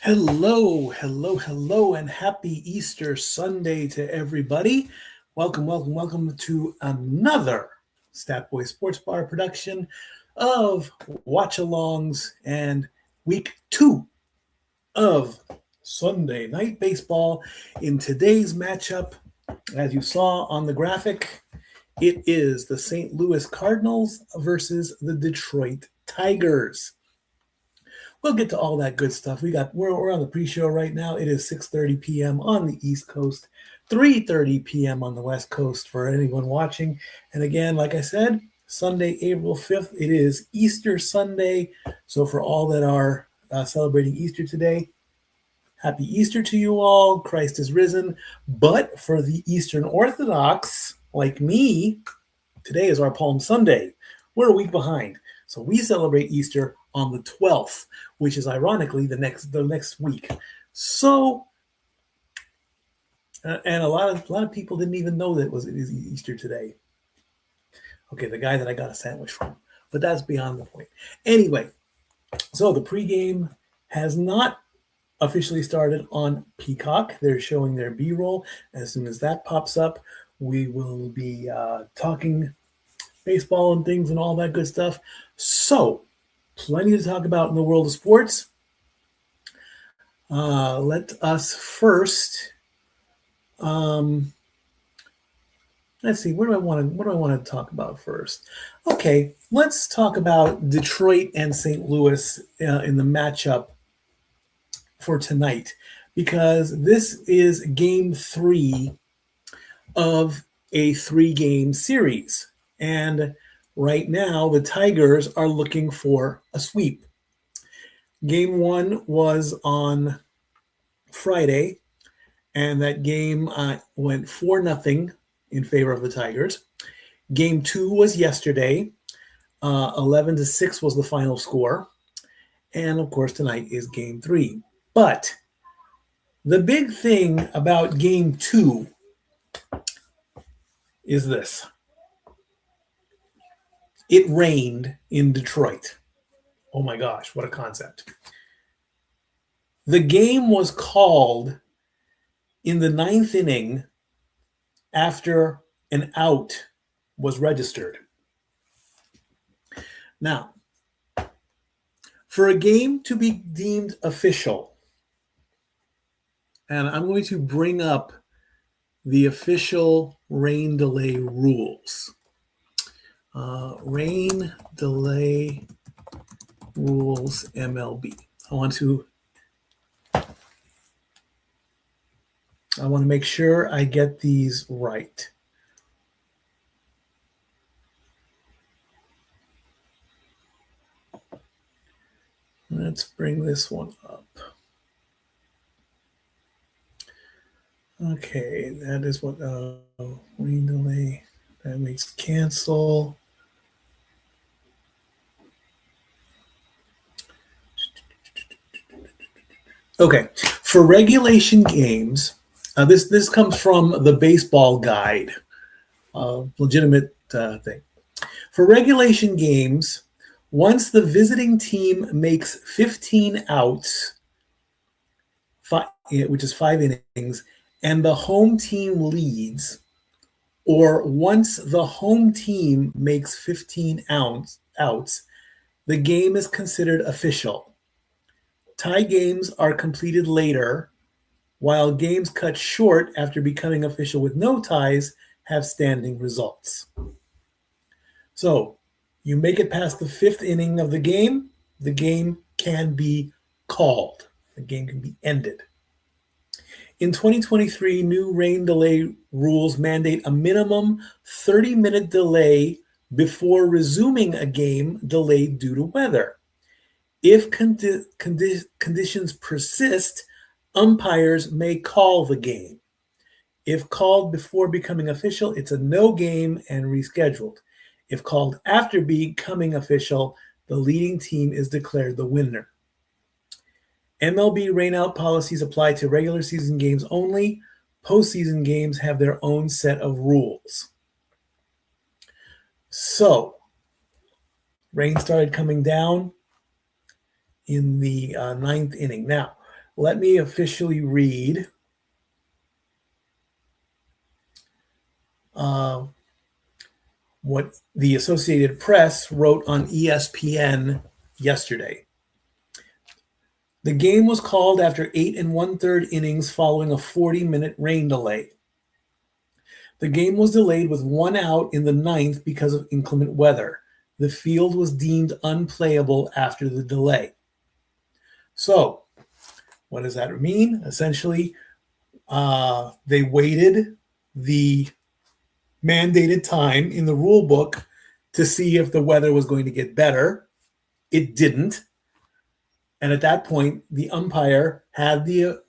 Hello, and happy Easter Sunday to everybody. Welcome to another Stat Boy Sports Bar production of Watch Alongs and week 2 of Sunday Night Baseball. In today's matchup, as you saw on the graphic, it is the St. Louis Cardinals versus the Detroit Tigers. We'll get to all that good stuff. We're on the pre-show right now. It is 6:30 p.m. on the East Coast, 3:30 p.m. on the West Coast for anyone watching. And again, like I said, Sunday, April 5th, it is Easter Sunday. So for all that are celebrating Easter today, happy Easter to you all. Christ is risen. But for the Eastern Orthodox, like me, today is our Palm Sunday. We're a week behind. So we celebrate Easter on the 12th, which is ironically the next week. So, and a lot of people didn't even know that it is Easter today. Okay, the guy that I got a sandwich from, but that's beyond the point. Anyway, so the pregame has not officially started on Peacock. They're showing their B-roll. As soon as that pops up, we will be talking baseball and things and all that good stuff. So, plenty to talk about in the world of sports. Let us first, let's see, what do I want to talk about first? Okay, let's talk about Detroit and St. Louis in the matchup for tonight, because this is game 3 of a 3-game series. And right now, the Tigers are looking for a sweep. Game 1 was on Friday, and that game went 4-0 in favor of the Tigers. Game 2 was yesterday. 11-6 was the final score. And, of course, tonight is Game 3. But the big thing about Game 2 is this. It rained in Detroit. Oh my gosh, what a concept. The game was called in the 9th inning after an out was registered. Now, for a game to be deemed official, and I'm going to bring up the official rain delay rules. Rain delay rules MLB. I want to make sure I get these right. Let's bring this one up. Okay, that is what rain delay. That makes cancel. Okay, for regulation games, this comes from the Baseball Guide, legitimate thing. For regulation games, once the visiting team makes 15 outs, which is 5 innings, and the home team leads, or once the home team makes 15 outs, the game is considered official. Tie games are completed later, while games cut short after becoming official with no ties have standing results. So, you make it past the 5th inning of the game can be called. The game can be ended. In 2023, new rain delay rules mandate a minimum 30-minute delay before resuming a game delayed due to weather. If conditions persist, umpires may call the game. If called before becoming official, it's a no game and rescheduled. If called after becoming official, the leading team is declared the winner. MLB rainout policies apply to regular season games only. Postseason games have their own set of rules. So, rain started coming down in the 9th inning. Now, let me officially read what the Associated Press wrote on ESPN yesterday. The game was called after 8 1/3 innings following a 40-minute rain delay. The game was delayed with 1 out in the ninth because of inclement weather. The field was deemed unplayable after the delay. So, what does that mean? Essentially, they waited the mandated time in the rule book to see if the weather was going to get better. It didn't. And at that point, the umpire had the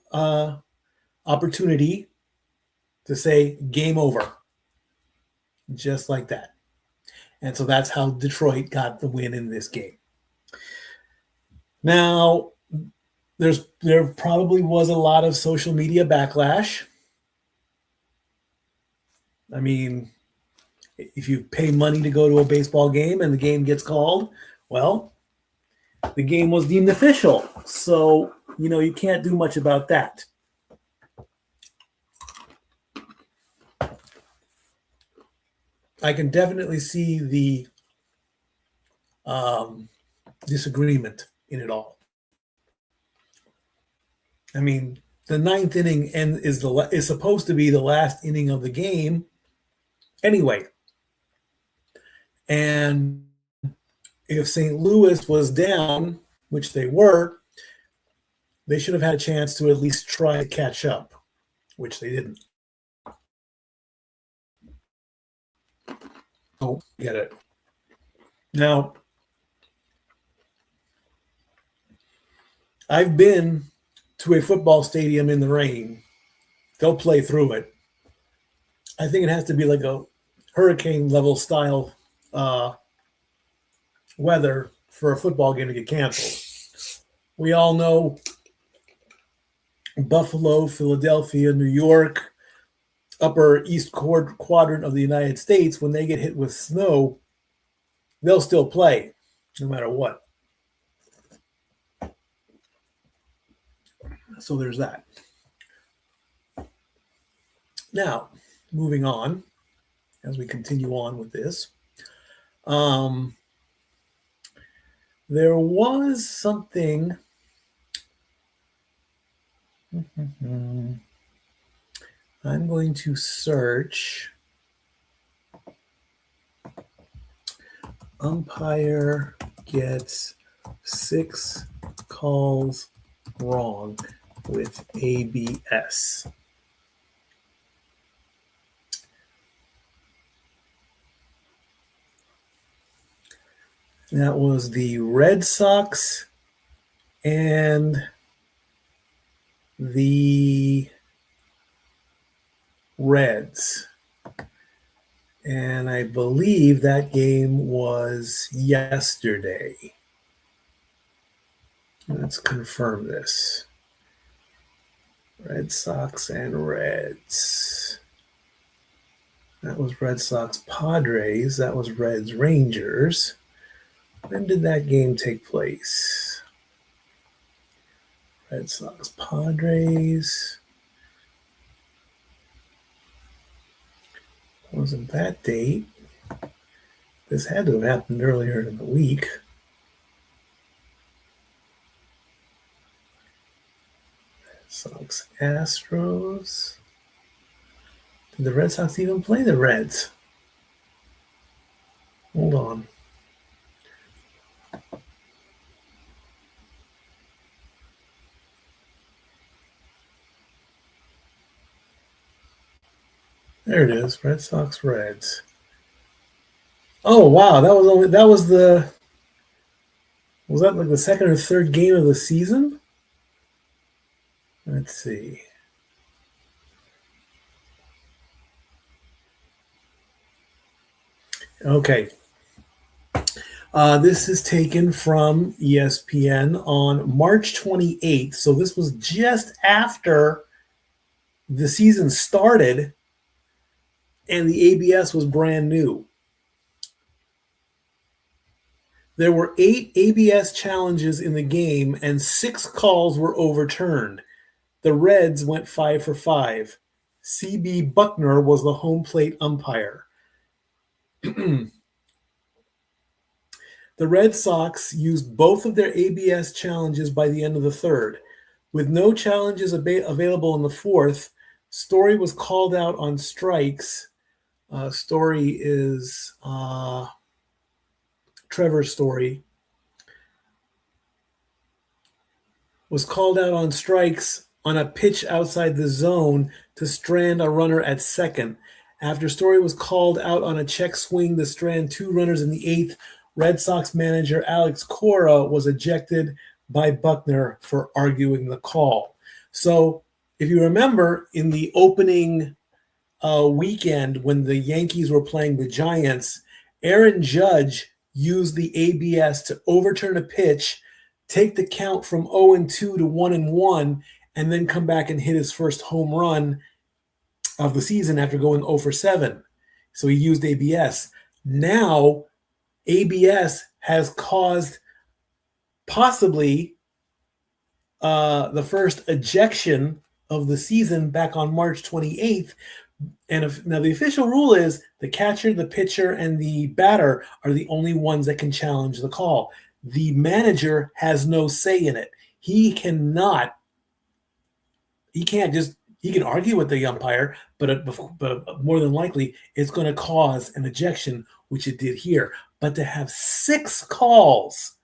opportunity to say game over, just like that. And so that's how Detroit got the win in this game. Now, there probably was a lot of social media backlash. I mean, if you pay money to go to a baseball game and the game gets called, well, the game was deemed official. So, you can't do much about that. I can definitely see the disagreement in it all. I mean, the ninth inning is supposed to be the last inning of the game anyway. And if St. Louis was down, which they were, they should have had a chance to at least try to catch up, which they didn't. Oh, get it. Now, I've been to a football stadium in the rain. They'll play through it. I think it has to be like a hurricane level style weather for a football game to get canceled. We all know Buffalo, Philadelphia, New York, upper east quadrant of the United States, when they get hit with snow, they'll still play no matter what. So there's that. Now, moving on, as we continue on with this, there was something. I'm going to search umpire gets 6 calls wrong with ABS. That was the Red Sox and the Reds. And I believe that game was yesterday. Let's confirm this. Red Sox and Reds. That was Red Sox Padres. That was Reds Rangers. When did that game take place? Red Sox Padres. Wasn't that date? This had to have happened earlier in the week. Red Sox Astros. Did the Red Sox even play the Reds? Hold on. There it is, Red Sox Reds. Oh wow, was that like the second or third game of the season? Let's see. Okay. This is taken from ESPN on March 28th. So this was just after the season started and the ABS was brand new. There were 8 ABS challenges in the game, and 6 calls were overturned. The Reds went 5 for 5. C.B. Buckner was the home plate umpire. The Red Sox used both of their ABS challenges by the end of the third. With no challenges available in the fourth, Story was called out on strikes. Story is Trevor Story. Was called out on strikes on a pitch outside the zone to strand a runner at second. After Story was called out on a check swing to strand 2 runners in the 8th, Red Sox manager Alex Cora was ejected by Buckner for arguing the call. So if you remember, in the opening weekend when the Yankees were playing the Giants, Aaron Judge used the ABS to overturn a pitch, take the count from 0-2 to 1-1, and then come back and hit his first home run of the season after going 0 for 7. So he used ABS. Now, ABS has caused possibly the first ejection of the season back on March 28th. And now the official rule is the catcher, the pitcher, and the batter are the only ones that can challenge the call. The manager has no say in it. He can argue with the umpire, but more than likely it's going to cause an ejection, which it did here. But to have 6 calls,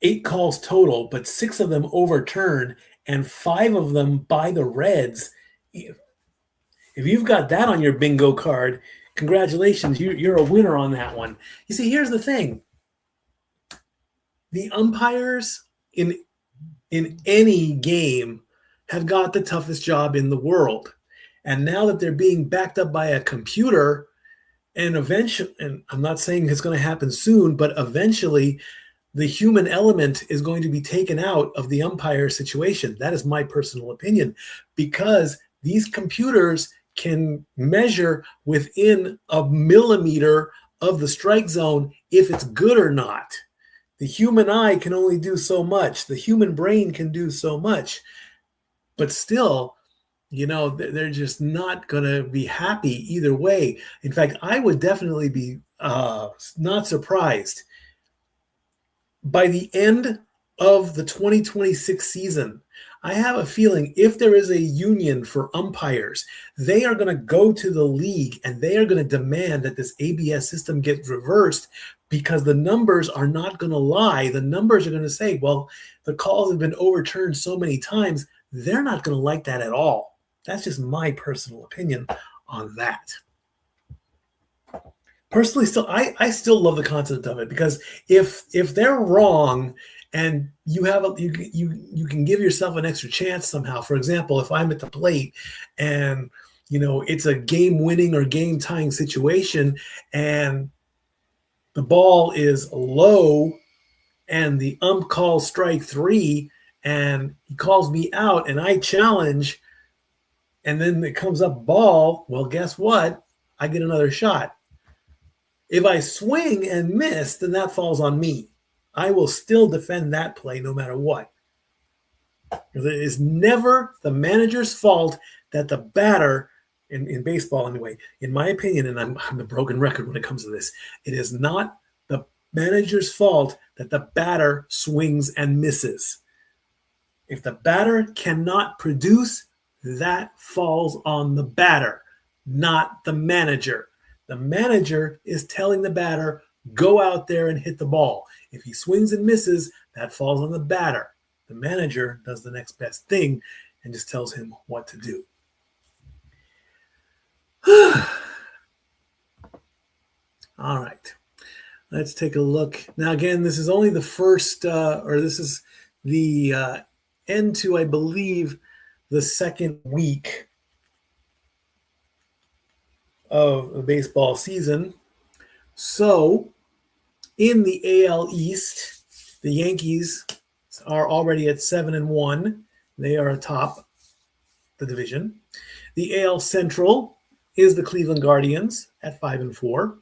8 calls total, but 6 of them overturned and 5 of them by the Reds. If you've got that on your bingo card, congratulations, you're a winner on that one. You see, here's the thing. The umpires in any game have got the toughest job in the world. And now that they're being backed up by a computer, and eventually, and I'm not saying it's going to happen soon, but eventually the human element is going to be taken out of the umpire situation. That is my personal opinion, because these computers can measure within a millimeter of the strike zone if it's good or not. The human eye can only do so much. The human brain can do so much. But still, they're just not going to be happy either way. In fact, I would definitely be not surprised. By the end of the 2026 season, I have a feeling if there is a union for umpires, they are going to go to the league and they are going to demand that this ABS system gets reversed, because the numbers are not going to lie. The numbers are going to say, well, the calls have been overturned so many times. They're not going to like that at all. That's just my personal opinion on that. Personally, I still love the concept of it, because if they're wrong and you can give yourself an extra chance somehow. For example, if I'm at the plate and it's a game-winning or game-tying situation and the ball is low and the ump calls strike 3 and he calls me out and I challenge and then it comes up ball, well, guess what? I get another shot. If I swing and miss, then that falls on me. I will still defend that play no matter what. It is never the manager's fault that the batter, in baseball anyway, in my opinion, and I'm a broken record when it comes to this, it is not the manager's fault that the batter swings and misses. If the batter cannot produce, that falls on the batter, not the manager. The manager is telling the batter, go out there and hit the ball. If he swings and misses, that falls on the batter. The manager does the next best thing and just tells him what to do. All right. Let's take a look. Now, again, this is only the first, this is the end to, I believe, the second week of the baseball season. So, in the AL East, the Yankees are already at 7-1. They are atop the division. The AL Central is the Cleveland Guardians at 5-4.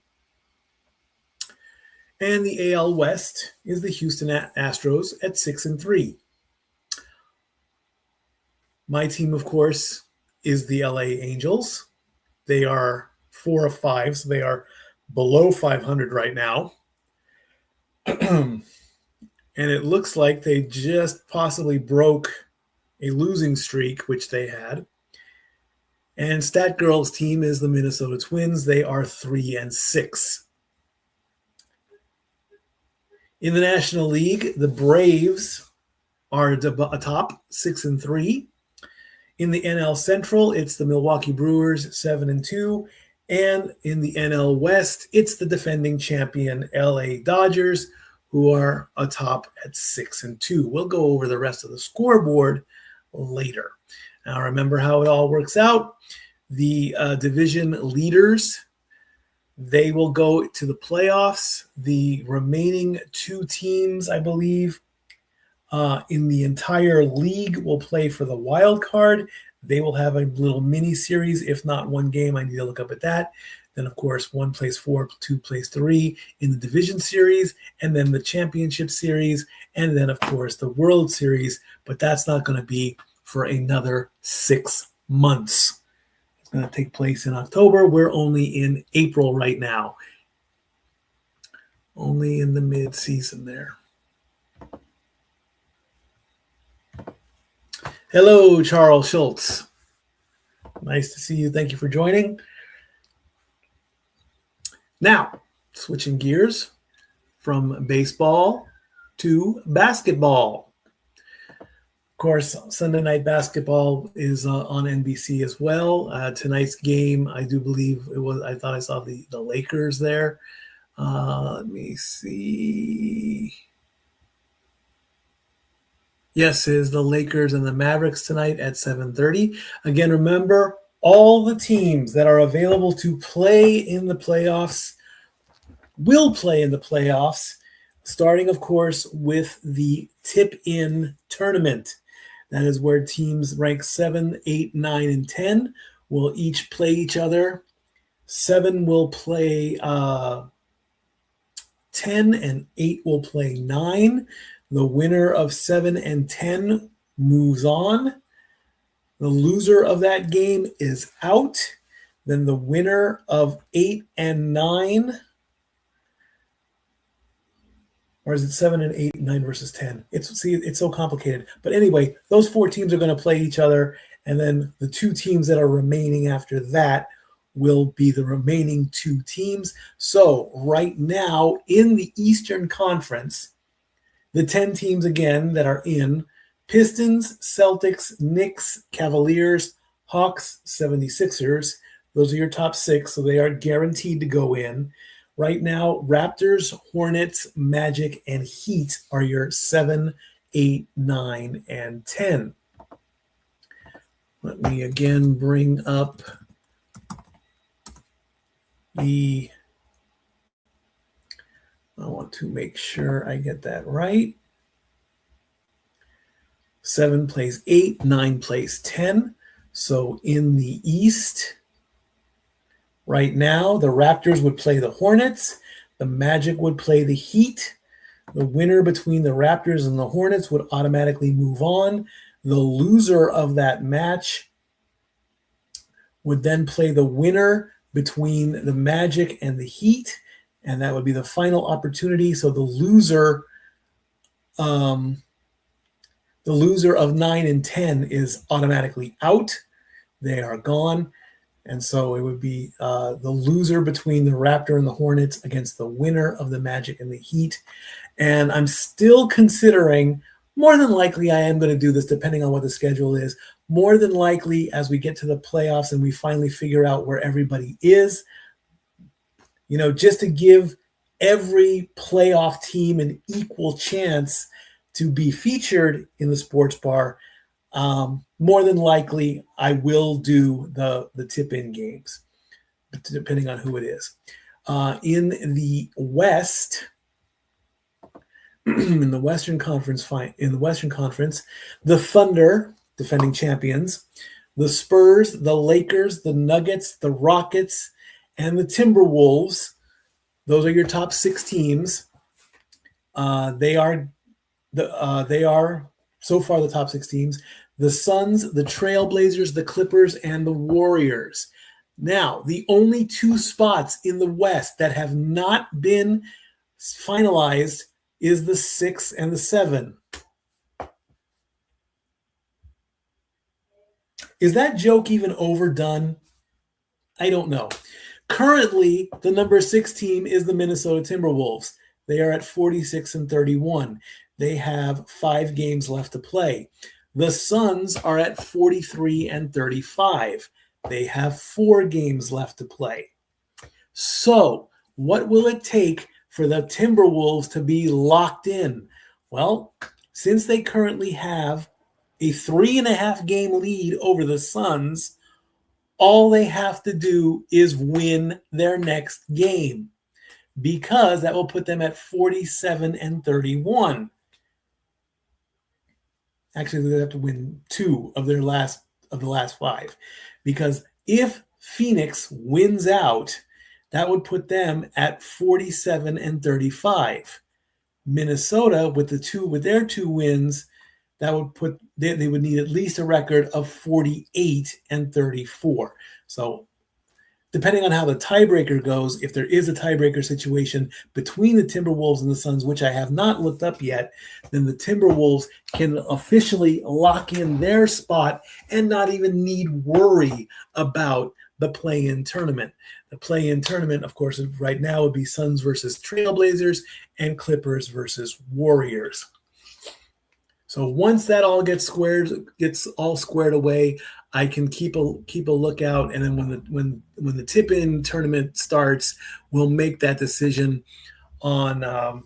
And the AL West is the Houston Astros at 6-3. My team, of course, is the LA Angels. They are 4 of 5, so they are below 500 right now. And it looks like they just possibly broke a losing streak, which they had. And Stat Girl's team is the Minnesota Twins. They are 3-6. In the National League, the Braves are atop 6-3. In the NL Central, it's the Milwaukee Brewers 7-2. And in the NL West, it's the defending champion LA Dodgers, who are atop at 6-2. We'll go over the rest of the scoreboard later. Now, remember how it all works out. The division leaders, they will go to the playoffs. The remaining 2 teams, I believe, in the entire league will play for the wild card. They will have a little mini series, if not one game. I need to look up at that. Then, of course, 1 plays 4, 2 plays 3 in the division series, and then the championship series, and then, of course, the World Series. But that's not going to be for another 6 months. It's going to take place in October. We're only in April right now. Only in the mid-season there. Hello, Charles Schultz. Nice to see you. Thank you for joining. Now, switching gears from baseball to basketball. Of course, Sunday night basketball is on NBC as well. Tonight's game, I do believe it was. I thought I saw the Lakers there. Let me see. Yes, it is the Lakers and the Mavericks tonight at 7:30. Again, remember, all the teams that are available to play in the playoffs will play in the playoffs, starting, of course, with the tip-in tournament. That is where teams ranked 7, 8, 9, and 10 will each play each other. 7 will play 10, and 8 will play 9. The winner of 7 and 10 moves on. The loser of that game is out. Then the winner of 8 and 9, or is it 7 and 8, 9 versus 10? It's so complicated. But anyway, those 4 teams are going to play each other, and then the 2 teams that are remaining after that will be the remaining 2 teams. So right now in the Eastern Conference, the 10 teams again that are in: Pistons, Celtics, Knicks, Cavaliers, Hawks, 76ers. Those are your top 6, so they are guaranteed to go in. Right now, Raptors, Hornets, Magic, and Heat are your 7, 8, 9, and 10. Let me again bring up I want to make sure I get that right. 7 plays 8, 9 plays 10. So in the East, right now, the Raptors would play the Hornets. The Magic would play the Heat. The winner between the Raptors and the Hornets would automatically move on. The loser of that match would then play the winner between the Magic and the Heat, and that would be the final opportunity. So the loser of 9 and 10 is automatically out. They are gone. And so it would be the loser between the Raptor and the Hornets against the winner of the Magic and the Heat. And I'm still considering, more than likely I am going to do this depending on what the schedule is. More than likely, as we get to the playoffs and we finally figure out where everybody is, just to give every playoff team an equal chance to be featured in the sports bar, more than likely I will do the tip-in games, depending on who it is. In the West, in the Western Conference, the Thunder, defending champions, the Spurs, the Lakers, the Nuggets, the Rockets, and the Timberwolves. Those are your top 6 teams. They are so far the top 6 teams: the Suns, the Trailblazers, the Clippers, and the Warriors. Now, the only 2 spots in the West that have not been finalized is the 6 and the 7. Is that joke even overdone? I don't know. Currently, the number 6 team is the Minnesota Timberwolves. They are at 46 and 31. They have 5 games left to play. The Suns are at 43 and 35. They have 4 games left to play. So, what will it take for the Timberwolves to be locked in? Well, since they currently have a 3.5 game lead over the Suns, all they have to do is win their next game, because that will put them at 47 and 31. Actually, they have to win 2 of the last 5, because if Phoenix wins out, that would put them at 47 and 35. Minnesota, with their 2 wins, that would put they would need at least a record of 48 and 34. So, depending on how the tiebreaker goes, if there is a tiebreaker situation between the Timberwolves and the Suns, which I have not looked up yet, then the Timberwolves can officially lock in their spot and not even need worry about the play-in tournament. The play-in tournament, of course, right now would be Suns versus Trailblazers and Clippers versus Warriors. So once that all gets all squared away, I can keep a lookout, and then when the tip-in tournament starts, we'll make that decision on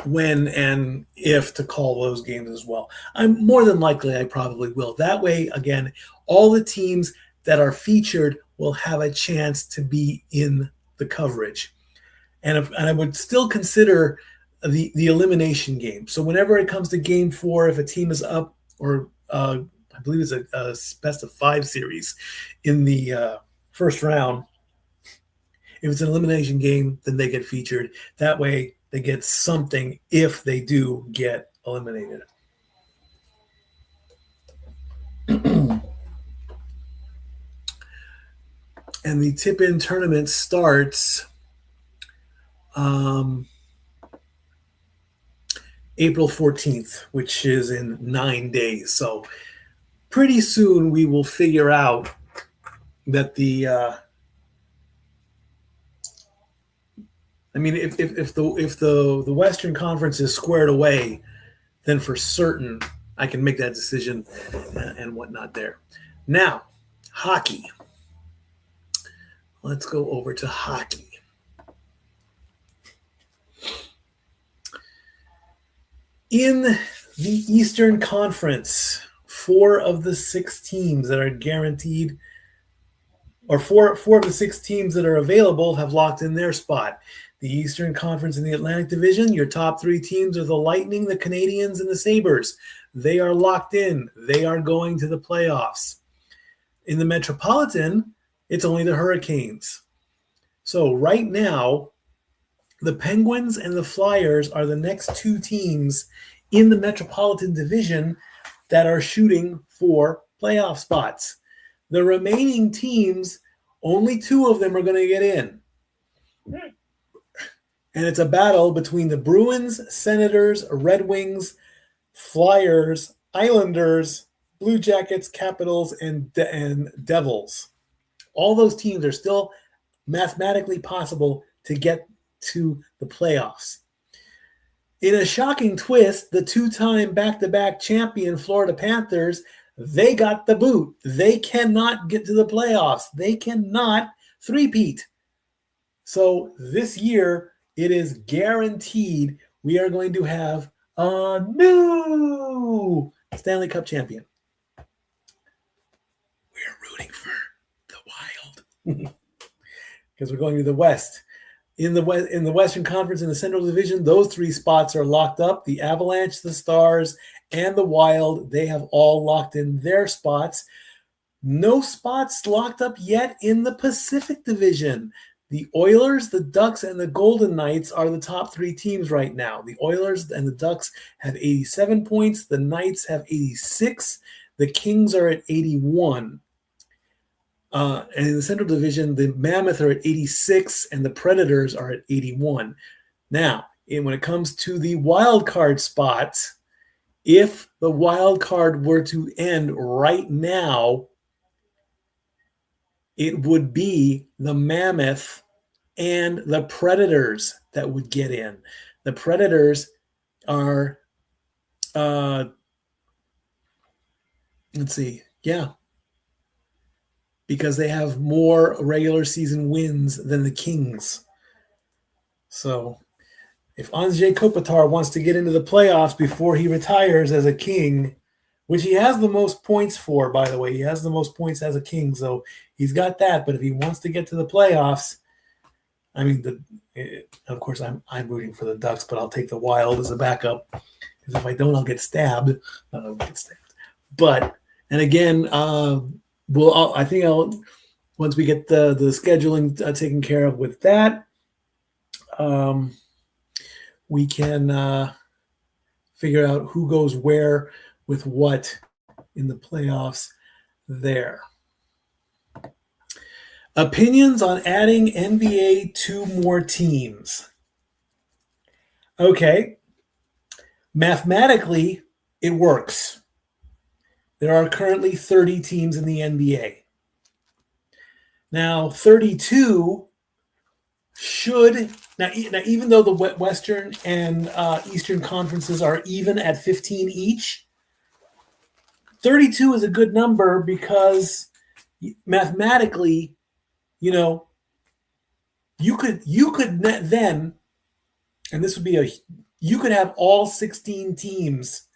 when and if to call those games as well. I'm more than likely I probably will. That way, again, all the teams that are featured will have a chance to be in the coverage, and I would still consider the elimination game. So whenever it comes to game 4, if a team is up, or I believe it's a best of 5 series in the first round, if it's an elimination game, then they get featured. That way they get something if they do get eliminated. And the tip-in tournament starts April 14th, which is in 9 days. So pretty soon we will figure out that if the Western Conference is squared away, then for certain I can make that decision and whatnot there. Now, hockey. Let's go over to hockey. In the Eastern Conference, 4 of the 6 teams that are guaranteed, or four of the 6 teams that are available, have locked in their spot. The Eastern Conference in the Atlantic Division, your top 3 teams are the Lightning, the Canadiens, and the Sabres. They are locked in. They are going to the playoffs. In the Metropolitan, it's only the Hurricanes. So right now, the Penguins and the Flyers are the next 2 teams in the Metropolitan Division that are shooting for playoff spots. The remaining teams, only 2 of them are going to get in. And it's a battle between the Bruins, Senators, Red Wings, Flyers, Islanders, Blue Jackets, Capitals, and Devils. All those teams are still mathematically possible to get to the playoffs. In a shocking twist, the 2-time back-to-back champion Florida Panthers, they got the boot. They cannot get to the playoffs. They cannot three-peat. So this year, it is guaranteed we are going to have a new Stanley Cup champion. We're rooting for the Wild because we're going to the West. In the Western Conference, in the Central Division, those 3 spots are locked up. The Avalanche, the Stars, and the Wild, they have all locked in their spots. No spots locked up yet in the Pacific Division. The Oilers, the Ducks, and the Golden Knights are the top 3 teams right now. The Oilers and the Ducks have 87 points. The Knights have 86. The Kings are at 81. And in the Central Division, the Mammoth are at 86, and the Predators are at 81. Now, when it comes to the wild card spots, if the wild card were to end right now, it would be the Mammoth and the Predators that would get in. The Predators are, let's see, because they have more regular season wins than the Kings. So if Anze Kopitar wants to get into the playoffs before he retires as a King, which he has the most points for, by the way, he has the most points as a King, so he's got that. But if he wants to get to the playoffs, I mean, of course, I'm rooting for the Ducks, but I'll take the Wild as a backup, because if I don't, I'll get stabbed. But, and again, I think once we get the scheduling taken care of with that, we can figure out who goes where with what in the playoffs there. Opinions on adding NBA 2 more teams. Okay. Mathematically, it works. There are currently 30 teams in the NBA. Now, 32 should now even though the Western and Eastern conferences are even at 15 each, 32 is a good number because mathematically, you could then, and this would be you could have all 16 teams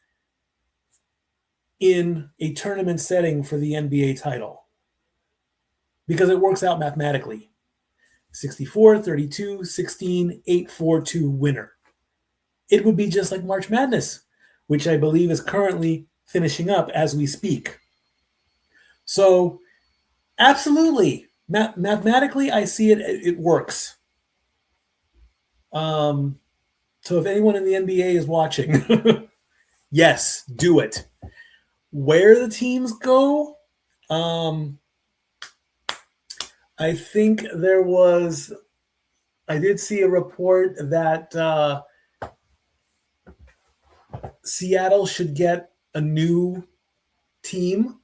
in a tournament setting for the NBA title because it works out mathematically. 64, 32, 16, 8, 4, 2 winner. It would be just like March Madness, which I believe is currently finishing up as we speak. So absolutely, mathematically, I see it works. So if anyone in the NBA is watching, yes, do it. Where the teams go, I think I did see a report that Seattle should get a new team,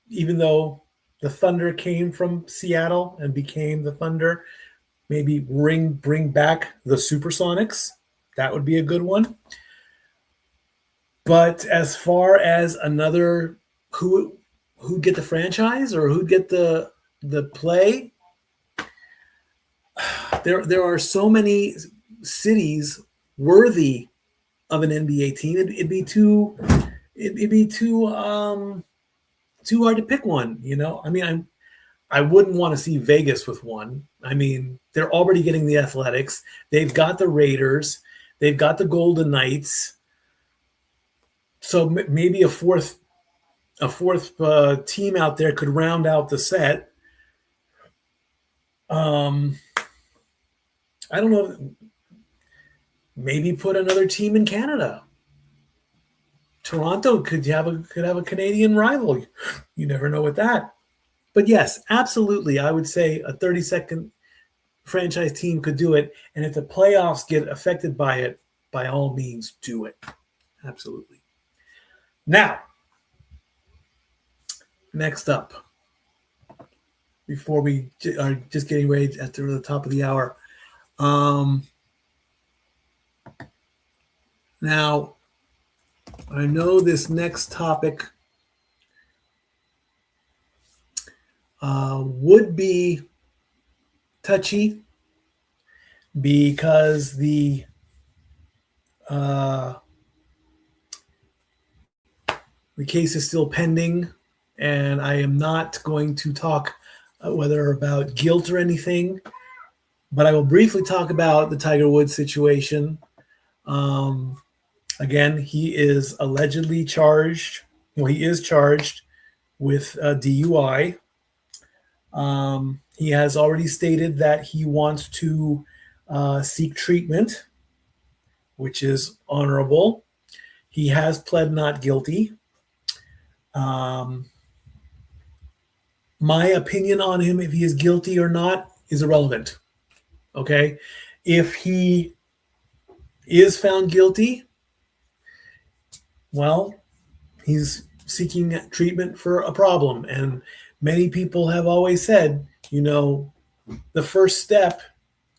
even though the Thunder came from Seattle and became the Thunder. Maybe bring back the Supersonics. That would be a good one. But as far as another who'd get the franchise or who'd get the play, there are so many cities worthy of an NBA team. It'd be too hard to pick one. I mean, I wouldn't want to see Vegas with one. I mean, they're already getting the Athletics. They've got the Raiders. They've got the Golden Knights. So maybe a fourth team out there could round out the set. I don't know. Maybe put another team in Canada. Toronto could have a Canadian rival. You never know with that. But yes, absolutely, I would say a 32nd franchise team could do it. And if the playoffs get affected by it, by all means, do it. Absolutely. Now, next up, before we are just getting ready at the top of the hour. Now, I know this next topic would be touchy because the case is still pending, and I am not going to talk whether about guilt or anything, but I will briefly talk about the Tiger Woods situation. Again, he is allegedly charged. Well, he is charged with DUI. He has already stated that he wants to seek treatment, which is honorable. He has pled not guilty. My opinion on him, if he is guilty or not, is irrelevant. Okay? If he is found guilty, well, he's seeking treatment for a problem. And many people have always said, the first step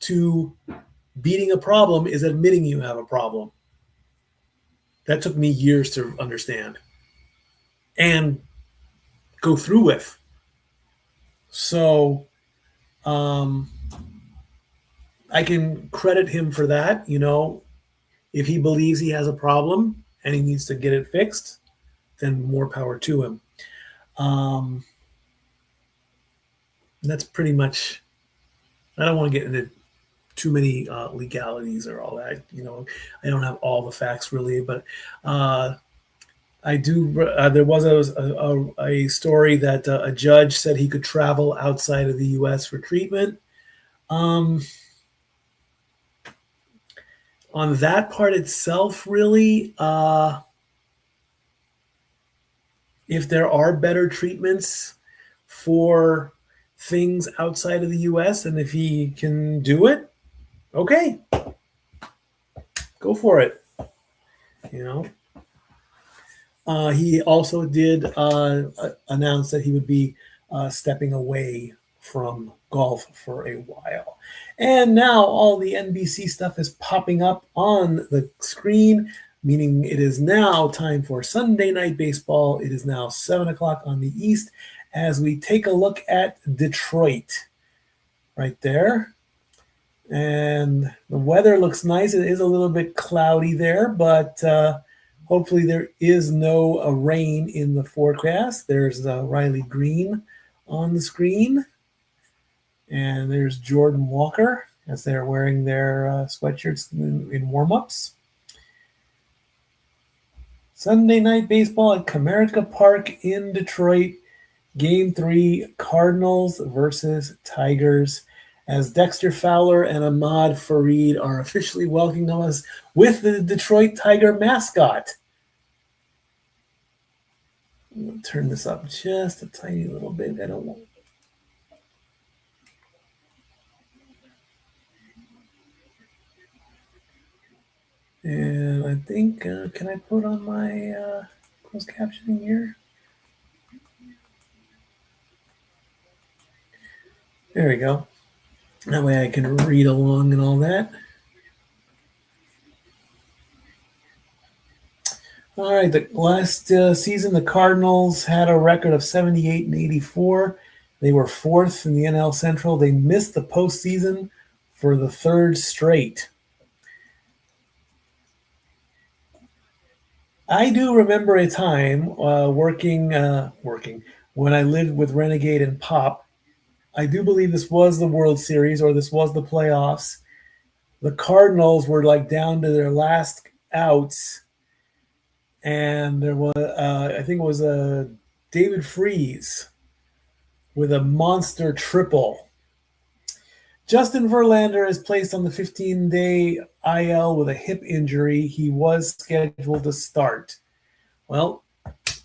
to beating a problem is admitting you have a problem. That took me years to understand and go through with. So I can credit him for that. If he believes he has a problem and he needs to get it fixed, then more power to him. That's pretty much. I don't want to get into too many legalities or all that. I don't have all the facts really, but I do. There was a story that a judge said he could travel outside of the U.S. for treatment. On that part itself, really, if there are better treatments for things outside of the U.S. and if he can do it, okay, go for it. He also did announce that he would be stepping away from golf for a while. And now all the NBC stuff is popping up on the screen, meaning it is now time for Sunday Night Baseball. It is now 7 o'clock on the East as we take a look at Detroit right there. And the weather looks nice. It is a little bit cloudy there, but hopefully there is no rain in the forecast. There's Riley Green on the screen. And there's Jordan Walker as they're wearing their sweatshirts in warm-ups. Sunday Night Baseball at Comerica Park in Detroit. Game 3, Cardinals versus Tigers. As Dexter Fowler and Ahmad Fareed are officially welcoming us with the Detroit Tiger mascot. I'm going to turn this up just a tiny little bit. I don't want. And I think, can I put on my closed captioning here? There we go. That way I can read along and all that. All right, the last season, the Cardinals had a record of 78 and 84. They were fourth in the NL Central. They missed the postseason for the third straight. I do remember a time working when I lived with Renegade and Pop. I do believe this was the World Series or this was the playoffs. The Cardinals were like down to their last outs. And there was, I think it was David Freese with a monster triple. Justin Verlander is placed on the 15-day IL with a hip injury. He was scheduled to start. Well,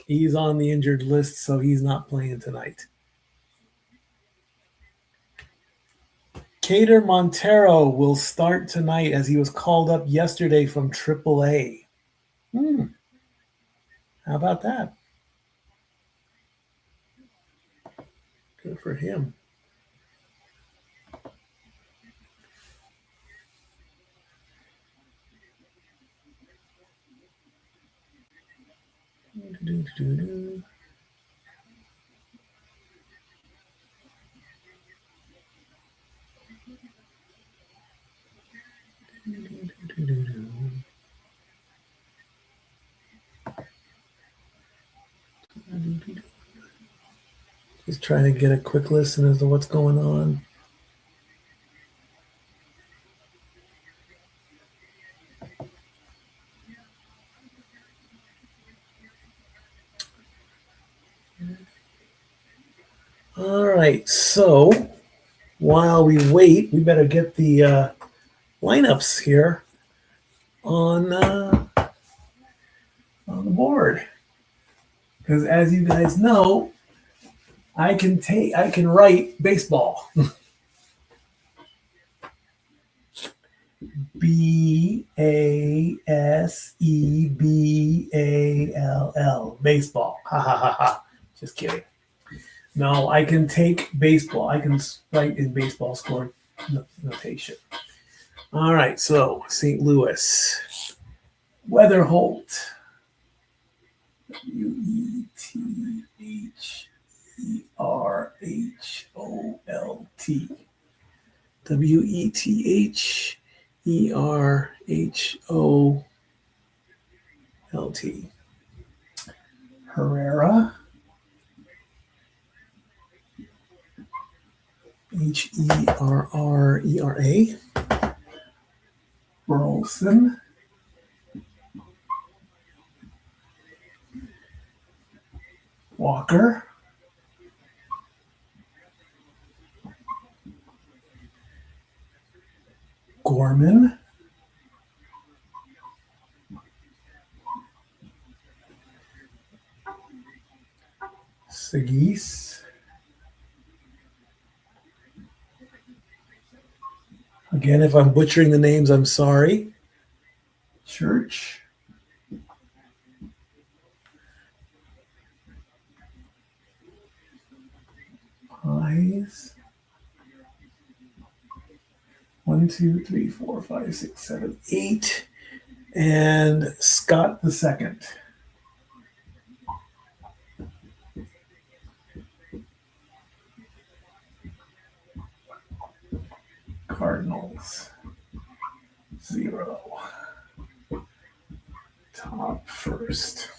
he's on the injured list, so he's not playing tonight. Cater Montero will start tonight as he was called up yesterday from AAA. How about that? Good for him. Just trying to get a quick listen as to what's going on. All right, so while we wait, we better get the lineups here on the board, because as you guys know, I can write baseball. Baseball. Baseball. Ha ha ha ha. Just kidding. No, I can take baseball. I can write in baseball score notation. All right, so St. Louis. Weatherholt. Wetherholt. Wetherholt. Herrera. Herrera. Burleson. Walker. Gorman. Sagis. Again, if I'm butchering the names, I'm sorry. Church. Pies. 1, 2, 3, 4, 5, 6, 7, 8. And Scott the second. Cardinals. 0. Top first.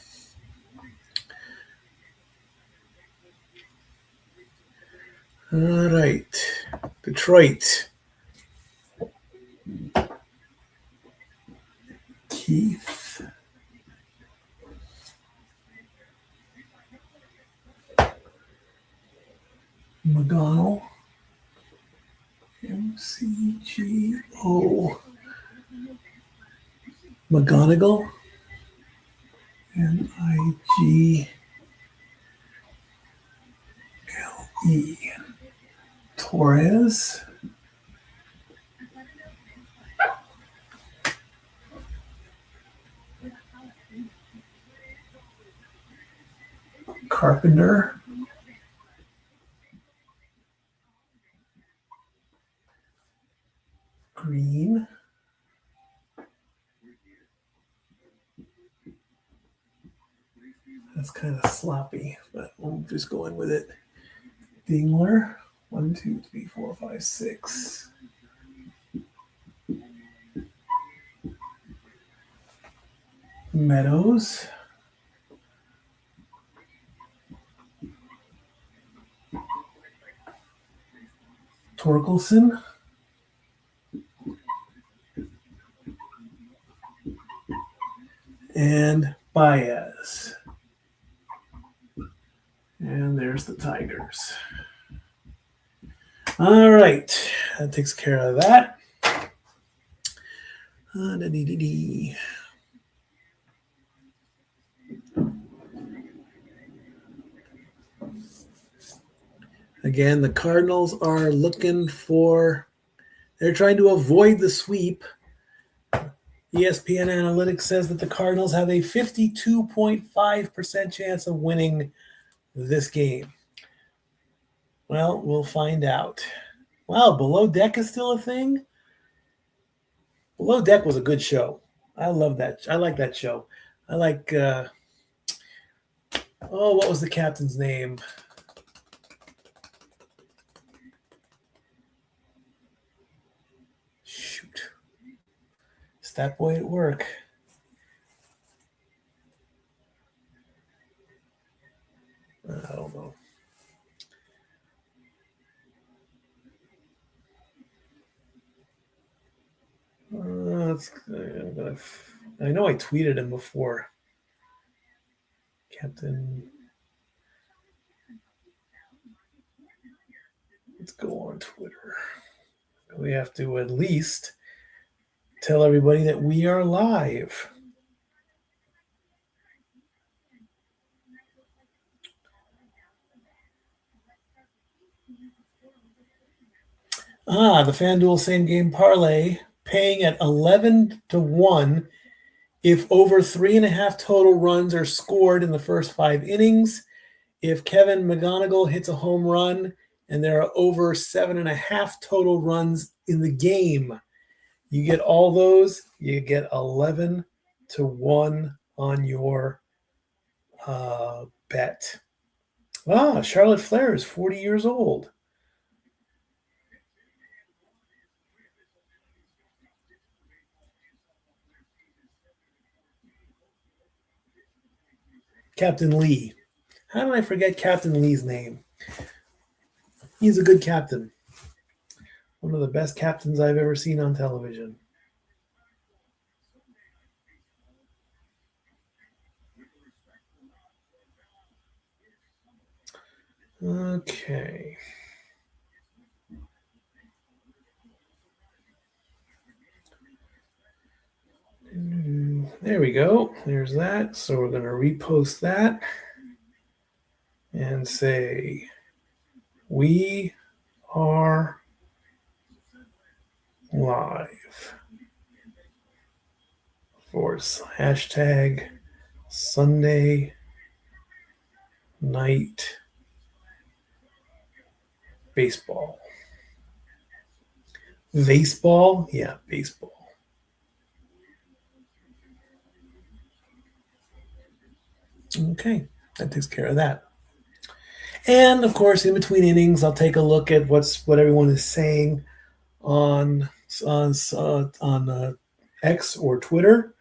All right. Detroit. Keith. McGonnell. MCGO. McGonigal. MIGLE. Torres. Carpenter. Green. That's kind of sloppy, but we'll just go in with it. Dingler. 1, 2, 3, 4, 5, 6. Meadows. Torkelson. And Baez. And there's the Tigers. All right, that takes care of that. Again, the Cardinals are looking for, they're trying to avoid the sweep. ESPN Analytics says that the Cardinals have a 52.5% chance of winning this game. Well, we'll find out. Wow, Below Deck is still a thing? Below Deck was a good show. I love that. I like that show. I like, what was the captain's name? Shoot. Stat boy at work. I don't know. I know I tweeted him before. Captain. Let's go on Twitter. We have to at least tell everybody that we are live. The FanDuel same game parlay paying at 11-1 if over 3.5 total runs are scored in the first 5 innings. If Kevin McGonigal hits a home run and there are over 7.5 total runs in the game, you get all those. You get 11-1 on your bet. Charlotte Flair is 40 years old. Captain Lee. How did I forget Captain Lee's name? He's a good captain. One of the best captains I've ever seen on television. Okay. There we go. There's that. So we're going to repost that and say, we are live. For hashtag Sunday night baseball. Baseball? Yeah, baseball. Okay, that takes care of that. And of course, in between innings, I'll take a look at what everyone is saying on X or Twitter,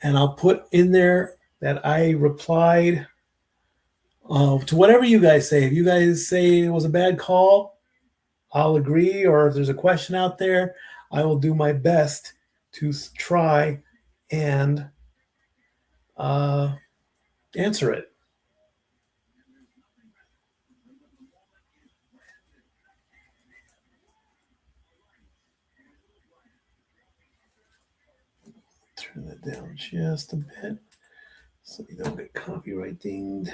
and I'll put in there that I replied to whatever you guys say. If you guys say it was a bad call, I'll agree. Or if there's a question out there, I will do my best to try and answer it. Turn that down just a bit so you don't get copyright dinged.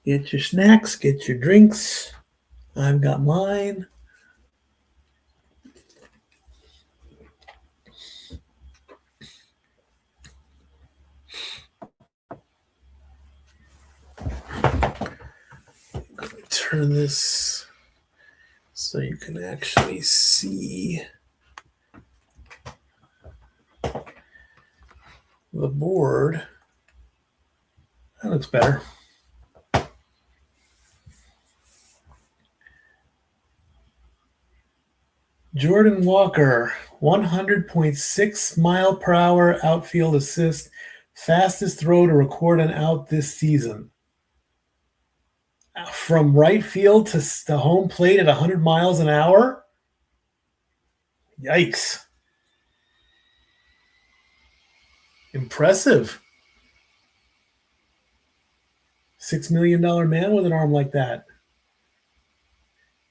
Get your snacks, get your drinks. I've got mine. Turn this so you can actually see the board. That looks better. Jordan Walker, 100.6 mile per hour outfield assist, fastest throw to record an out this season. From right field to home plate at 100 miles an hour? Yikes. Impressive. $6 million man with an arm like that.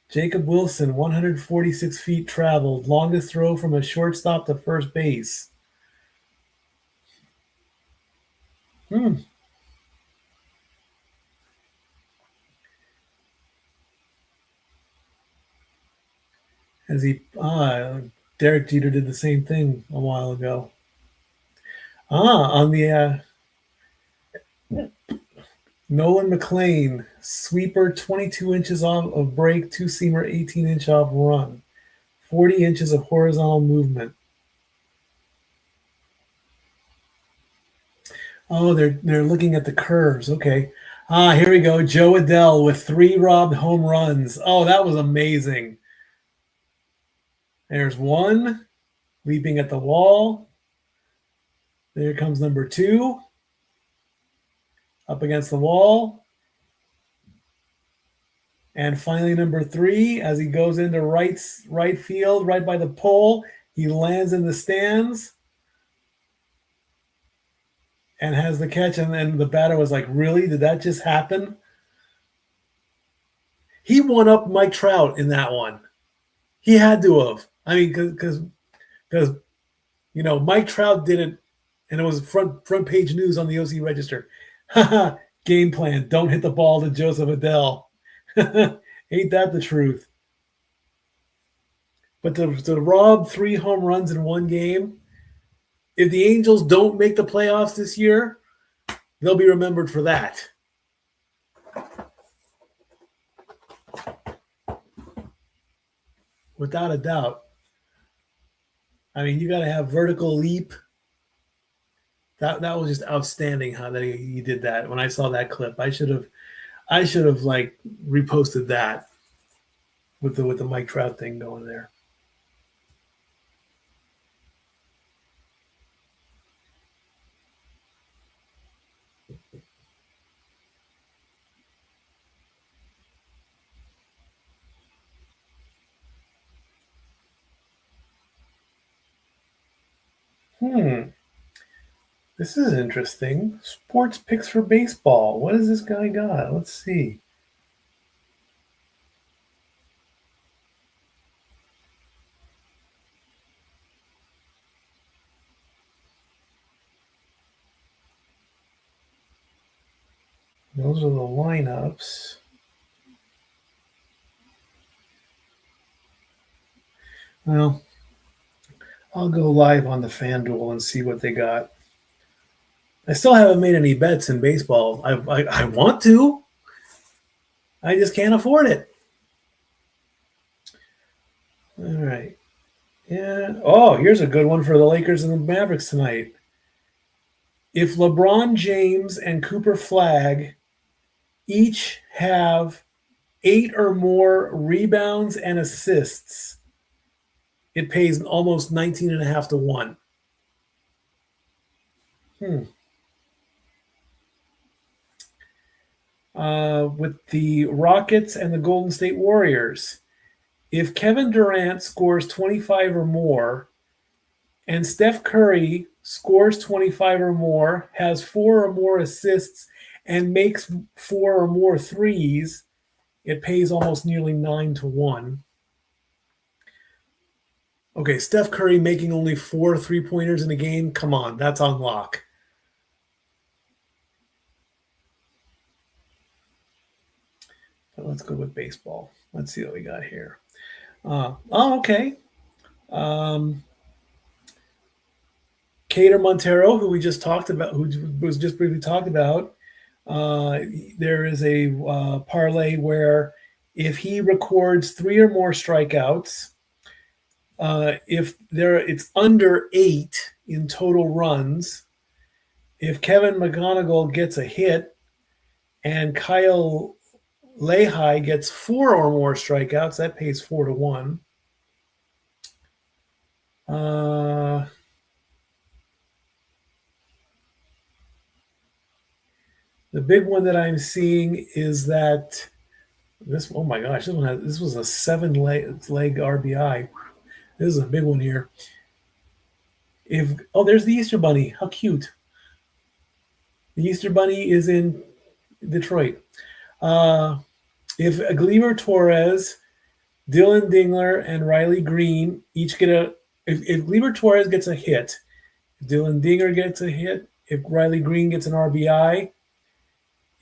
Jacob Wilson, 146 feet traveled, longest throw from a shortstop to first base. As Derek Jeter did the same thing a while ago. On the Nolan McLean, sweeper, 22 inches off of break, two-seamer, 18-inch off run, 40 inches of horizontal movement. Oh, they're looking at the curves. Okay. Here we go. Joe Adell with 3 robbed home runs. Oh, that was amazing. There's one leaping at the wall. There comes number 2. Up against the wall. And finally, number 3, as he goes into right field, right by the pole, he lands in the stands and has the catch. And then the batter was like, really? Did that just happen? He won up Mike Trout in that one. He had to have. I mean, because Mike Trout did it, and it was front page news on the OC Register. Game plan: don't hit the ball to Joseph Adele. Ain't that the truth? But to rob 3 home runs in one game, if the Angels don't make the playoffs this year, they'll be remembered for that. Without a doubt. I mean, you got to have vertical leap. That was just outstanding how that he did that. When I saw that clip, I should have like reposted that with the Mike Trout thing going there. This is interesting. Sports picks for baseball. What has this guy got? Let's see. Those are the lineups. Well, I'll go live on the FanDuel and see what they got. I still haven't made any bets in baseball. I want to. I just can't afford it. All right. Yeah. Oh, here's a good one for the Lakers and the Mavericks tonight. If LeBron James and Cooper Flagg each have 8 or more rebounds and assists, it pays almost 19.5 to 1. With the Rockets and the Golden State Warriors, if Kevin Durant scores 25 or more and Steph Curry scores 25 or more, has 4 or more assists, and makes 4 or more threes, it pays almost nearly 9 to 1. Okay, Steph Curry making only 4 3-pointers in a game? Come on, that's on lock. But let's go with baseball. Let's see what we got here. Okay. Cater Montero, who we just talked about, who was just briefly talked about, there is a parlay where if he records 3 or more strikeouts, it's under 8 in total runs, if Kevin McGonigal gets a hit and Kyle Lehigh gets 4 or more strikeouts, that pays 4 to 1. The big one that I'm seeing is that this. Oh my gosh, this was a 7-leg RBI. This is a big one here. There's the Easter Bunny. How cute! The Easter Bunny is in Detroit. If Gleyber Torres, Dylan Dingler, and Riley Green each get if Gleyber Torres gets a hit, if Dylan Dingler gets a hit, if Riley Green gets an RBI,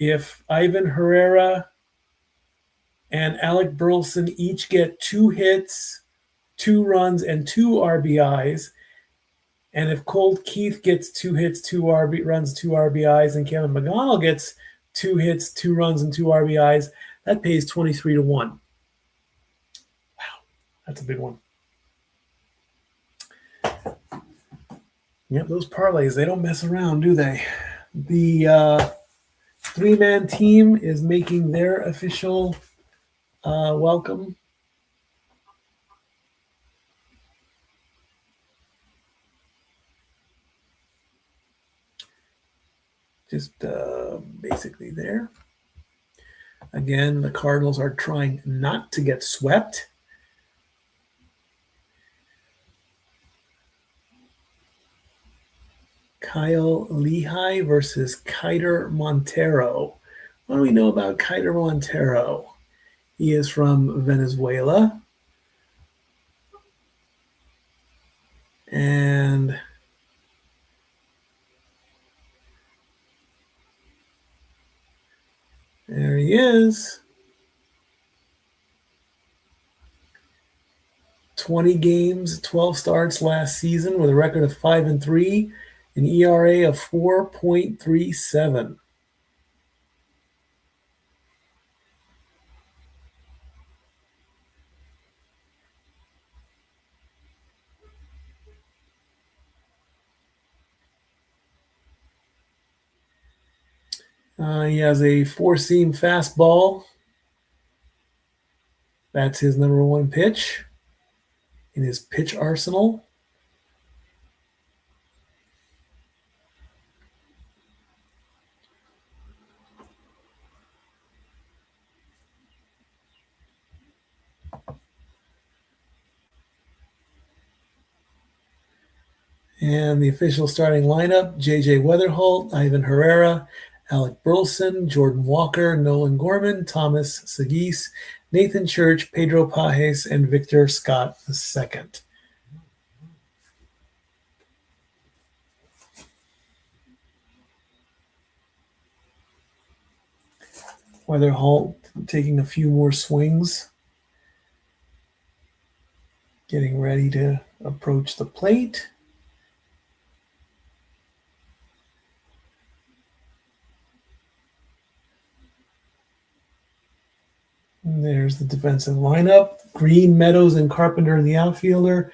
if Ivan Herrera and Alec Burleson each get 2 hits, 2 runs, and 2 RBIs, and if Colt Keith gets 2 hits, 2 runs, 2 RBIs, and Kevin McGonigal gets 2 hits, 2 runs, and 2 RBIs, that pays 23 to 1. Wow, that's a big one. Yep, those parlays, they don't mess around, do they? The 3-man team is making their official welcome. just basically there. Again, the Cardinals are trying not to get swept. Kyle Lehigh versus Kiter Montero. What do we know about Kiter Montero? He is from Venezuela. And there he is. 20 games, 12 starts last season with a record of 5-3, an ERA of 4.37. He has a four-seam fastball. That's his number one pitch in his pitch arsenal. And the official starting lineup: J.J. Weatherholt, Ivan Herrera, Alec Burleson, Jordan Walker, Nolan Gorman, Thomas Sagis, Nathan Church, Pedro Pajes, and Victor Scott II. Weatherholt taking a few more swings, getting ready to approach the plate. And there's the defensive lineup: Green, Meadows, and Carpenter in the outfielder.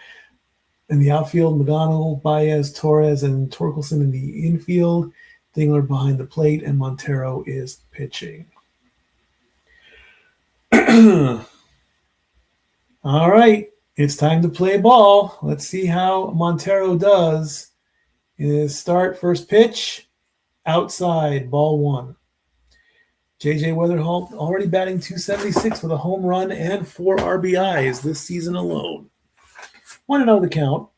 In the outfield, McGonigal, Baez, Torres, and Torkelson in the infield. Dingler behind the plate, and Montero is pitching. All right, it's time to play ball. Let's see how Montero does in his start. First pitch, outside, ball one. J.J. Weatherholt already batting .276 with a home run and 4 RBIs this season alone. 1-0 the count.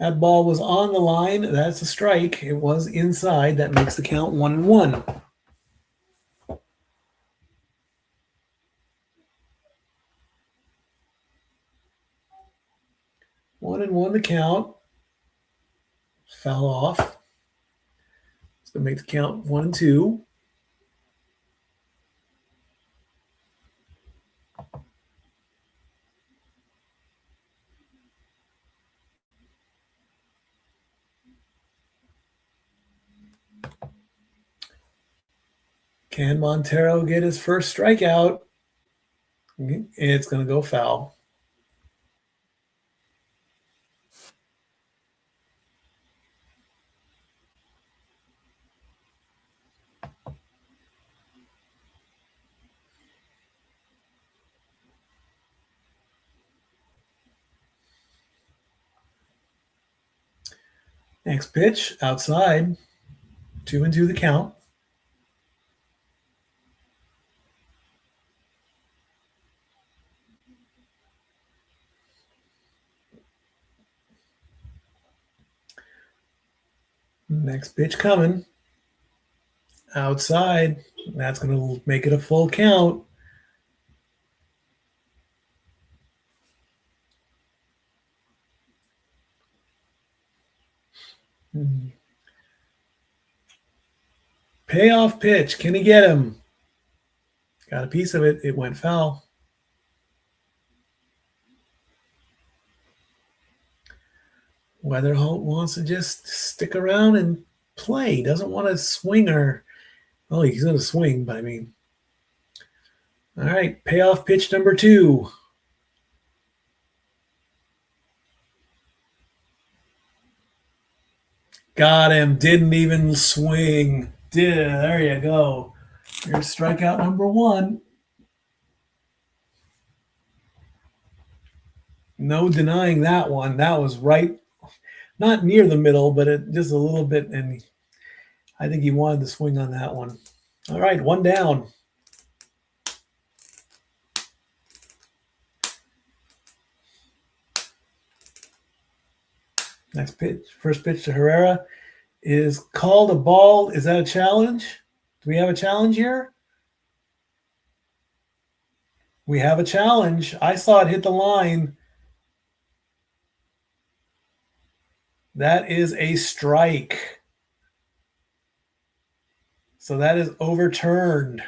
That ball was on the line. That's a strike. It was inside. That makes the count 1-1. One and one the count. Foul off. It's going to make the count 1-2. Can Montero get his first strikeout? It's going to go foul. Next pitch, outside. 2-2 the count. Next pitch coming. Outside. That's going to make it a full count. Payoff pitch. Can he get him? Got a piece of it. It went foul. Weatherholt wants to just stick around and play. He doesn't want to swing or, well, he's going to swing, but I mean. All right, payoff pitch number 2. Got him. Didn't even swing. There you go. Here's strikeout number 1. No denying that one. That was right Not near the middle, but just a little bit, and I think he wanted to swing on that one. All right, one down. Next pitch, first pitch to Herrera is called a ball. Is that a challenge? Do we have a challenge here? We have a challenge. I saw it hit the line. That is a strike. So that is overturned.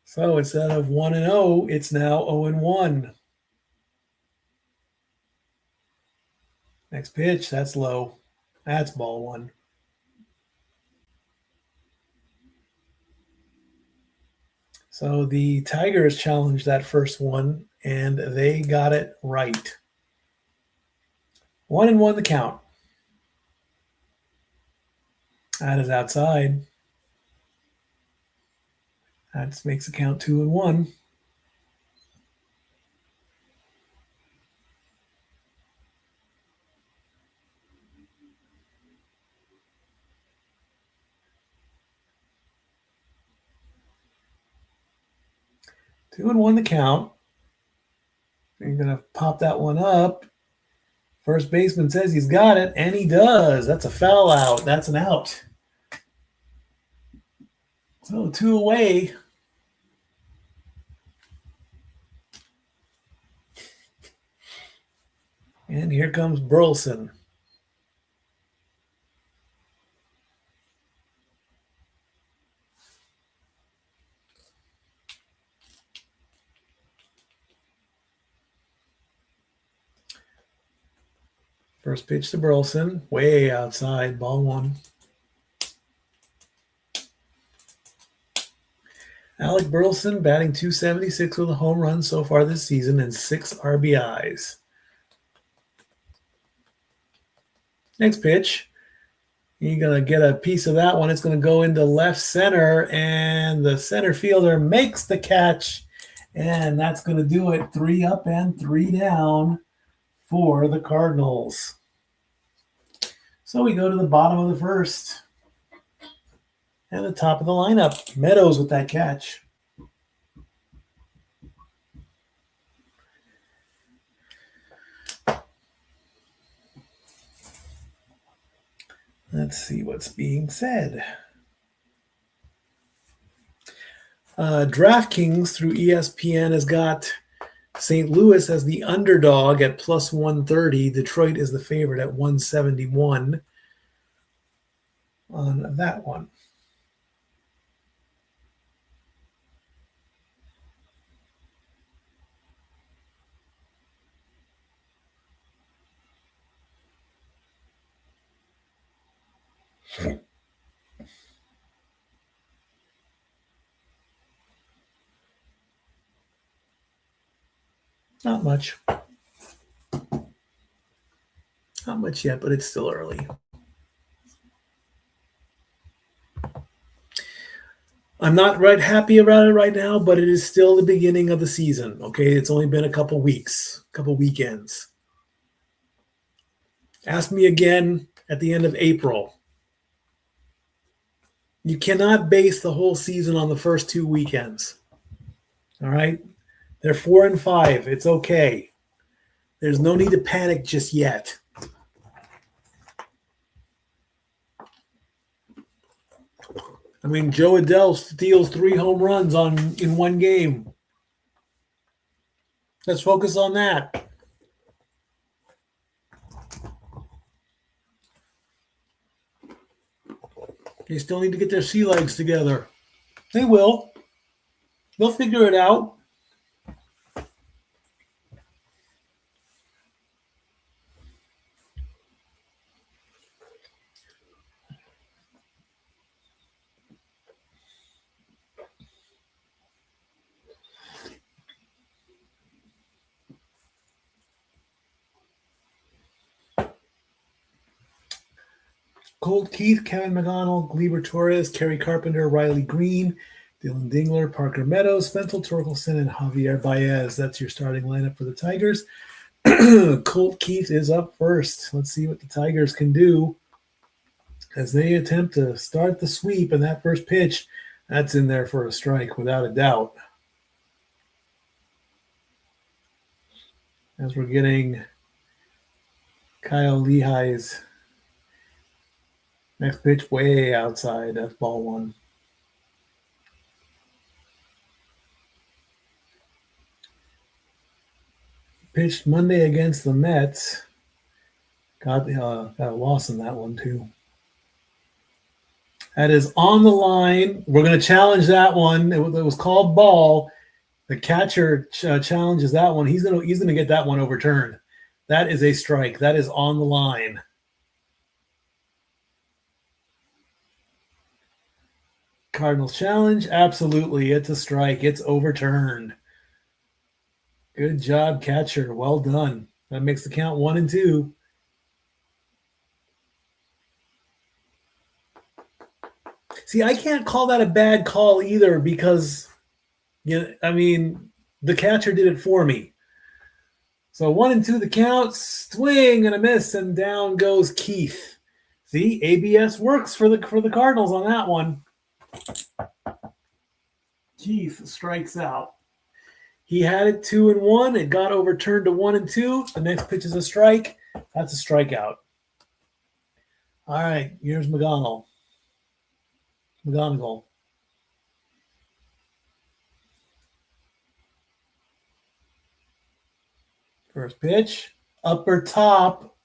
So instead of 1-0, it's now 0-1. Next pitch, that's low. That's ball one. So the Tigers challenged that first one, and they got it right. 1-1 the count. That is outside. That makes the count 2-1. Two and one the count. You're going to pop that one up. First baseman says he's got it, and he does. That's a foul out. That's an out. So 2 away. And here comes Burleson. First pitch to Burleson, way outside, ball one. Alec Burleson batting .276 with a home run so far this season and 6 RBIs. Next pitch. You're going to get a piece of that one. It's going to go into left center, and the center fielder makes the catch, and that's going to do it. 3 up and 3 down for the Cardinals. So we go to the bottom of the first. And the top of the lineup, Meadows with that catch. Let's see what's being said. DraftKings through ESPN has got St. Louis as the underdog at plus 130. Detroit is the favorite at 171 on that one. Not much. Not much yet, but it's still early. I'm not happy about it right now, but it is still the beginning of the season. Okay, it's only been a couple weeks, couple weekends. Ask me again at the end of April. You cannot base the whole season on the first 2 weekends. All right? They're 4 and 5. It's okay. There's no need to panic just yet. I mean, Joe Adell steals 3 home runs in one game. Let's focus on that. They still need to get their sea legs together. They will. They'll figure it out. Colt Keith, Kevin McDonald, Gleyber Torres, Kerry Carpenter, Riley Green, Dylan Dingler, Parker Meadows, Spencer Torkelson, and Javier Baez. That's your starting lineup for the Tigers. Colt Keith is up first. Let's see what the Tigers can do as they attempt to start the sweep. And that first pitch, that's in there for a strike without a doubt. As we're getting Kyle Lehigh's next pitch way outside. That's ball one. Pitched Monday against the Mets. Got a loss in that one, too. That is on the line. We're going to challenge that one. It was called ball. The catcher challenges that one. He's going to get that one overturned. That is a strike. That is on the line. Cardinals challenge. Absolutely. It's a strike. It's overturned. Good job, catcher. Well done. That makes the count 1-2. See, I can't call that a bad call either because, the catcher did it for me. So 1-2 the count, swing and a miss, and down goes Keith. See, ABS works for the Cardinals on that one. Keith strikes out. He had it 2-1. It got overturned to 1-2. The next pitch is a strike. That's a strikeout. All right, here's McGonigal. First pitch, upper top.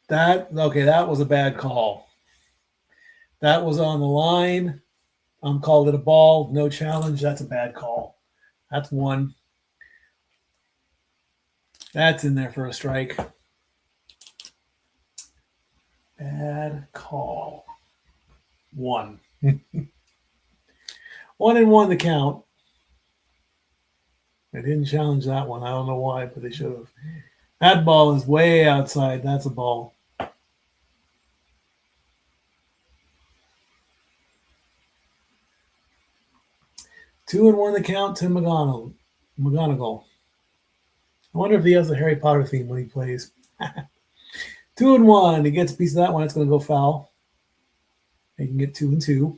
That was a bad call. That was on the line. Called it a ball. No challenge. That's a bad call. That's one. That's in there for a strike. Bad call. 1. 1-1 the count. They didn't challenge that one. I don't know why, but they should have. That ball is way outside. That's a ball. Two and 1 the count to McGonigal. I wonder if he has a Harry Potter theme when he plays. 2-1. He gets a piece of that one. It's going to go foul. They can get 2-2.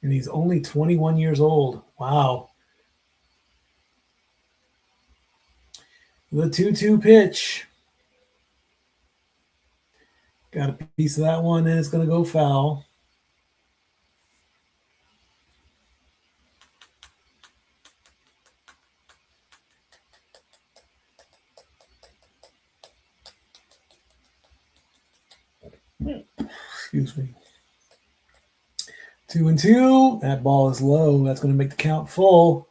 And he's only 21 years old. Wow. The 2-2 pitch. Got a piece of that one, and it's going to go foul. Excuse me. 2-2. That ball is low. That's going to make the count full.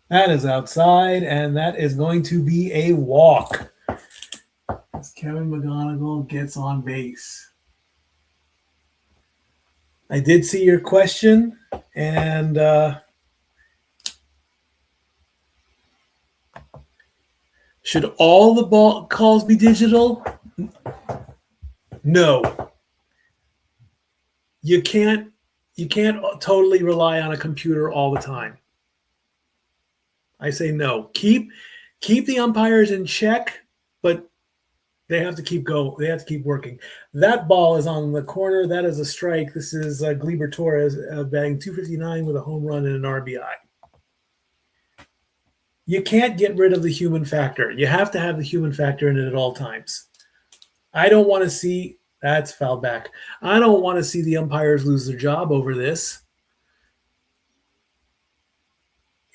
That is outside, and that is going to be a walk as Kevin McGonigal gets on base. I did see your question, and should all the ball calls be digital? No. You can't totally rely on a computer all the time. I say no. Keep the umpires in check, but they have to keep going. They have to keep working. That ball is on the corner. That is a strike. This is Gleyber Torres batting .259 with a home run and an RBI. You can't get rid of the human factor. You have to have the human factor in it at all times. I don't want to see – that's foul back. I don't want to see the umpires lose their job over this.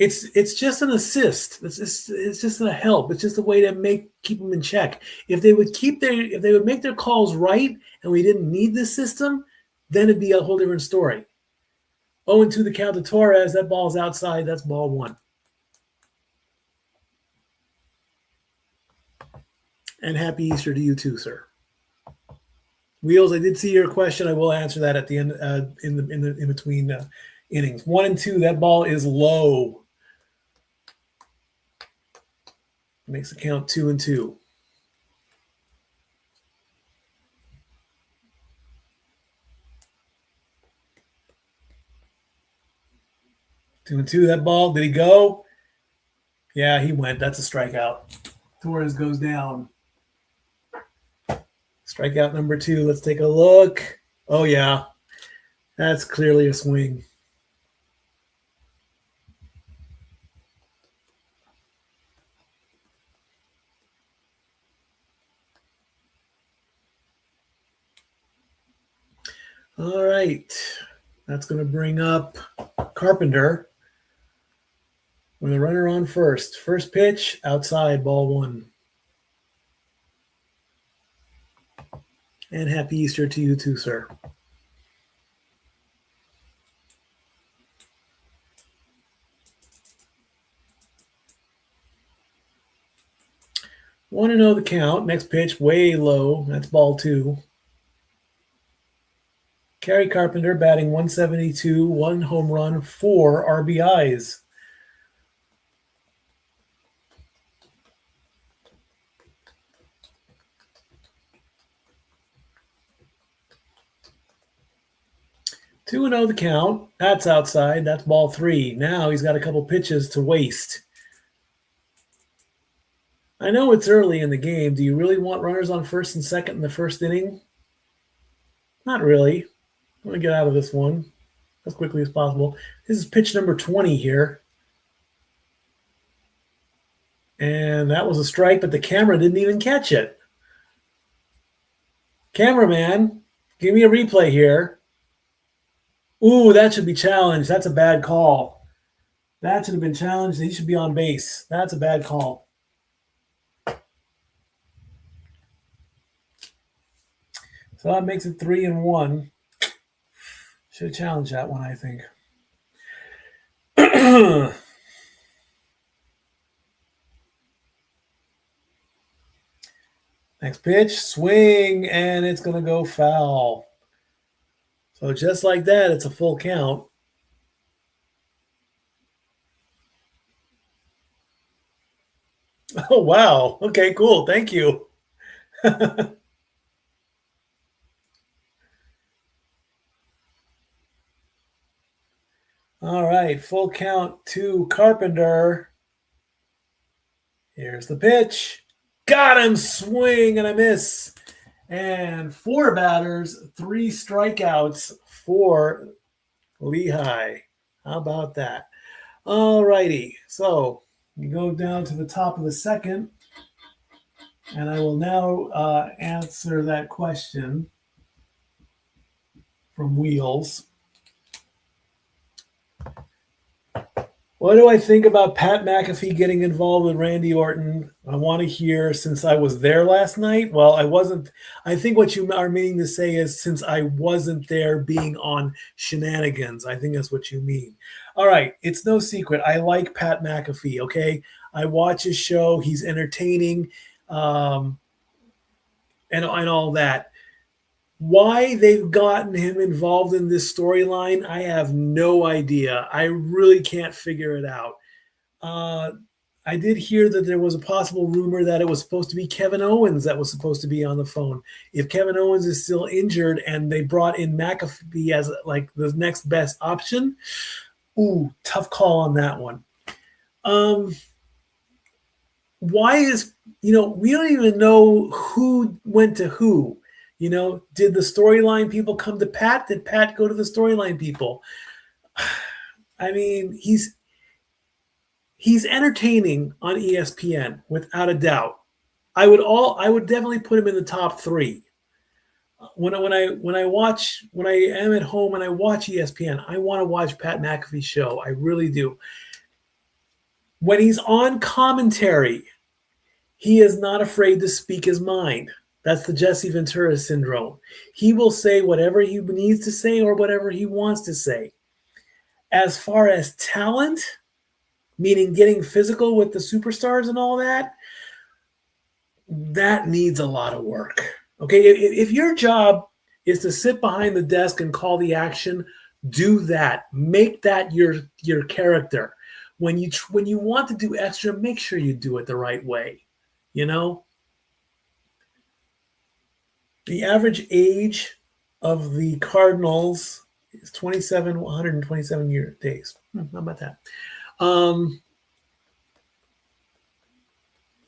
It's just an assist. It's just a help. It's just a way to keep them in check. If they would make their calls right and we didn't need this system, then it'd be a whole different story. 0-2 the count to Torres. That ball's outside. That's ball 1. And happy Easter to you too, sir. Wheels, I did see your question. I will answer that at the end, in between innings. 1 and 2. That ball is low. Makes the count 2 and 2. Two and two. That ball, did he go? Yeah, he went. That's a strikeout. Torres goes down. Strikeout number 2. Let's take a look. Oh, yeah. That's clearly a swing. All right. That's going to bring up Carpenter with a runner on first. First pitch, outside, ball 1. And happy Easter to you too, sir. Want to know the count. Next pitch, way low. That's ball 2. Kerry Carpenter batting 172, 1 home run, 4 RBIs. Two and 0 the count. That's outside. That's ball 3. Now he's got a couple pitches to waste. I know it's early in the game. Do you really want runners on first and second in the first inning? Not really. I'm going to get out of this one as quickly as possible. This is pitch number 20 here. And that was a strike, but the camera didn't even catch it. Cameraman, give me a replay here. Ooh, that should be challenged. That's a bad call. That should have been challenged. He should be on base. That's a bad call. So that makes it 3 and 1. Should have challenged that one, I think. Next pitch, swing, and it's going to go foul. So just like that, it's a full count. Oh, wow. Okay, cool. Thank you. All right, full count to Carpenter. Here's the pitch. Got him, swing and a miss. And 4 batters, 3 strikeouts for Lehigh. How about that? All righty, so we go down to the top of the second, and I will now answer that question from Wheels. What do I think about Pat McAfee getting involved with Randy Orton? I want to hear, since I was there last night. Well, I wasn't. I think what you are meaning to say is, since I wasn't there being on shenanigans. I think that's what you mean. All right. It's no secret. I like Pat McAfee, okay? I watch his show. He's entertaining and all that. Why they've gotten him involved in this storyline, I have no idea. I really can't figure it out. I did hear that there was a possible rumor that it was supposed to be Kevin Owens that was supposed to be on the phone. If Kevin Owens is still injured and they brought in McAfee as like the next best option, ooh, tough call on that one. Why is, we don't even know who went to who. Did the storyline people come to Pat? Did Pat go to the storyline people? I mean, he's entertaining on ESPN without a doubt. I would definitely put him in the top 3. When I am at home and I watch ESPN, I want to watch Pat McAfee's show. I really do. When he's on commentary, he is not afraid to speak his mind. That's the Jesse Ventura syndrome. He will say whatever he needs to say or whatever he wants to say. As far as talent, meaning getting physical with the superstars and all that, that needs a lot of work. Okay, if your job is to sit behind the desk and call the action. Do that. Make that your character. When you want to do extra, make sure you do it the right way. You know, the average age of the Cardinals is 127 days. How about that?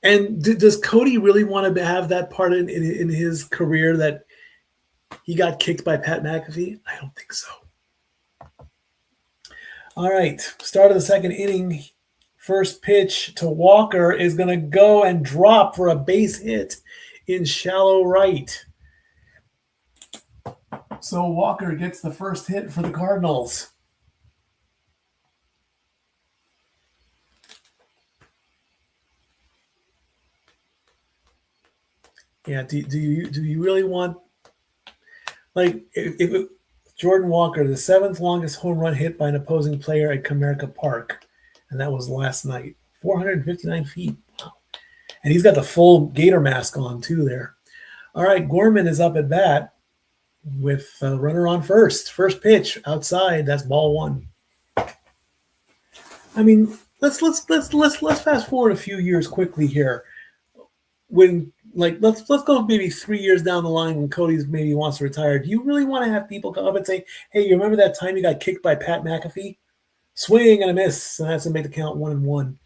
And does Cody really want to have that part in his career that he got kicked by Pat McAfee? I don't think so. All right, start of the second inning. First pitch to Walker is going to go and drop for a base hit in shallow right. So Walker gets the first hit for the Cardinals. Yeah, do you really want, like, if Jordan Walker, the 7th longest home run hit by an opposing player at Comerica Park, and that was last night. 459 feet. Wow. And he's got the full Gator mask on, too, there. All right, Gorman is up at bat with a runner on first. First pitch outside. That's ball 1. I mean, let's fast forward a few years quickly here. When, like, let's go maybe 3 years down the line when Cody's maybe wants to retire. Do you really want to have people come up and say, "Hey, you remember that time you got kicked by Pat McAfee? Swing and a miss, and that's to make the count 1-1."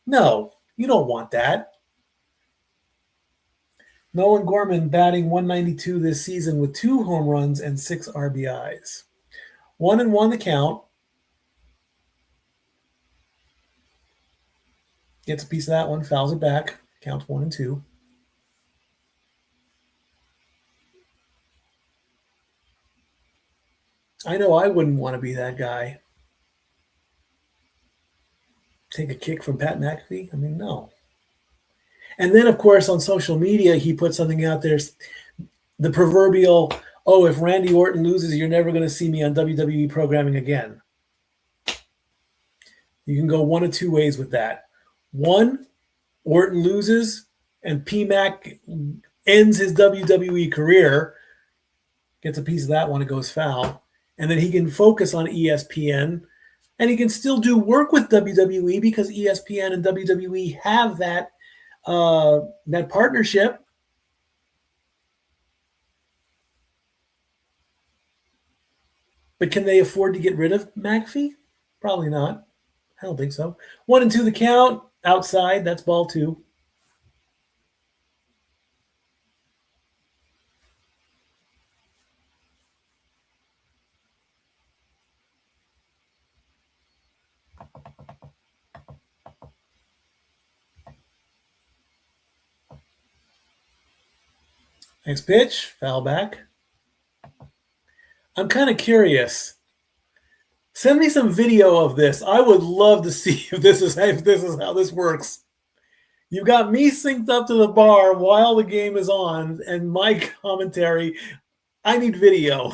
No, you don't want that. Nolan Gorman batting 192 this season with 2 home runs and 6 RBIs. 1-1 the count. Gets a piece of that one, fouls it back. Counts 1-2. I know I wouldn't want to be that guy. Take a kick from Pat McAfee? I mean, no. And then, of course, on social media, he put something out there, the proverbial, "Oh, if Randy Orton loses, you're never going to see me on WWE programming again." You can go one of 2 ways with that. One, Orton loses and PMAC ends his WWE career, gets a piece of that one, it goes foul, and then he can focus on ESPN, and he can still do work with WWE because ESPN and WWE have that partnership. But can they afford to get rid of McAfee? Probably not. I don't think so. 1-2 the count. Outside. That's ball 2. Next pitch. Foul back. I'm kind of curious. Send me some video of this. I would love to see if this is how this works. You got me synced up to the bar while the game is on, and my commentary. I need video.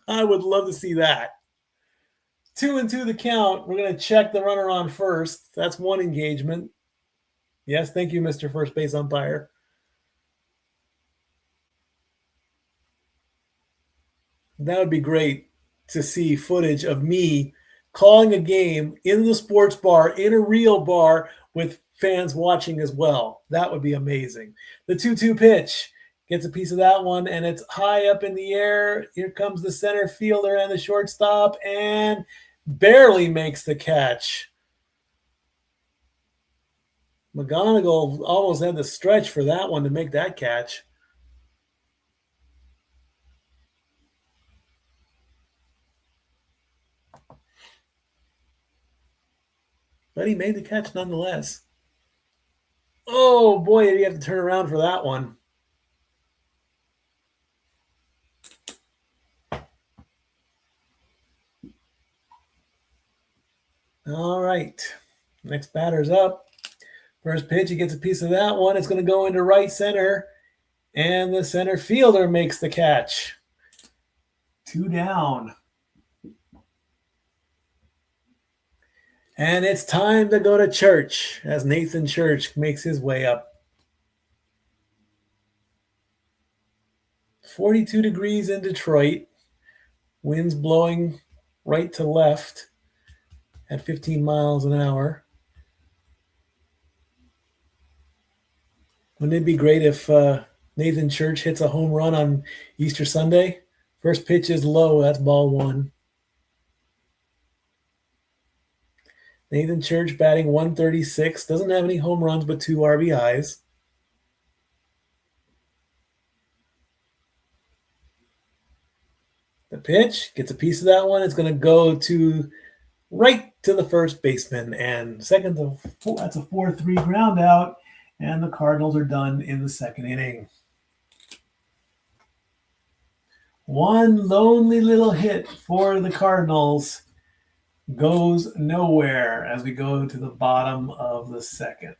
I would love to see that. 2-2 the count. We're going to check the runner on first. That's one engagement. Yes, thank you, Mr. First Base Umpire. That would be great to see footage of me calling a game in the sports bar, in a real bar, with fans watching as well. That would be amazing. The 2-2 pitch gets a piece of that one, and it's high up in the air. Here comes the center fielder and the shortstop, and barely makes the catch. McGonigal almost had the stretch for that one to make that catch. But he made the catch nonetheless. Oh, boy, did he have to turn around for that one. All right. Next batter's up. First pitch, he gets a piece of that one. It's going to go into right center. And the center fielder makes the catch. 2 down. And it's time to go to church as Nathan Church makes his way up. 42 degrees in Detroit. Winds blowing right to left at 15 miles an hour. Wouldn't it be great if Nathan Church hits a home run on Easter Sunday? First pitch is low. That's ball one. Nathan Church batting 136. Doesn't have any home runs but 2 RBIs. The pitch gets a piece of that one. It's going to go right to the first baseman. And that's a 4-3 ground out. And the Cardinals are done in the second inning. One lonely little hit for the Cardinals goes nowhere as we go to the bottom of the second.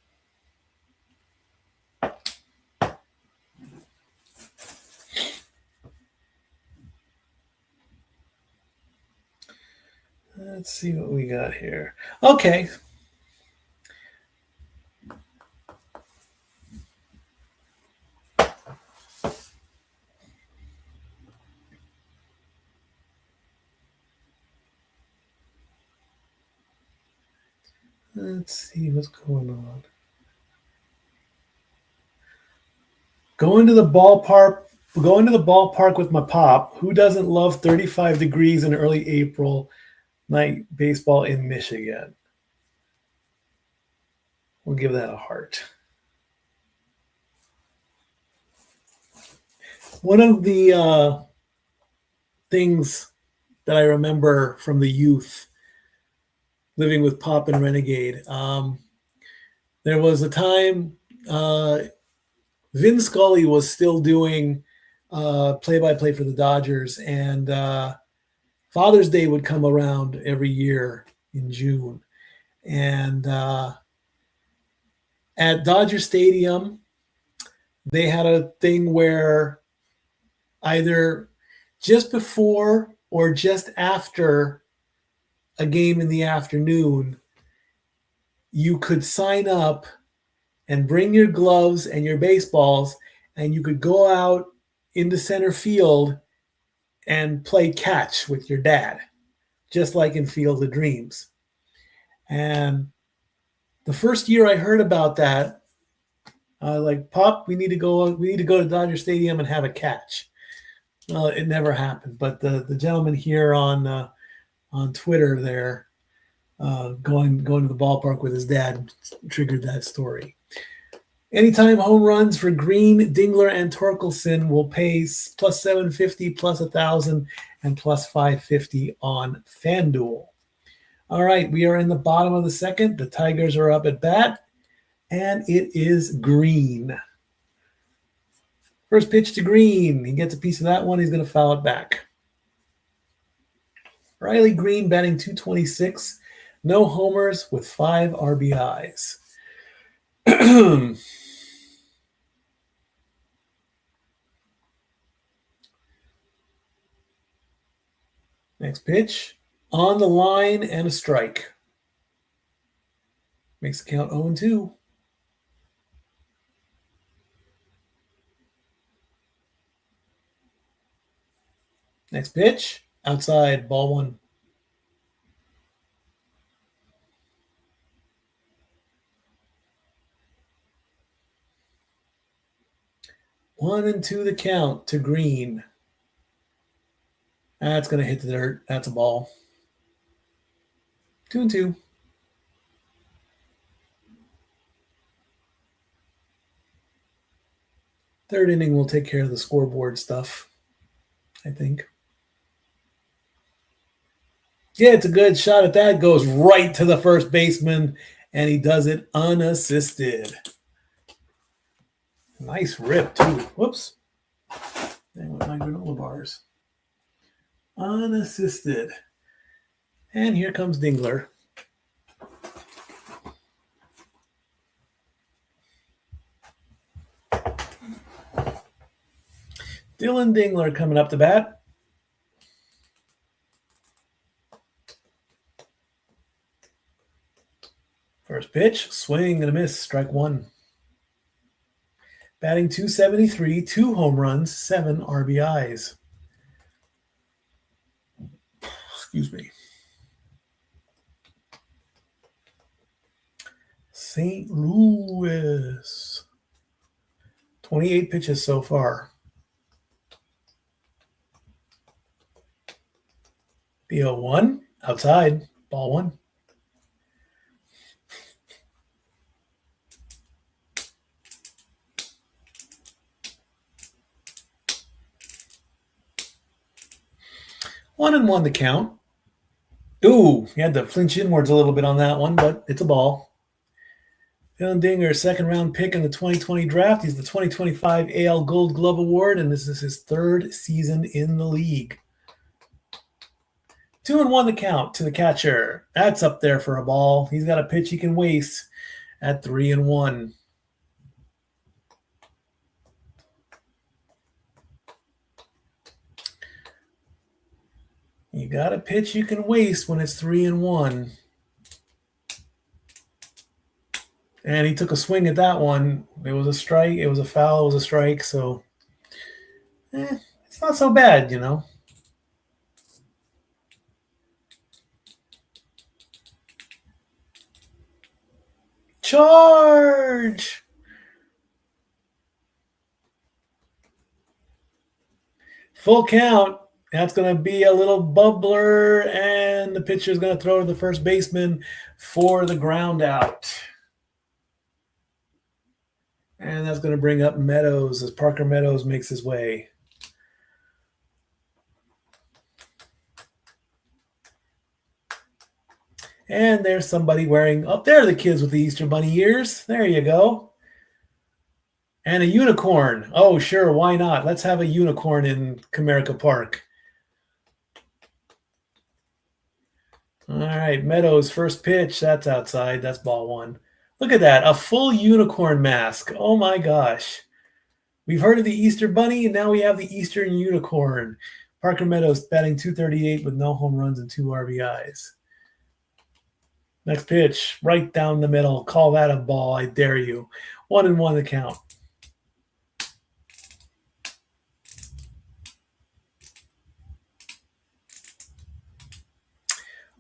Let's see what we got here. Okay. Let's see what's going on. Going to the ballpark with my pop. Who doesn't love 35 degrees in early April night baseball in Michigan? We'll give that a heart. One of the things that I remember from the youth living with Pop and Renegade, there was a time Vin Scully was still doing play-by-play for the Dodgers, and Father's Day would come around every year in June. And at Dodger Stadium, they had a thing where either just before or just after a game in the afternoon, you could sign up and bring your gloves and your baseballs, and you could go out into center field and play catch with your dad, just like in Field of Dreams. And the first year I heard about that, like, Pop, we need to go to Dodger Stadium and have a catch. Well, it never happened, but the gentleman here on Twitter there, going to the ballpark with his dad, triggered that story. Anytime home runs for Green, Dingler, and Torkelson will pay plus 750, plus 1,000, and plus 550 on FanDuel. All right, we are in the bottom of the second. The Tigers are up at bat, and it is Green. First pitch to Green. He gets a piece of that one. He's going to foul it back. Riley Green batting 226. No homers with 5 RBIs. Next pitch. On the line and a strike. Makes the count 0-2. Next pitch. Outside, ball 1. One and 2 the count to Green. That's going to hit the dirt. That's a ball. 2-2. Third inning will take care of the scoreboard stuff, I think. Yeah, it's a good shot at that. Goes right to the first baseman, and he does it unassisted. Nice rip, too. Whoops. There went my granola bars. Unassisted. And here comes Dingler. Dylan Dingler coming up to bat. First pitch, swing and a miss, strike 1. batting .273, 2 home runs, 7 RBIs. Excuse me. St. Louis. 28 pitches so far. The 0-1, outside, ball 1. One and one the count. Ooh, he had to flinch inwards a little bit on that one, but it's a ball. Dylan Dinger, second round pick in the 2020 draft. He's the 2025 AL Gold Glove Award, and this is his 3rd season in the league. 2-1 the count to the catcher. That's up there for a ball. He's got a pitch he can waste at 3-1. You got a pitch you can waste when it's 3-1. And he took a swing at that one. It was a strike. It was a foul. It was a strike. So it's not so bad, you know. Charge! Full count. That's going to be a little bubbler, and the pitcher is going to throw to the first baseman for the ground out. And that's going to bring up Meadows as Parker Meadows makes his way. And there's somebody wearing, up there are the kids with the Easter Bunny ears. There you go. And a unicorn. Oh, sure, why not? Let's have a unicorn in Comerica Park. All right, Meadows, first pitch. That's outside. That's ball 1. Look at that, a full unicorn mask. Oh my gosh. We've heard of the Easter Bunny, and now we have the Eastern Unicorn. Parker Meadows batting .238 with no home runs and 2 RBIs. Next pitch, right down the middle. Call that a ball, I dare you. 1-1 the count.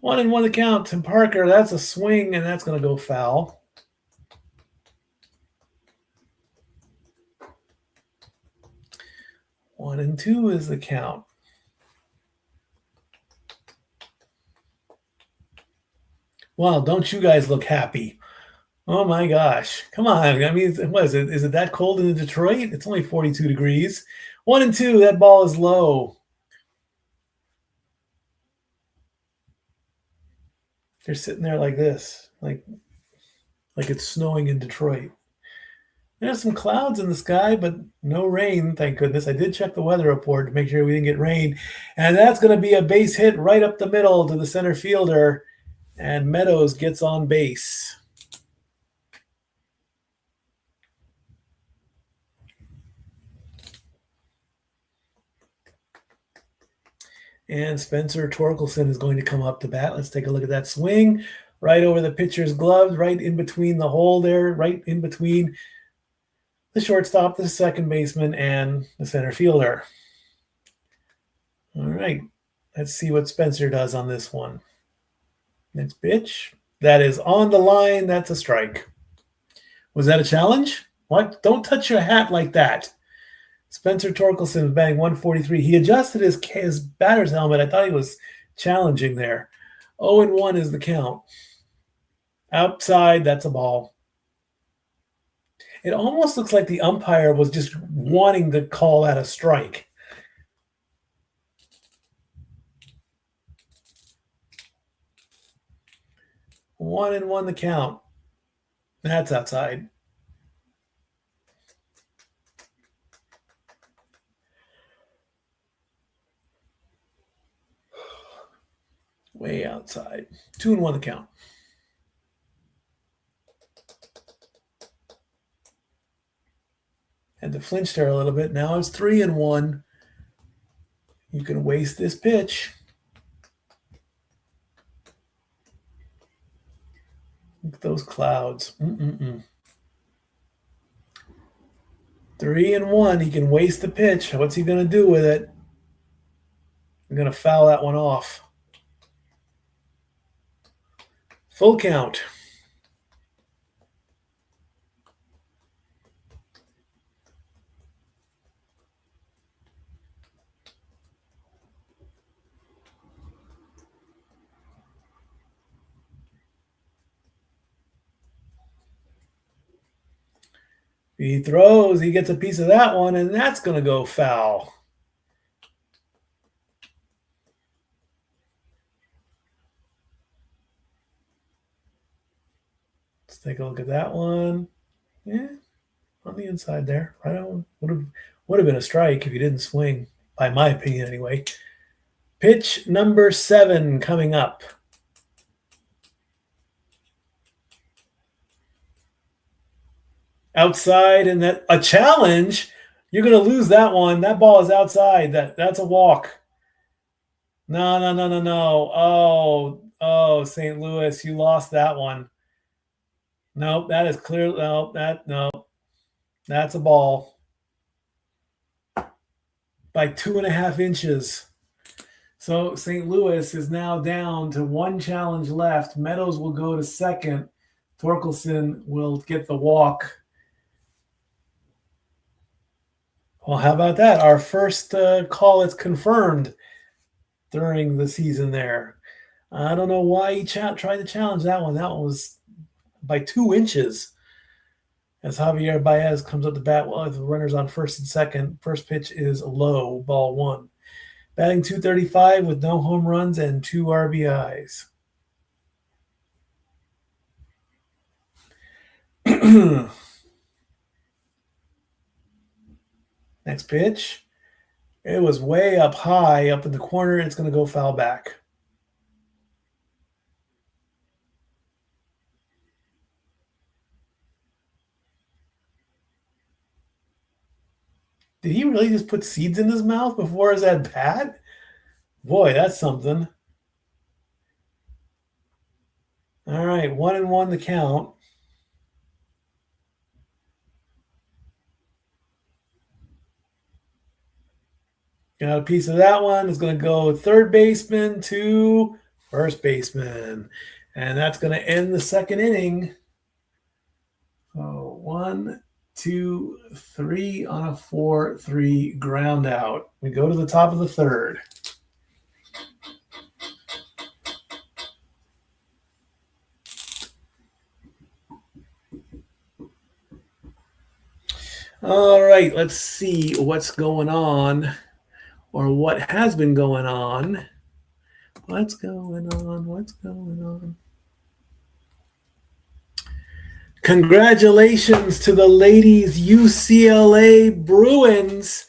One and one the count. Tim Parker, that's a swing, and that's going to go foul. 1-2 is the count. Wow, don't you guys look happy? Oh my gosh. Come on. I mean, what is it? Is it that cold in Detroit? It's only 42 degrees. 1-2, that ball is low. They're sitting there like this, like it's snowing in Detroit. There's some clouds in the sky, but no rain, thank goodness. I did check the weather report to make sure we didn't get rain. And that's going to be a base hit right up the middle to the center fielder. And Meadows gets on base. And Spencer Torkelson is going to come up to bat. Let's take a look at that swing. Right over the pitcher's glove, right in between the hole there, right in between the shortstop, the second baseman, and the center fielder. All right, let's see what Spencer does on this one. Next pitch. That is on the line. That's a strike. Was that a challenge? What? Don't touch your hat like that. Spencer Torkelson was batting .143. He adjusted his batter's helmet. I thought he was challenging there. 0-1 is the count. Outside, that's a ball. It almost looks like the umpire was just wanting to call that a strike. One and one the count. That's outside. Way outside. 2-1 the count. Had to flinch there a little bit. Now it's 3-1. You can waste this pitch. Look at those clouds. 3-1 3-1. He can waste the pitch. What's he going to do with it? I'm going to foul that one off. Full count. He throws, he gets a piece of that one, and that's going to go foul. Let's take a look at that one. Yeah, on the inside there. Right on. Would have been a strike if he didn't swing, by my opinion anyway. Pitch number 7 coming up. Outside, and that a challenge. You're going to lose that one. That ball is outside. That's a walk. No. Oh, St. Louis, you lost that one. Nope, that is clear. No, that's a ball by 2.5 inches. So St. Louis is now down to 1 challenge left. Meadows will go to second. Torkelson will get the walk. Well, how about that? Our first call is confirmed during the season there. I don't know why he tried to challenge that one. That one was by 2 inches. As Javier Baez comes up to bat, well, the runners on first and second. First pitch is low, ball 1. Batting .235 with no home runs and 2 RBIs. Next pitch. It was way up high, up in the corner. It's going to go foul back. Did he really just put seeds in his mouth before his at bat? Boy, that's something. All right, 1-1 the count. Got a piece of that one. It's going to go third baseman to first baseman. And that's going to end the second inning. So 1, 2, 3 on a 4-3 ground out. We go to the top of the third. All right, let's see what's going on, or what has been going on. What's going on? Congratulations to the ladies UCLA Bruins.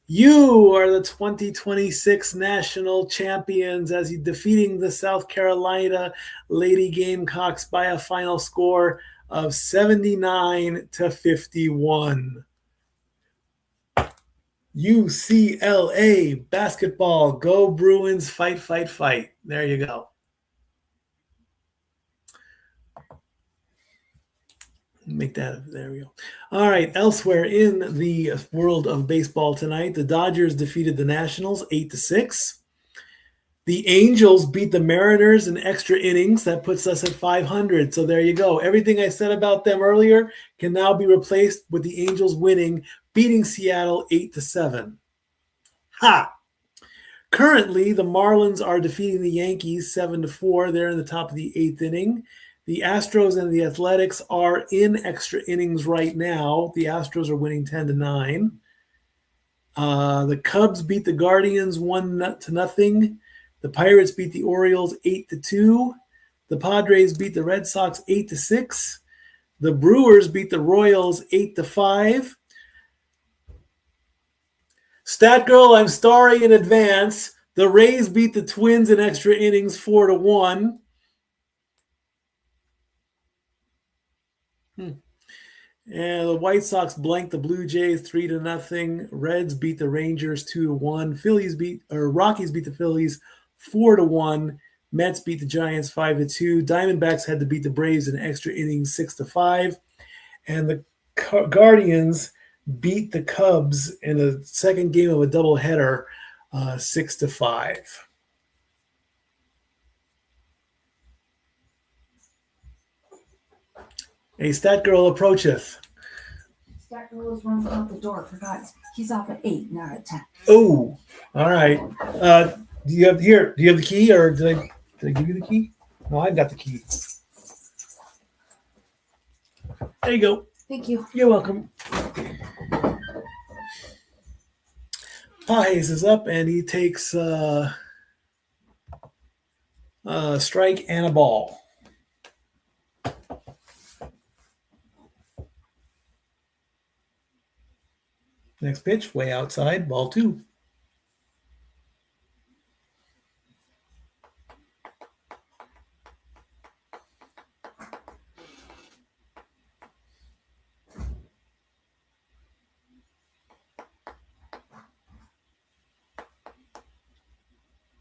You are the 2026 national champions as you defeating the South Carolina Lady Gamecocks by a final score of 79-51. UCLA basketball. Go Bruins, fight, fight, fight. There you go. Make that, there we go. All right, elsewhere in the world of baseball tonight, the Dodgers defeated the Nationals 8-6. The Angels beat the Mariners in extra innings. That puts us at 500. So there you go. Everything I said about them earlier can now be replaced with the Angels winning, beating Seattle 8-7. Ha! Currently, the Marlins are defeating the Yankees 7-4. They're in the top of the 8th inning. The Astros and the Athletics are in extra innings right now. The Astros are winning 10-9. The Cubs beat the Guardians 1-0. The Pirates beat the Orioles 8-2. The Padres beat the Red Sox 8-6. The Brewers beat the Royals 8-5. Stat Girl, I'm sorry in advance. The Rays beat the Twins in extra innings 4-1. And the White Sox blanked the Blue Jays 3-0. Reds beat the Rangers 2-1. Rockies beat the Phillies 4-1. Mets beat the Giants 5-2. Diamondbacks had to beat the Braves in extra innings 6-5. And the Guardians beat the Cubs in the second game of a doubleheader 6-5. A stat girl approacheth. Stat girl is running out the door. Forgot. He's off at 8, not at 10. Oh, all right. Do you have the key, or did I give you the key? No, I've got the key. There you go. Thank you. You're welcome. Pajes is up, and he takes a strike and a ball. Next pitch, way outside, ball 2.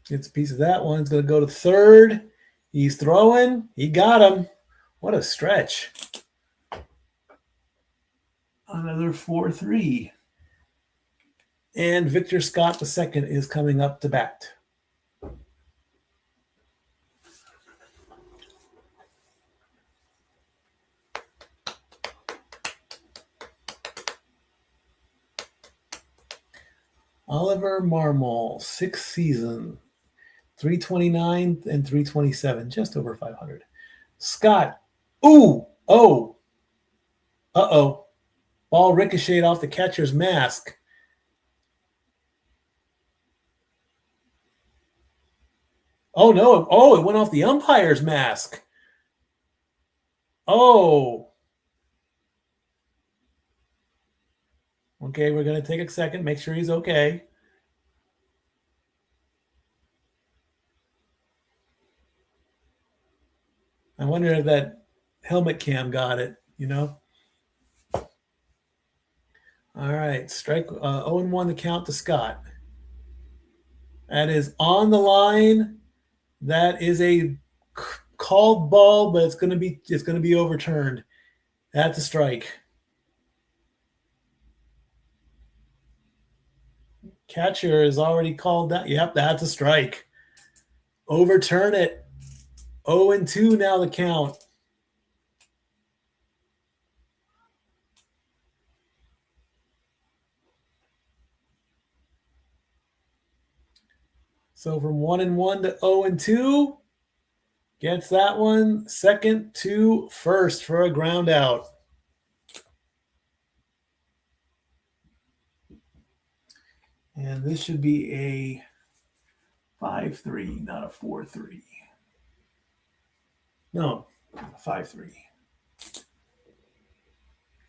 Gets a piece of that one. It's going to go to third. He's throwing. He got him. What a stretch. Another 4-3. And Victor Scott II is coming up to bat. Oliver Marmol, 6th season, 329 and 327, just over 500. Scott, ooh, oh, uh-oh. Ball ricocheted off the catcher's mask. Oh, no. Oh, it went off the umpire's mask. Oh. Okay, we're going to take a second, make sure he's okay. I wonder if that helmet cam got it, you know? All right, strike 0-1 the count to Scott. That is on the line. That is a called ball, but it's going to be overturned. That's a strike. Catcher is already called that. Yep, that's a strike. Overturn it. 0-2 now the count. So from 1-1 to 0-2, gets that one second to first for a ground out. And this should be a 5-3, not a 4-3. No, a 5-3.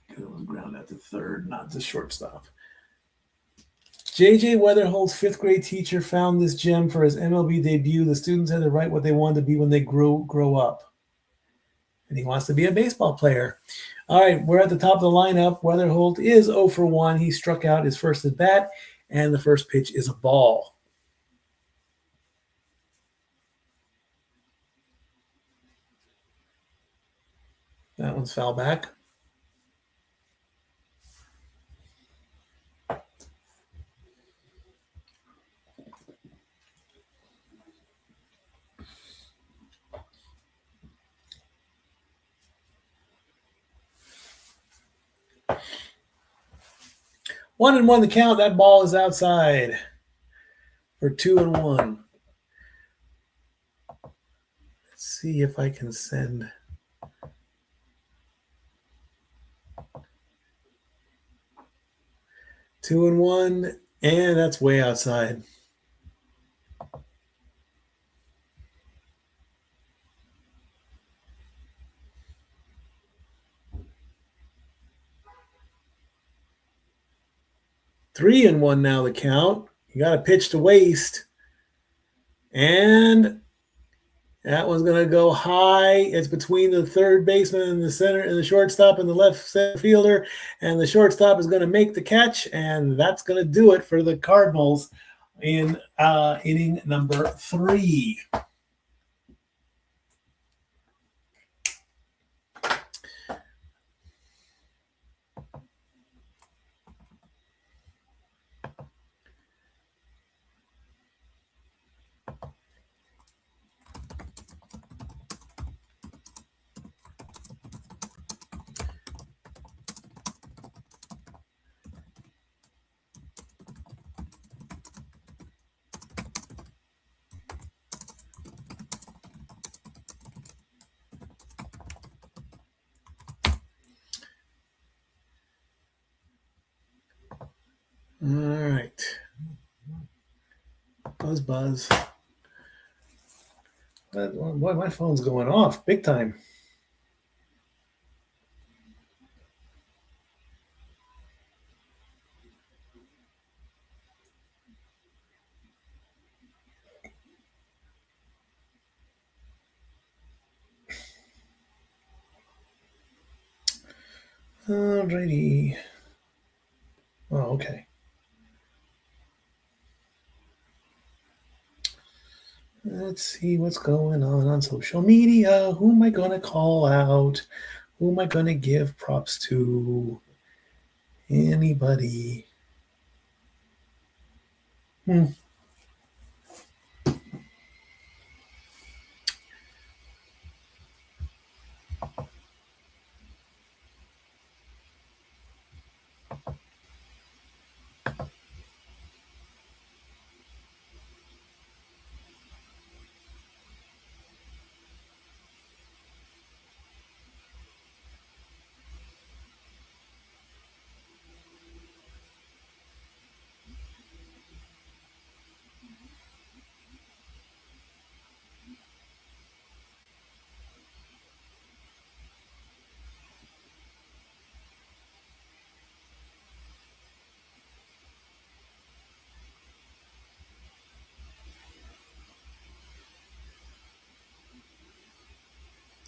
Because it was ground out to third, not to shortstop. J.J. Weatherhold's 5th grade teacher found this gem for his MLB debut. The students had to write what they wanted to be when they grow up. And he wants to be a baseball player. All right, we're at the top of the lineup. Weatherhold is 0 for 1. He struck out his first at bat, and the first pitch is a ball. That one's foul back. One and one the count. That ball is outside for 2-1. Let's see if I can send. Two and one, and that's way outside. Three and one now the count. You got a pitch to waste. And that one's going to go high. It's between the third baseman and the center and the shortstop and the left center fielder. And the shortstop is going to make the catch. And that's going to do it for the Cardinals in inning number 3. All right. Buzz, buzz. Boy, my phone's going off big time. Alrighty. Oh, okay. Let's see what's going on social media. Who am I going to call out? Who am I going to give props to? Anybody?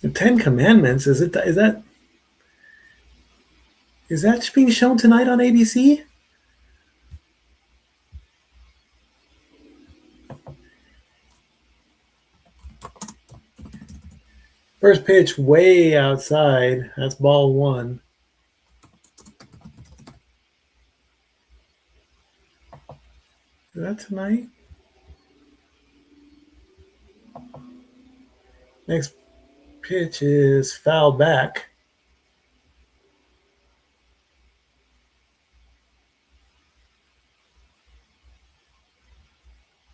The Ten Commandments, is that being shown tonight on ABC? First pitch way outside. That's ball one. Is that tonight? Next pitch is foul back.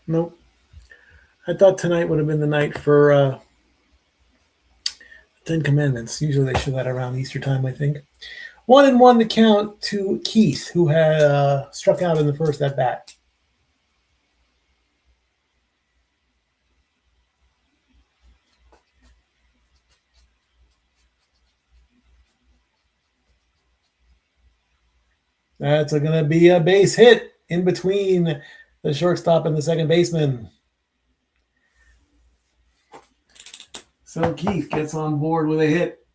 Nope. I thought tonight would have been the night for Ten Commandments. Usually they show that around Easter time, I think. 1-1 the count to Keith, who had struck out in the first at bat. That's going to be a base hit in between the shortstop and the second baseman. So Keith gets on board with a hit.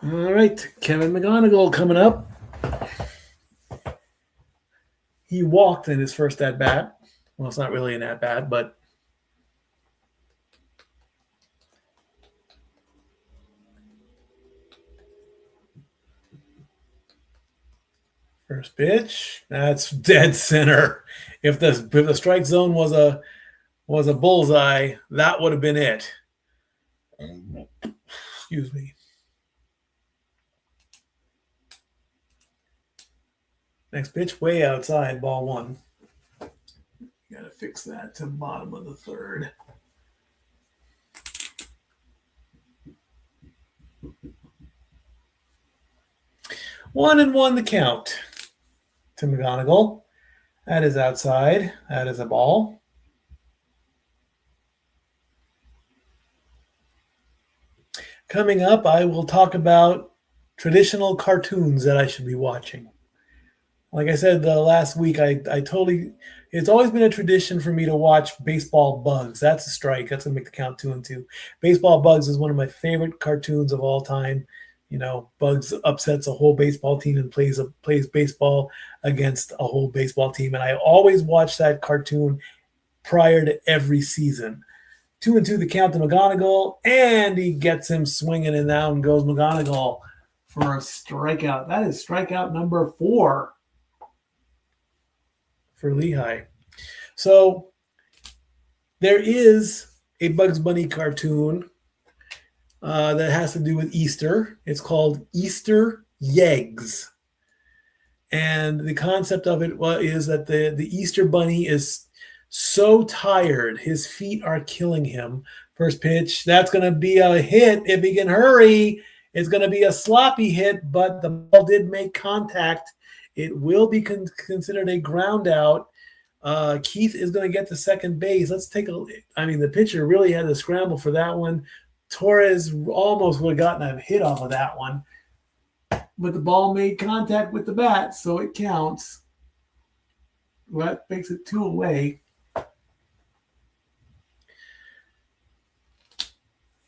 All right, Kevin McGonigal coming up. He walked in his first at bat. Well, it's not really an at bat, but first pitch, that's dead center. If the strike zone was a bullseye, that would have been it. Excuse me. Next pitch, way outside, ball one. Got to fix that to bottom of the third. One and one the count to McGonigal. That is outside. That is a ball. Coming up, I will talk about traditional cartoons that I should be watching. Like I said last week, it's always been a tradition for me to watch Baseball Bugs. That's a strike. That's going to make the count 2-2. Baseball Bugs is one of my favorite cartoons of all time. You know, Bugs upsets a whole baseball team and plays baseball against a whole baseball team. And I always watch that cartoon prior to every season. 2-2 the count to McGonigal, and he gets him swinging, and down goes McGonigal for a strikeout. That is strikeout number 4 for Lehigh. So there is a Bugs Bunny cartoon that has to do with Easter. It's called Easter Yeggs. And the concept of it is that the Easter Bunny is So tired. His feet are killing him. First pitch. That's going to be a hit if he can hurry. It's going to be a sloppy hit, but the ball did make contact. It will be considered a ground out. Keith is going to get to second base. Let's take a look. I mean, the pitcher really had to scramble for that one. Torres almost would have gotten a hit off of that one, but the ball made contact with the bat, so it counts. Well, that makes it 2 away.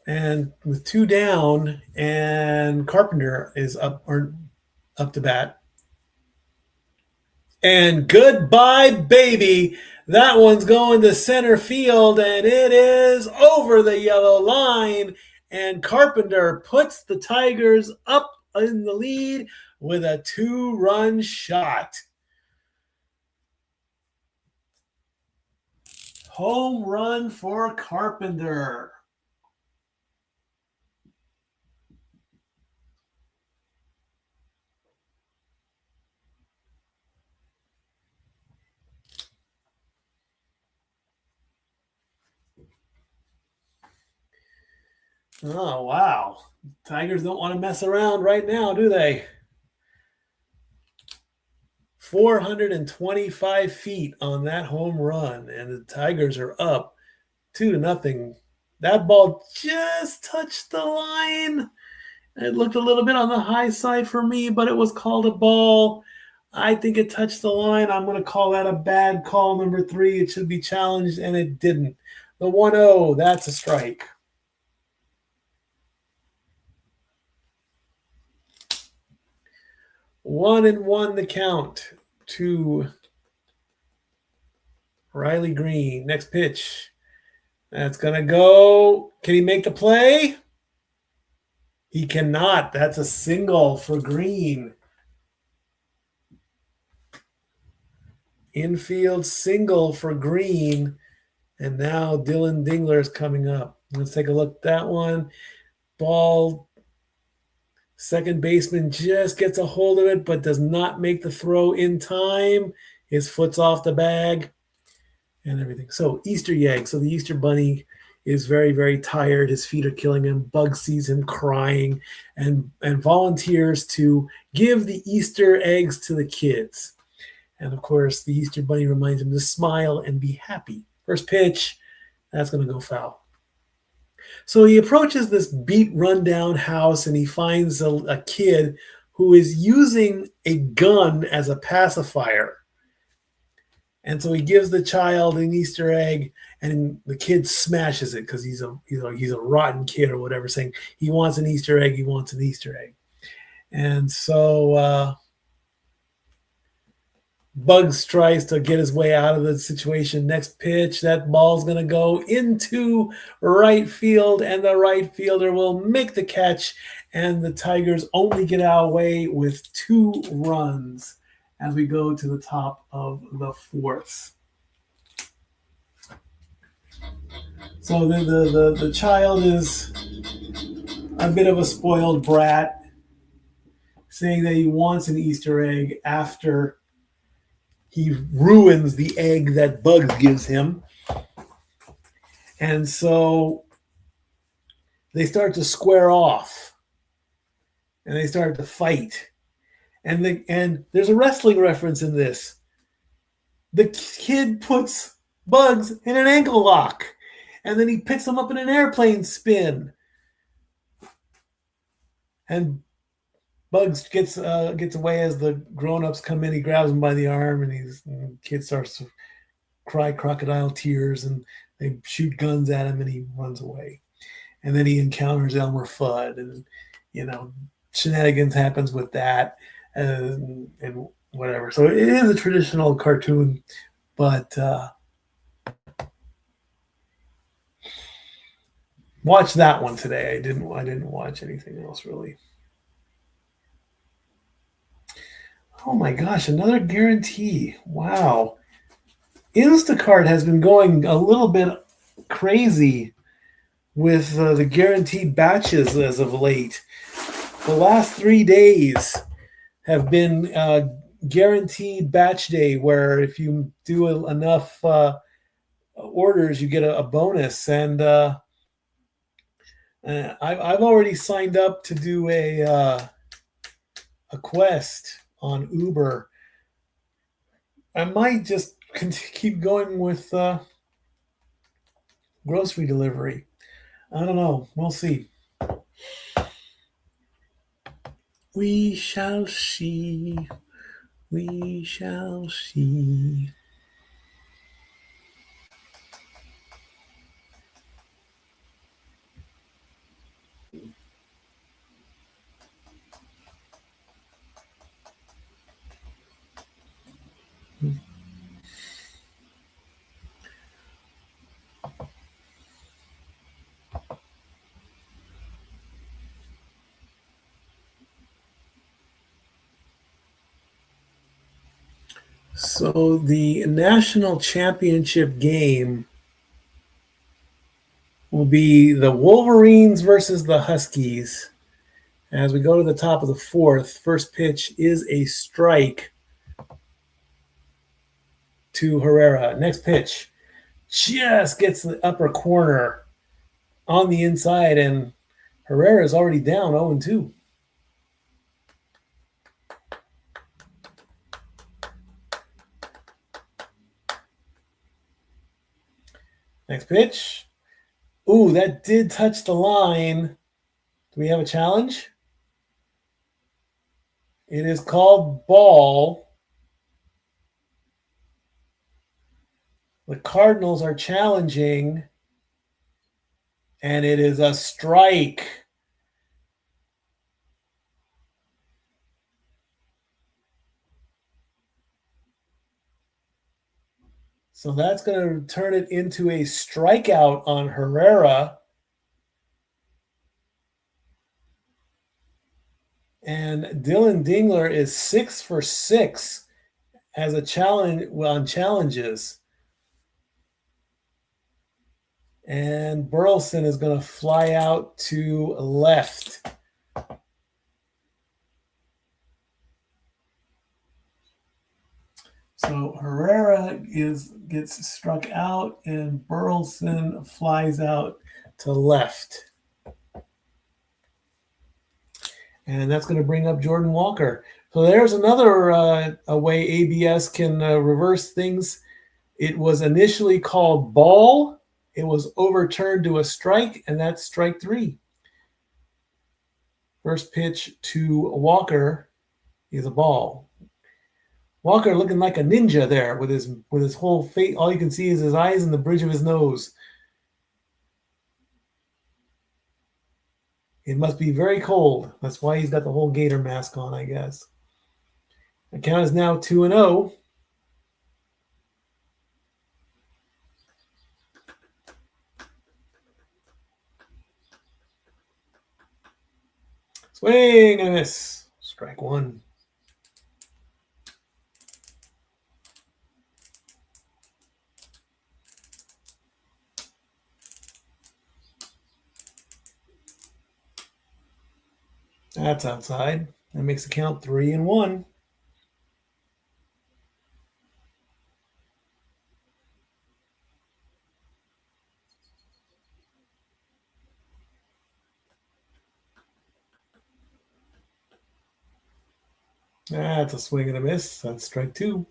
And with 2 down, and Carpenter is up to bat. And goodbye, baby. That one's going to center field, and it is over the yellow line. And Carpenter puts the Tigers up in the lead with a 2-run shot. Home run for Carpenter. Oh, wow. Tigers don't want to mess around right now, do they? 425 feet on that home run, and the Tigers are up 2-0. That ball just touched the line. It looked a little bit on the high side for me, but it was called a ball. I think it touched the line. I'm going to call that a bad call, number 3. It should be challenged, and it didn't. The 1-0, that's a strike. 1-1 the count to Riley Green. Next pitch. That's going to go. Can he make the play? He cannot. That's a single for Green. Infield single for Green. And now Dylan Dingler is coming up. Let's take a look at that one. Ball. Second baseman just gets a hold of it, but does not make the throw in time. His foot's off the bag and everything. So Easter egg. So the Easter Bunny is very, very tired. His feet are killing him. Bug sees him crying and volunteers to give the Easter eggs to the kids. And, of course, the Easter Bunny reminds him to smile and be happy. First pitch, that's going to go foul. So he approaches this beat rundown house and he finds a kid who is using a gun as a pacifier. And so he gives the child an Easter egg, and the kid smashes it because he's a rotten kid or whatever, saying he wants an Easter egg, he wants an Easter egg. And so Bugs tries to get his way out of the situation. Next pitch, that ball's going to go into right field, and the right fielder will make the catch, and the Tigers only get away with 2 runs as we go to the top of the 4th. So the child is a bit of a spoiled brat, saying that he wants an Easter egg after he ruins the egg that Bugs gives him. And so they start to square off, and they start to fight. And there's a wrestling reference in this. The kid puts Bugs in an ankle lock, and then he picks him up in an airplane spin. And Bugs gets away as the grown-ups come in. He grabs him by the arm, and the kid starts to cry crocodile tears, and they shoot guns at him, and he runs away. And then he encounters Elmer Fudd, and shenanigans happens with that, and whatever. So it is a traditional cartoon, but watch that one today. I didn't watch anything else really. Oh my gosh, another guarantee. Wow. Instacart has been going a little bit crazy with the guaranteed batches as of late. The last 3 days have been guaranteed batch day, where if you do enough orders, you get a bonus. And I've already signed up to do a quest on Uber. I might just keep going with grocery delivery. I don't know. We'll see. We shall see. We shall see. So the national championship game will be the Wolverines versus the Huskies. As we go to the top of the fourth, first pitch is a strike to Herrera. Next pitch just gets the upper corner on the inside, and Herrera is already down 0-2. Next pitch. Ooh, that did touch the line. Do we have a challenge? It is called ball. The Cardinals are challenging, and it is a strike. So that's going to turn it into a strikeout on Herrera. And Dylan Dingler is 6 for 6 as a challenge on challenges. And Burleson is going to fly out to left. So Herrera gets struck out, and Burleson flies out to left. And that's going to bring up Jordan Walker. So there's another a way ABS can reverse things. It was initially called ball. It was overturned to a strike, and that's strike 3. First pitch to Walker is a ball. Walker looking like a ninja there with his whole face. All you can see is his eyes and the bridge of his nose. It must be very cold. That's why he's got the whole gator mask on, I guess. The count is now 2-0. Swing and miss. Strike 1. That's outside. That makes the count 3-1. That's a swing and a miss. That's strike 2.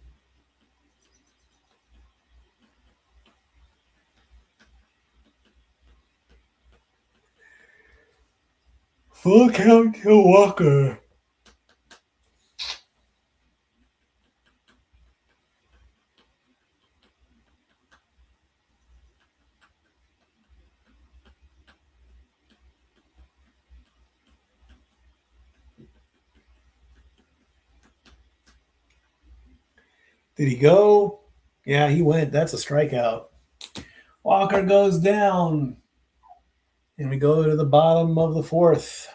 Full count to Walker. Did he go? Yeah, he went. That's a strikeout. Walker goes down. And we go to the bottom of the fourth.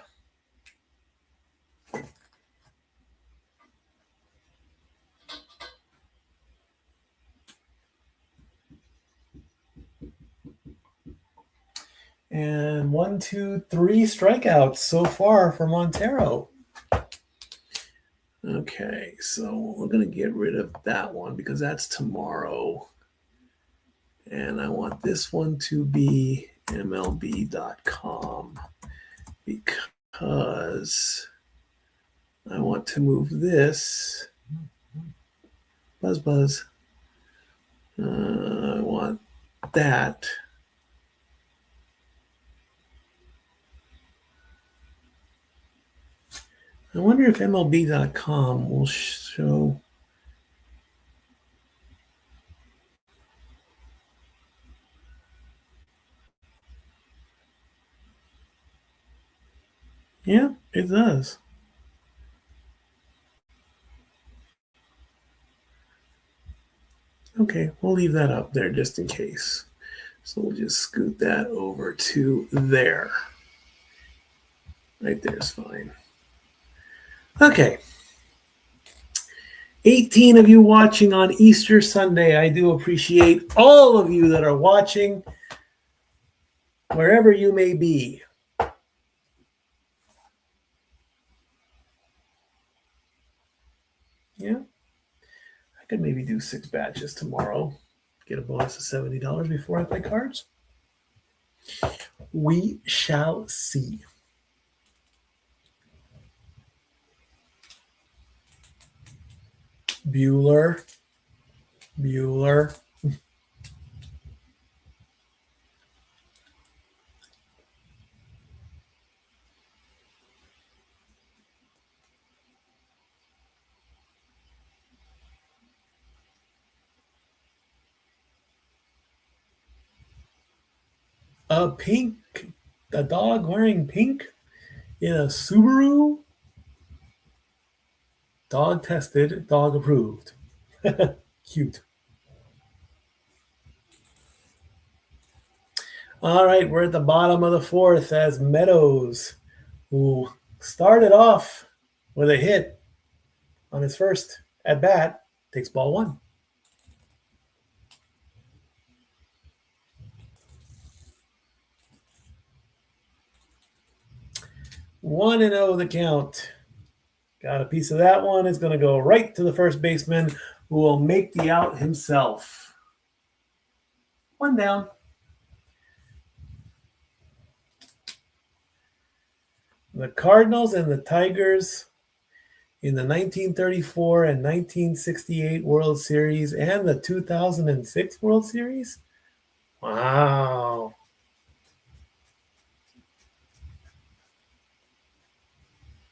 And 1, 2, 3 strikeouts so far for Montero. Okay, so we're going to get rid of that one because that's tomorrow. And I want this one to be MLB.com because I want to move this. Buzz. I want that. I wonder if MLB.com will show. Yeah, it does. Okay, we'll leave that up there just in case. So we'll just scoot that over to there. Right there's fine. Okay. 18 of you watching on Easter Sunday. I do appreciate all of you that are watching, wherever you may be. Yeah. I could maybe do 6 batches tomorrow. Get a bonus of $70 before I play cards. We shall see. Bueller. A dog wearing pink in a Subaru. Dog tested, dog approved. Cute. All right, we're at the bottom of the 4th as Meadows, who started off with a hit on his first at bat, takes ball 1. 1-0 the count. Got a piece of that one. It's going to go right to the first baseman, who will make the out himself. 1 down. The Cardinals and the Tigers in the 1934 and 1968 World Series and the 2006 World Series. Wow.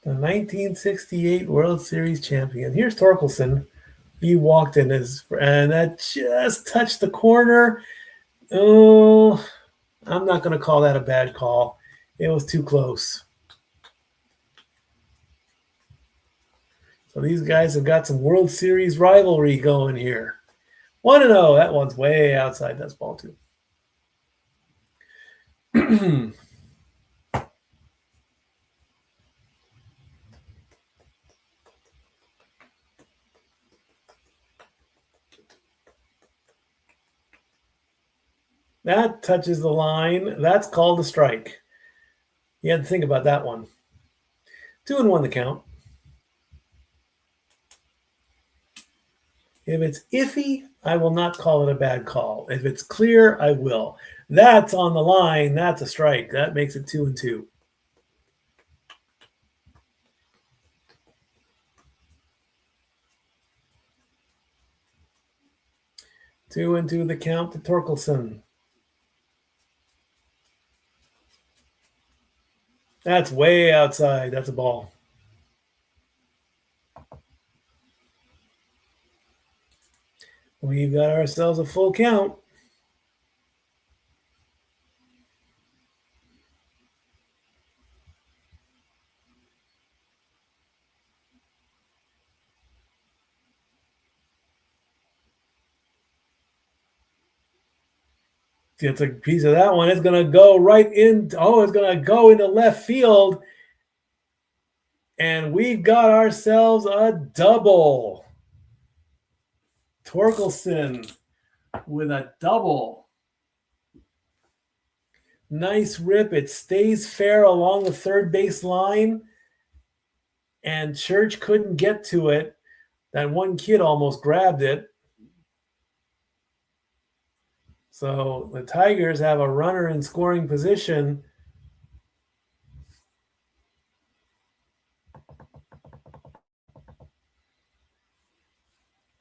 The 1968 World Series champion. Here's Torkelson. He walked in and that just touched the corner. Oh, I'm not going to call that a bad call. It was too close. So these guys have got some World Series rivalry going here. 1-0. That one's way outside. That's ball 2. That touches the line. That's called a strike. You had to think about that one. 2-1 the count. If it's iffy, I will not call it a bad call. If it's clear, I will. That's on the line. That's a strike. That makes it 2-2. Two and two the count to Torkelson. That's way outside. That's a ball. We've got ourselves a full count. Gets a piece of that one. It's going to go right in. Oh, it's going to go into left field. And we've got ourselves a double. Torkelson with a double. Nice rip. It stays fair along the third base line. And Church couldn't get to it. That one kid almost grabbed it. So the Tigers have a runner in scoring position.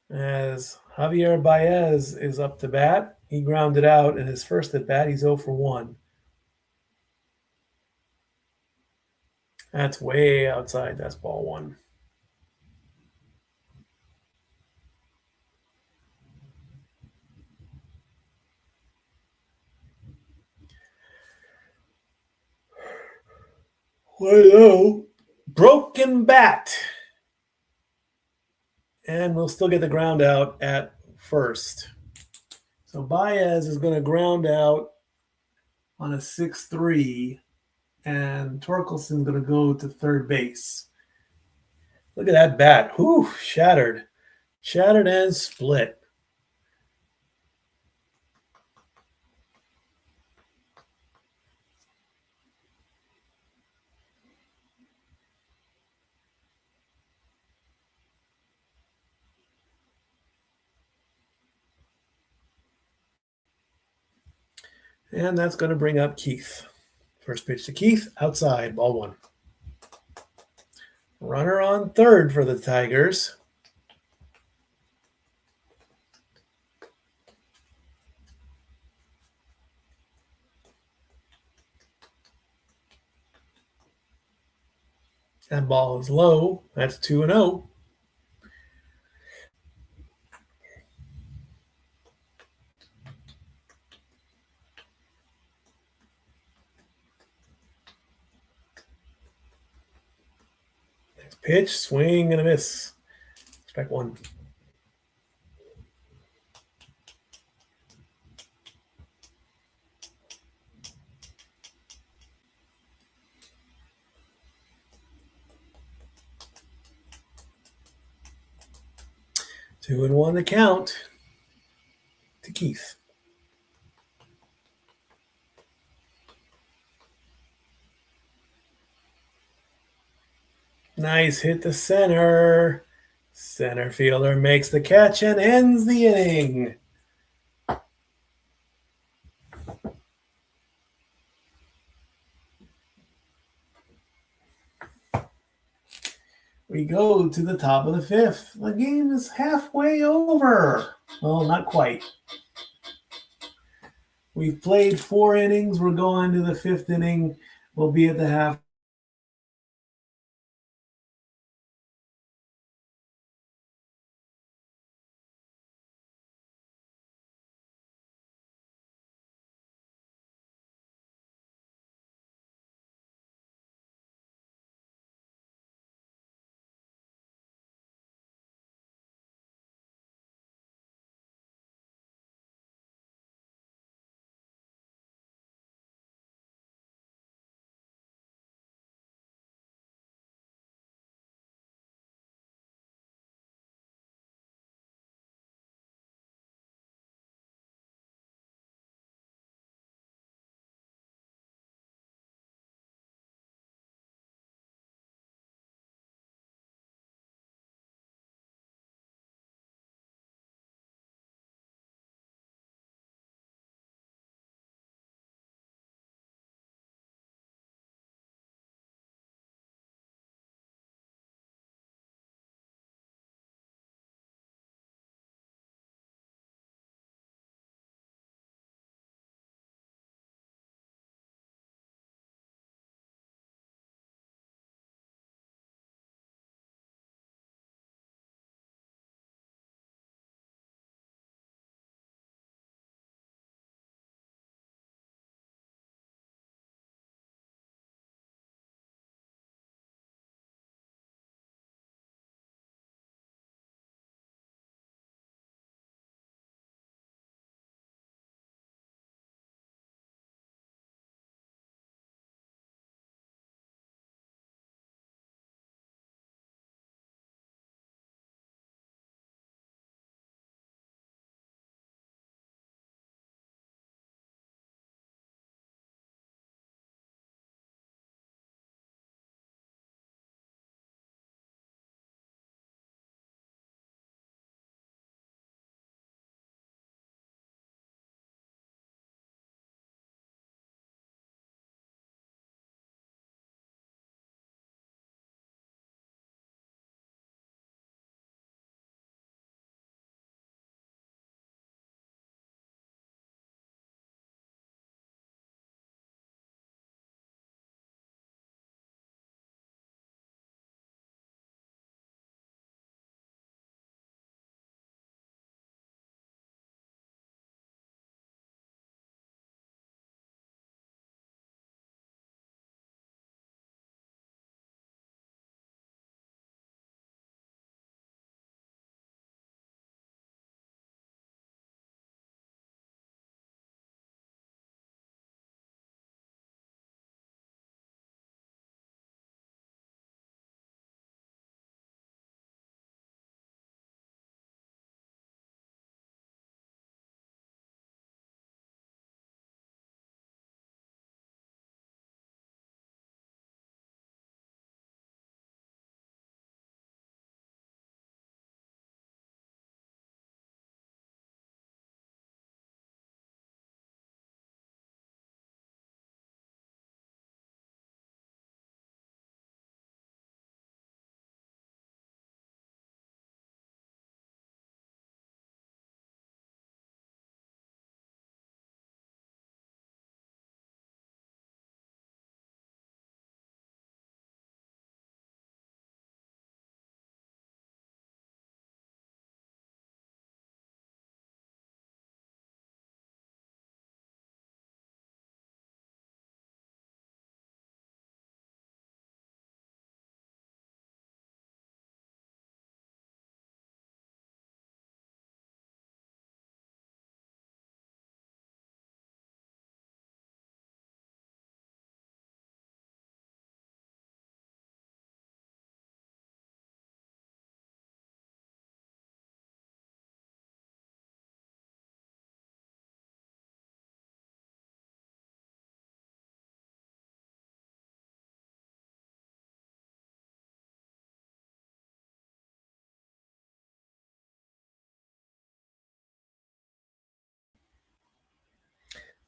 As Javier Baez is up to bat. He grounded out in his first at bat. He's 0 for 1. That's way outside. That's ball 1. Hello. Broken bat. And we'll still get the ground out at first. So Baez is going to ground out on a 6-3, and Torkelson's going to go to third base. Look at that bat. Whew, shattered. Shattered and split. And that's going to bring up Keith. First pitch to Keith, outside, ball 1. Runner on third for the Tigers. That ball is low. That's 2-0. Next pitch, swing and a miss. Strike 1. Two and 1 to count to Keith. Nice hit to center. Center fielder makes the catch and ends the inning. We go to the top of the 5th. The game is halfway over. Well, not quite. We've played 4 innings. We're going to the 5th inning. We'll be at the half.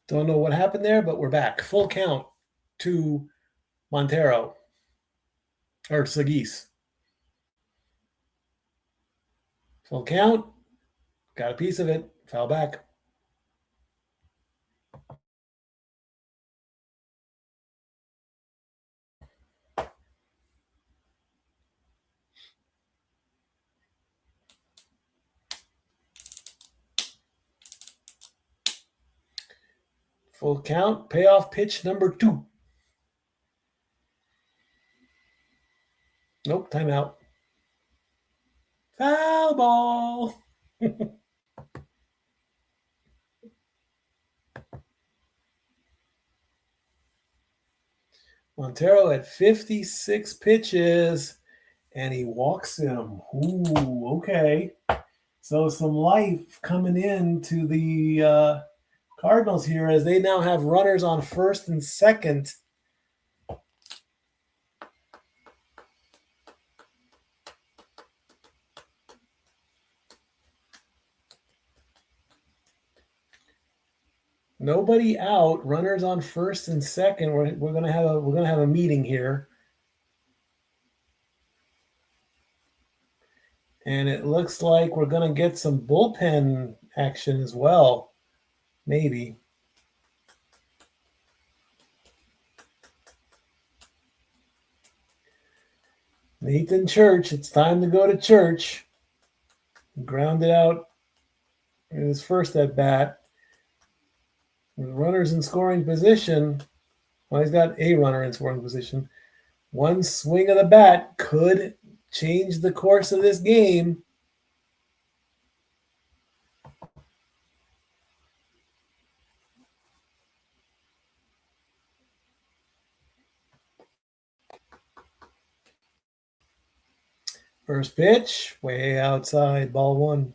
Don't know what happened there, but we're back. Full count to Montero. Or Sagis. Full count. Got a piece of it. Foul back. Full count. Payoff pitch number 2. Nope, timeout. Foul ball. Montero at 56 pitches, and he walks him. Ooh, okay. So some life coming into the Cardinals here as they now have runners on first and second. Nobody out. Runners on first and second. We're gonna have a meeting here, and it looks like we're gonna get some bullpen action as well. Maybe. Nathan Church. It's time to go to church. Grounded out in his first at bat. With runners in scoring position. Well, he's got a runner in scoring position. One swing of the bat could change the course of this game. First pitch, way outside, ball 1.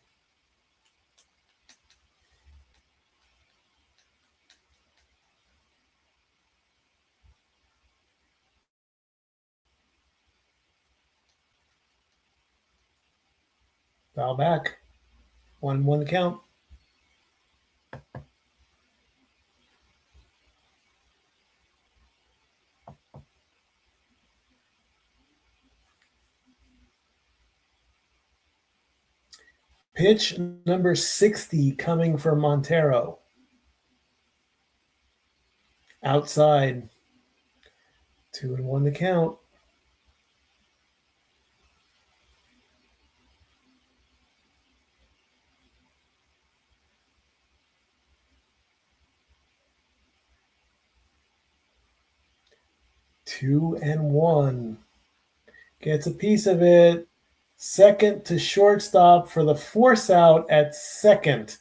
Foul back. 1-1 count. Pitch number 60 coming from Montero. Outside. 2-1 to count. Two and 1. Gets a piece of it. Second to shortstop for the force out at second.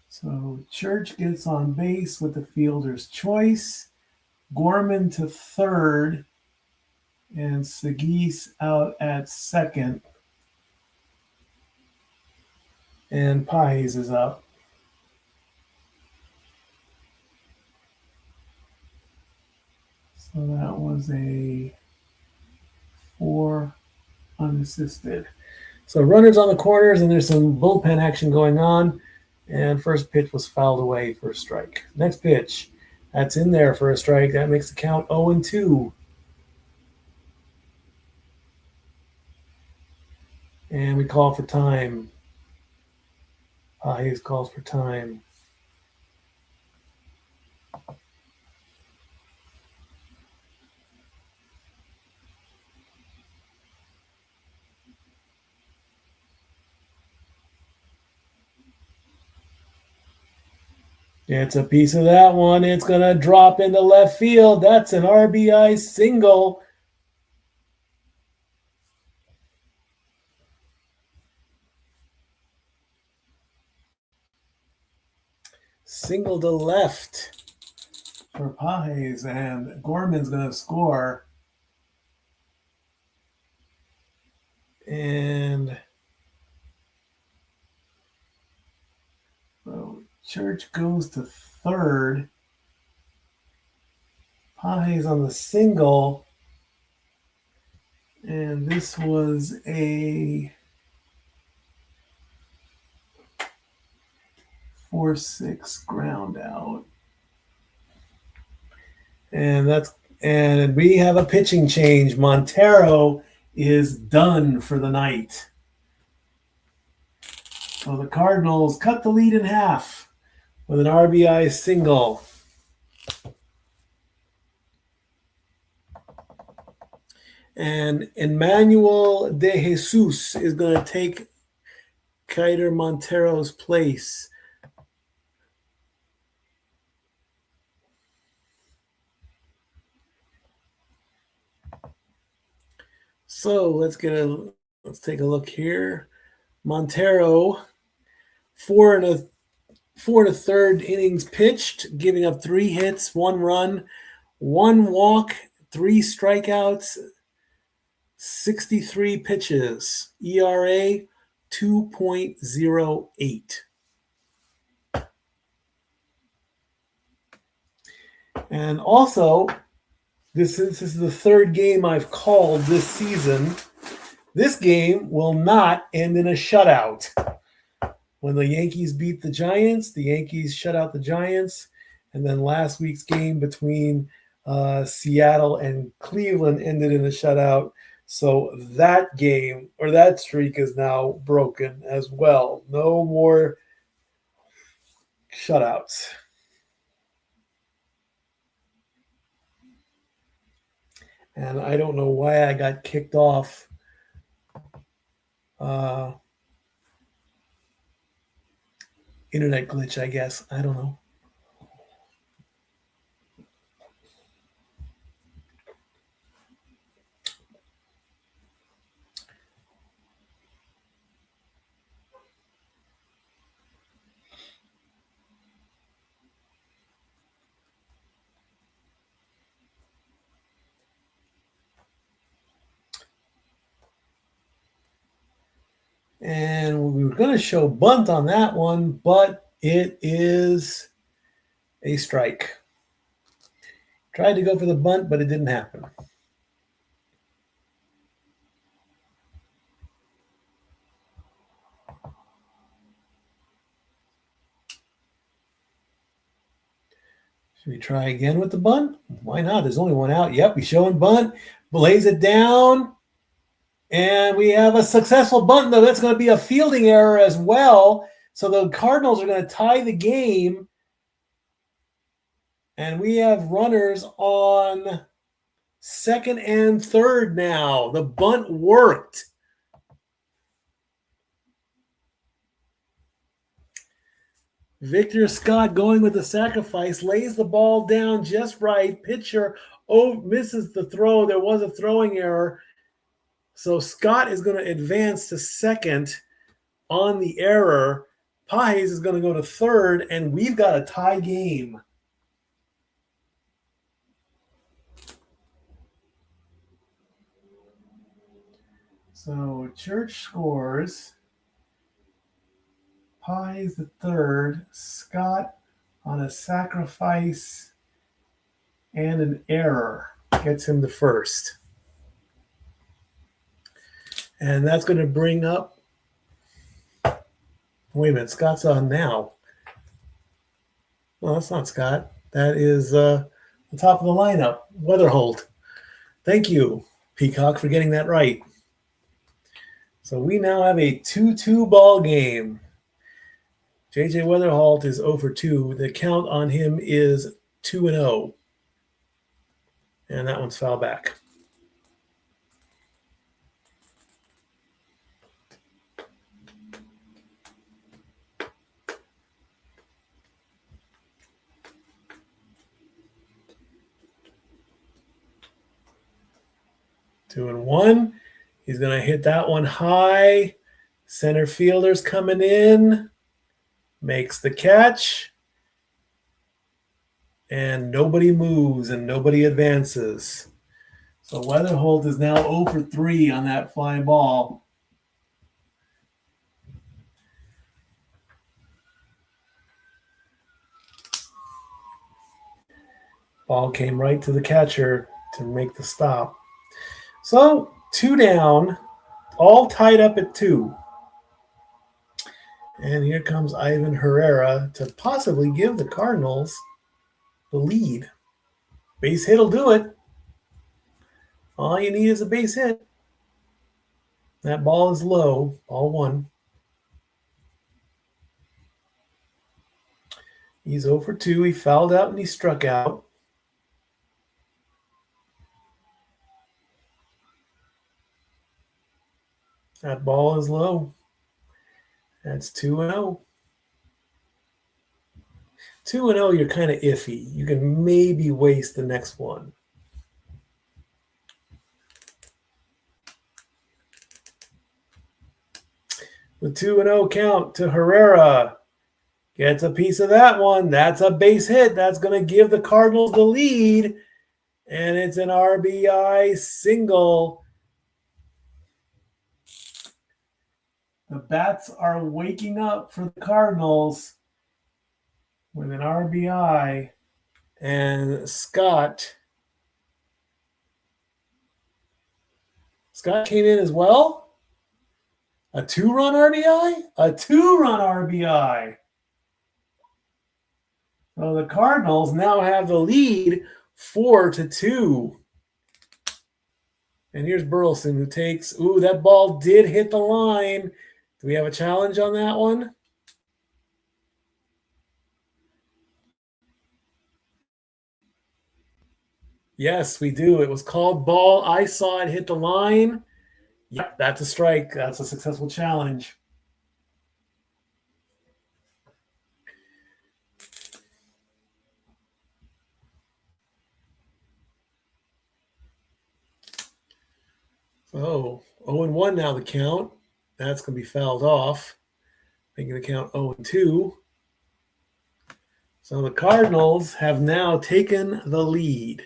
So Church gets on base with the fielder's choice. Gorman to third. And Sagis out at second. And Paez is up. So that was a 4 unassisted. So runners on the corners, and there's some bullpen action going on. And first pitch was fouled away for a strike. Next pitch, that's in there for a strike. That makes the count 0-2. And we call for time. Paez calls for time. It's a piece of that one. It's going to drop into left field. That's an RBI single. Single to left for Paez, and Gorman's going to score. And so Church goes to third. Page's on the single. And this was a 4-6 ground out. And we have a pitching change. Montero is done for the night. So the Cardinals cut the lead in half with an RBI single. And Emmanuel De Jesus is going to take Kiter Montero's place. So let's take a look here. Montero, 4 1/3 innings pitched, giving up 3 hits, 1 run, 1 walk, 3 strikeouts, 63 pitches, ERA 2.08. And also, this is the 3rd game I've called this season. This game will not end in a shutout. When the Yankees beat the Giants, the Yankees shut out the Giants. And then last week's game between Seattle and Cleveland ended in a shutout. So that game, or that streak, is now broken as well. No more shutouts. And I don't know why I got kicked off. Internet glitch, I guess. I don't know. And we were going to show bunt on that one, but it is a strike. Tried to go for the bunt, but it didn't happen. Should we try again with the bunt? Why not? There's only one out. Yep, he's showing bunt. Lays it down. And we have a successful bunt, though. That's going to be a fielding error as well. So the Cardinals are going to tie the game. And we have runners on second and third now. The bunt worked. Victor Scott going with the sacrifice, lays the ball down just right. Pitcher misses the throw. There was a throwing error. So Scott is going to advance to second on the error. Pages is going to go to third, and we've got a tie game. So Church scores. Pages the third. Scott on a sacrifice and an error gets him to first. And that's going to bring up, wait a minute, Scott's on now. Well, that's not Scott. That is the top of the lineup, Weatherholt. Thank you, Peacock, for getting that right. So we now have a 2-2 ball game. JJ Weatherholt is 0 for 2. The count on him is 2-0. And that one's foul back. Two and one. He's going to hit that one high. Center fielder's coming in. Makes the catch. And nobody moves and nobody advances. So Weatherholt is now 0 for 3 on that fly ball. Ball came right to the catcher to make the stop. So 2 down, all tied up at 2. And here comes Ivan Herrera to possibly give the Cardinals the lead. Base hit will do it. All you need is a base hit. That ball is low, ball 1. He's 0 for 2. He fouled out and he struck out. That ball is low. That's 2-0. 2-0, you're kind of iffy. You can maybe waste the next one. The 2-0 count to Herrera. Gets a piece of that one. That's a base hit. That's going to give the Cardinals the lead. And it's an RBI single. The bats are waking up for the Cardinals with an RBI. And Scott came in as well. A 2-run RBI? A 2-run RBI. So the Cardinals now have the lead 4-2. And here's Burleson who takes, that ball did hit the line. Do we have a challenge on that one? Yes, we do. It was called ball. I saw it hit the line. Yep, that's a strike. That's a successful challenge. So 0-1 now the count. That's going to be fouled off, making the count 0-2. So the Cardinals have now taken the lead.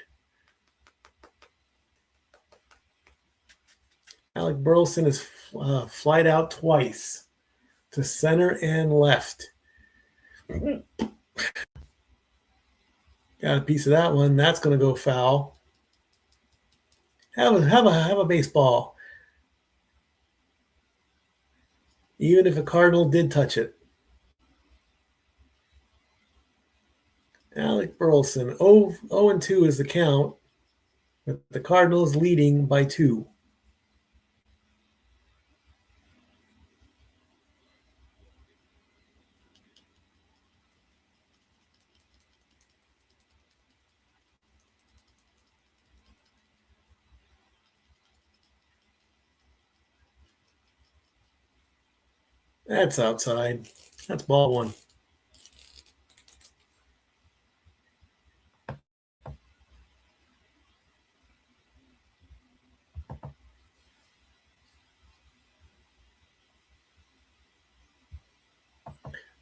Alec Burleson is flied out twice to center and left. Got a piece of that one. That's going to go foul. Have a baseball. Even if a Cardinal did touch it. Alec Burleson, 0-2 is the count. With the Cardinals leading by 2. That's outside. That's ball 1.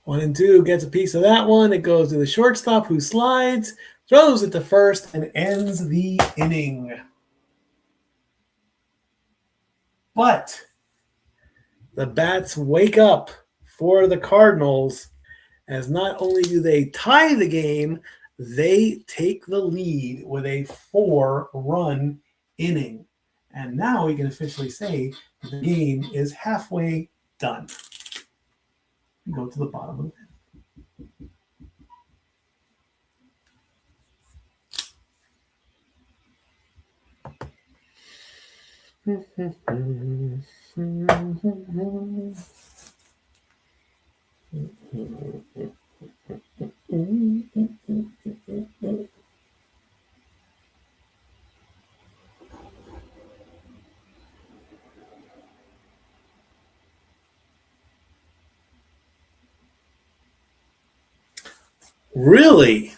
One and 2 gets a piece of that one. It goes to the shortstop who slides, throws it to first, and ends the inning. But the bats wake up for the Cardinals as not only do they tie the game, they take the lead with a 4-run inning. And now we can officially say the game is halfway done. Go to the bottom of it. Really?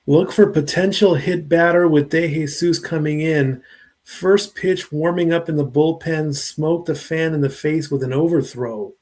Look for potential hit batter with De Jesus coming in. First pitch warming up in the bullpen, smoked a fan in the face with an overthrow.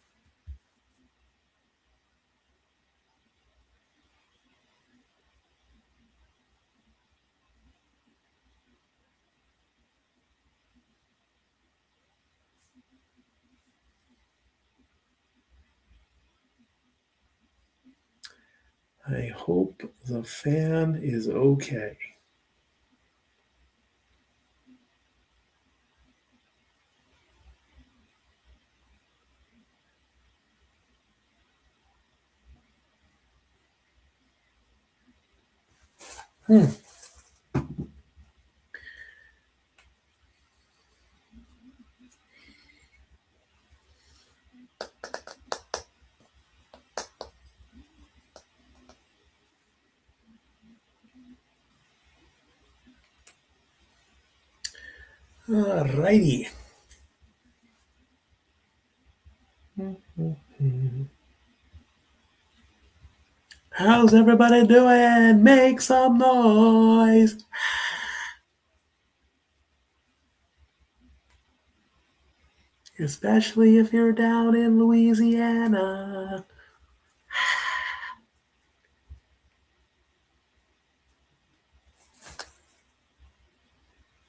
I hope the fan is okay. All righty. How's everybody doing? Make some noise. Especially if you're down in Louisiana.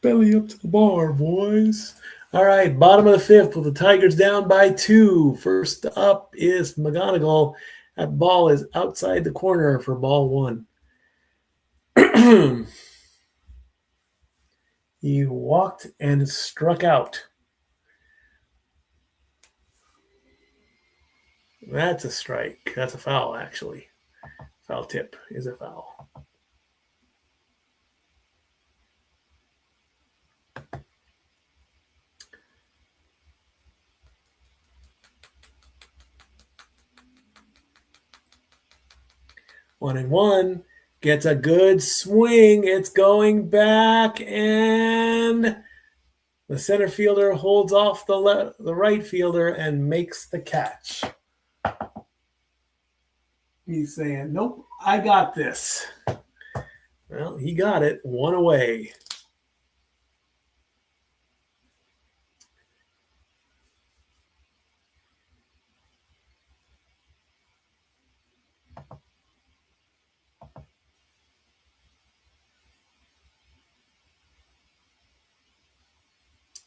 Belly up to the bar, boys. All right, bottom of the fifth with the Tigers down by 2. First up is McGonigal. That ball is outside the corner for ball 1. He walked and struck out. That's a strike. That's a foul, actually. Foul tip is a foul. One and one. Gets a good swing. It's going back, and the center fielder holds off the right fielder and makes the catch. He's saying, nope, I got this. Well, he got it. One away.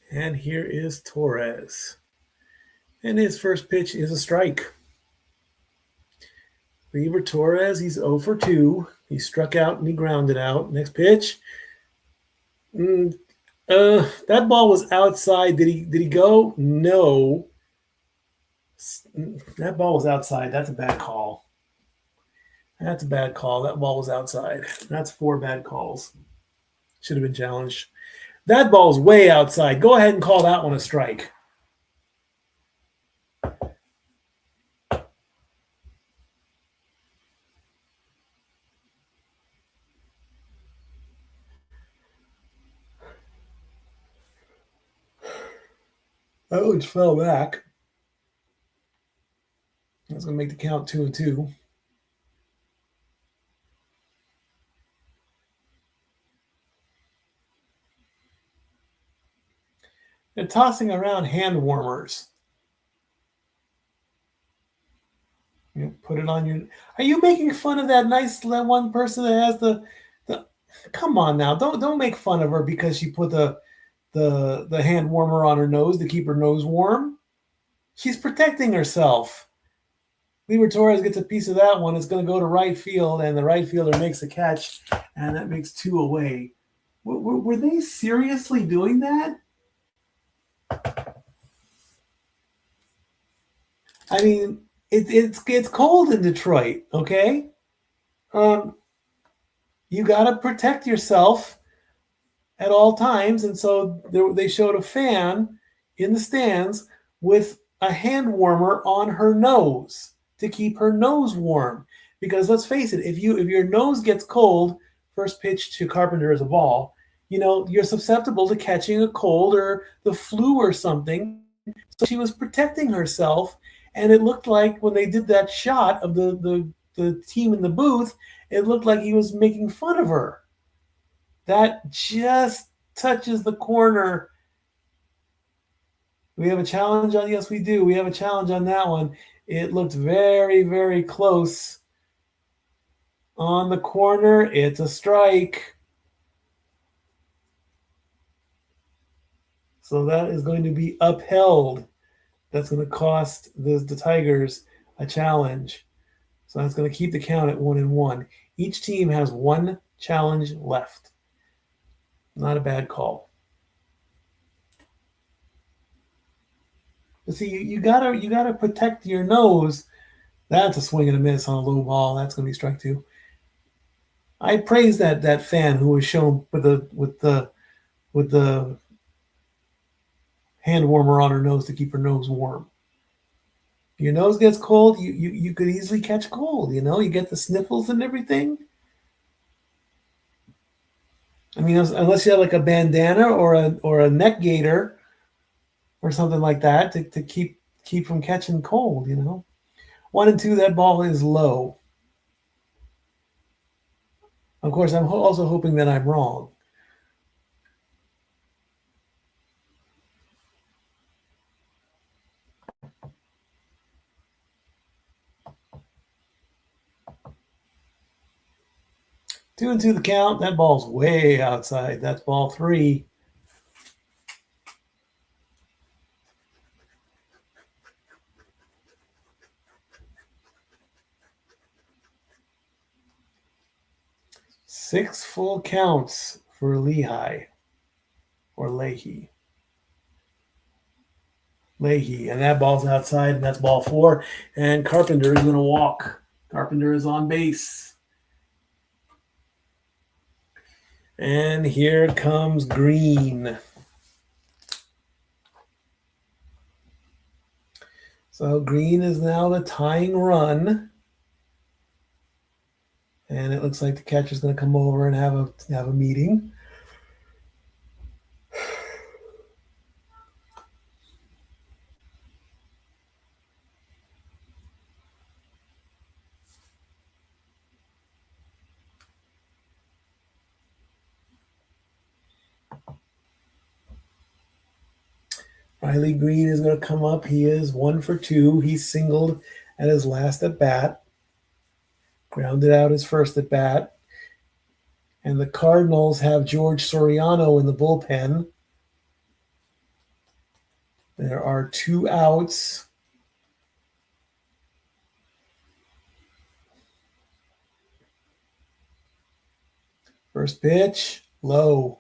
And here is Torres. And his first pitch is a strike. Gleyber Torres, he's 0 for 2. He struck out and he grounded out. Next pitch. That ball was outside. Did he go? No. That ball was outside. That's a bad call. That's a bad call. That ball was outside. That's 4 bad calls. Should have been challenged. That ball's way outside. Go ahead and call that one a strike. That one fell back. That's going to make the count 2-2. They're tossing around hand warmers. You put it on your. Are you making fun of that one person that has the? Come on now, don't make fun of her because she put the hand warmer on her nose to keep her nose warm. She's protecting herself. Gleyber Torres gets a piece of that one. It's going to go to right field, and the right fielder makes a catch, and that makes 2 away. Were they seriously doing that? I mean, it's cold in Detroit, okay? You got to protect yourself at all times, and so they showed a fan in the stands with a hand warmer on her nose to keep her nose warm. Because let's face it, if your nose gets cold, first pitch to Carpenter is a ball, you're susceptible to catching a cold or the flu or something. So she was protecting herself, and it looked like when they did that shot of the team in the booth, it looked like he was making fun of her. That just touches the corner. We have a challenge on. Yes, we do. We have a challenge on that one. It looked very, very close on the corner. It's a strike. So that is going to be upheld. That's going to cost the Tigers a challenge. So that's going to keep the count at 1-1. Each team has one challenge left. Not a bad call. But see, you gotta protect your nose. That's a swing and a miss on a low ball. That's going to be strike two. I praise that fan who was shown with the hand warmer on her nose to keep her nose warm. Your nose gets cold, you could easily catch cold. You get the sniffles and everything. I mean, unless you have like a bandana or a neck gaiter or something like that to keep from catching cold. 1-2, that ball is low. Of course, I'm also hoping that I'm wrong. Two and two the count. That ball's way outside. That's ball three. Six full counts for Leahy or Leahy. And that ball's outside, and that's ball four. And Carpenter is going to walk. Carpenter is on base. And here comes Green. So Green is now the tying run. And it looks like the catcher's going to come over and have a meeting. Riley Green is going to come up. He is 1 for 2. He singled at his last at bat. Grounded out his first at bat. And the Cardinals have George Soriano in the bullpen. There are 2 outs. First pitch, low.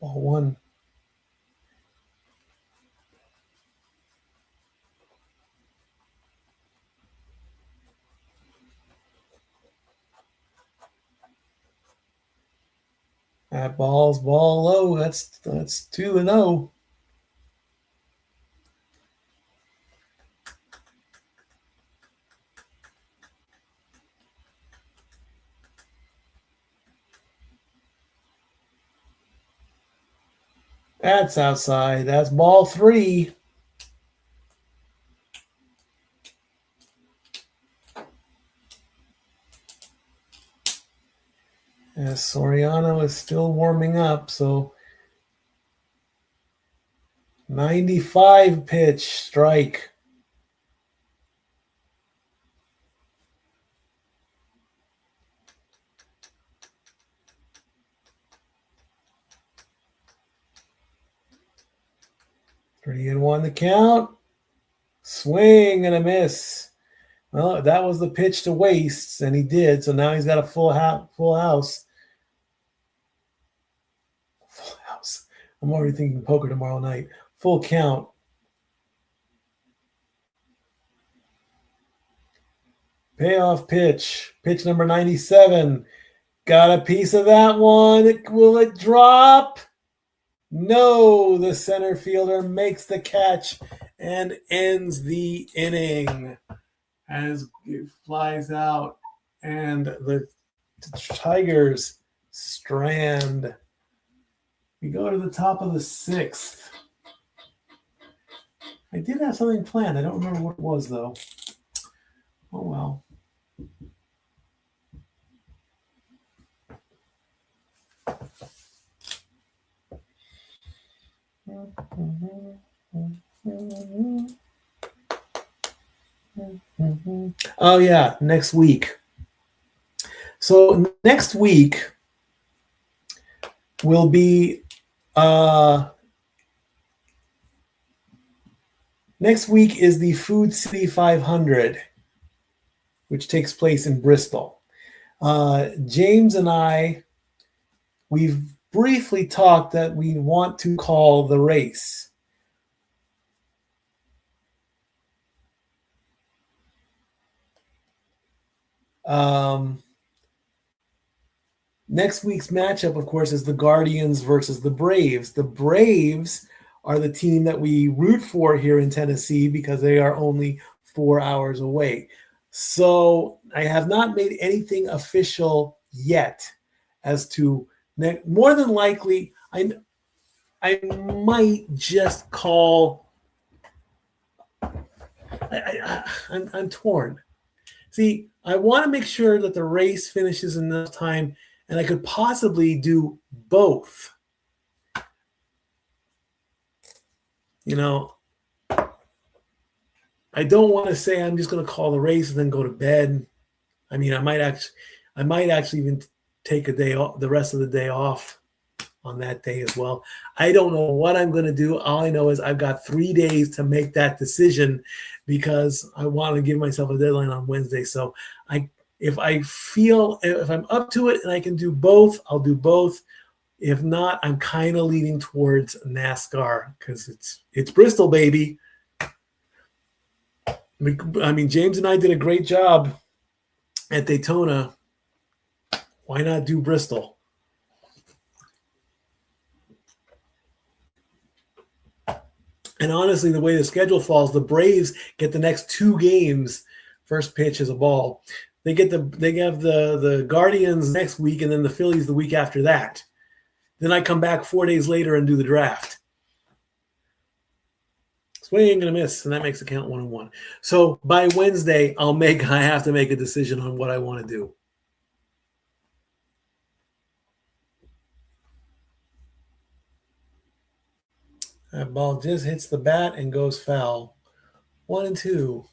Ball 1. That ball low. That's 2-0. That's outside. That's ball 3. As Soriano is still warming up, so 95 pitch strike. Three and one the count. Swing and a miss. Well, that was the pitch to Wastes, and he did. So now he's got a full house. Full house. I'm already thinking poker tomorrow night. Full count. Payoff pitch. Pitch number 97. Got a piece of that one. Will it drop? No, the center fielder makes the catch and ends the inning as it flies out, and the Tigers strand. We go to the top of the 6th. I did have something planned. I don't remember what it was, though. Oh, well. Oh, yeah, next week. So next week will be next week is the Food City 500, which takes place in Bristol. James and I, we've briefly talked that we want to call the race. Next week's matchup, of course, is the Guardians versus the Braves. The Braves are the team that we root for here in Tennessee because they are only 4 hours away. So I have not made anything official yet as to more than likely I might just call. I'm torn. See, I want to make sure that the race finishes in enough time, and I could possibly do both. You know, I don't want to say I'm just going to call the race and then go to bed. I mean, I might actually even take a day off, the rest of the day off on that day as well. I don't know what I'm going to do. All I know is I've got 3 days to make that decision because I want to give myself a deadline on Wednesday. So if I'm up to it and I can do both, I'll do both. If not, I'm kind of leaning towards NASCAR because it's Bristol, baby. I mean, James and I did a great job at Daytona. Why not do Bristol? And honestly, the way the schedule falls, the Braves get the next 2 games. First pitch is a ball. They have the Guardians next week, and then the Phillies the week after that. Then I come back 4 days later and do the draft. So we ain't gonna miss, and that makes it count 1-1. So by Wednesday, I have to make a decision on what I want to do. That ball just hits the bat and goes foul. 1-2.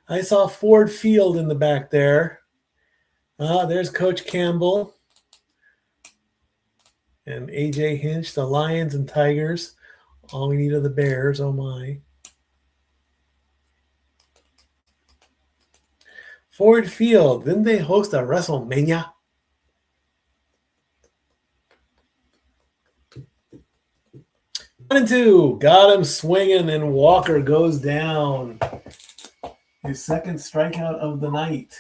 I saw Ford Field in the back there. There's Coach Campbell and A.J. Hinch, the Lions and Tigers. All we need are the Bears. Oh, my. Ford Field. Didn't they host a WrestleMania? One and two. Got him swinging, and Walker goes down. His second strikeout of the night.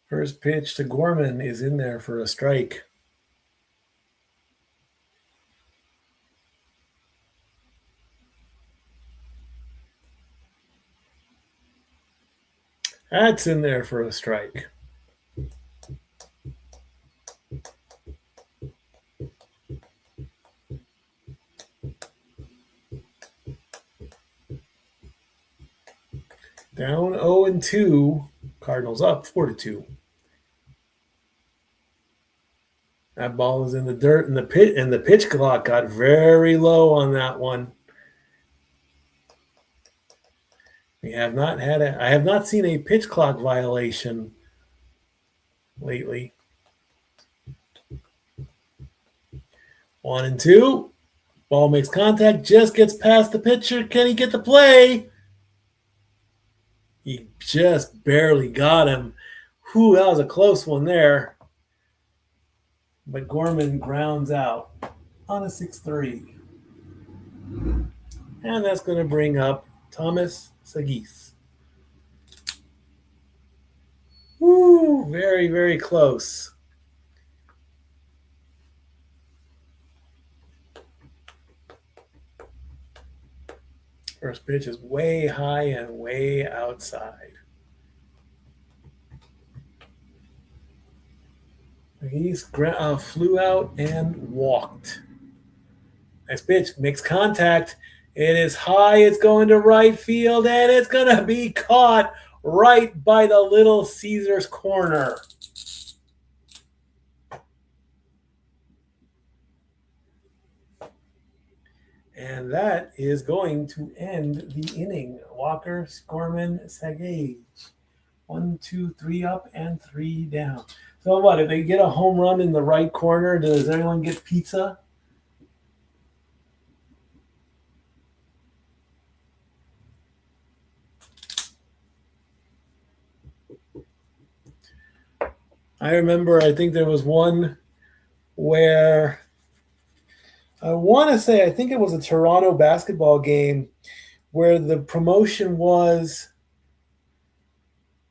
First pitch to Gorman is in there for a strike. That's in there for a strike. Down 0-2. Cardinals up 4-2. That ball is in the dirt, and the pitch clock got very low on that one. I have not seen a pitch clock violation lately. 1-2. Ball makes contact, just gets past the pitcher. Can he get the play? He just barely got him. Whew, that was a close one there. But Gorman grounds out on a 6-3. And that's going to bring up Thomas Sagis. Woo, very, very close. First pitch is way high and way outside. He's flew out and walked. Nice pitch, makes contact. It is high, it's going to right field, and it's going to be caught right by the Little Caesars corner. And that is going to end the inning. Walker, Scorman, Sagage. 1, 2, 3 up and 3 down. So what, if they get a home run in the right corner, does anyone get pizza? I remember, I think there was one where I want to say, I think it was a Toronto basketball game where the promotion was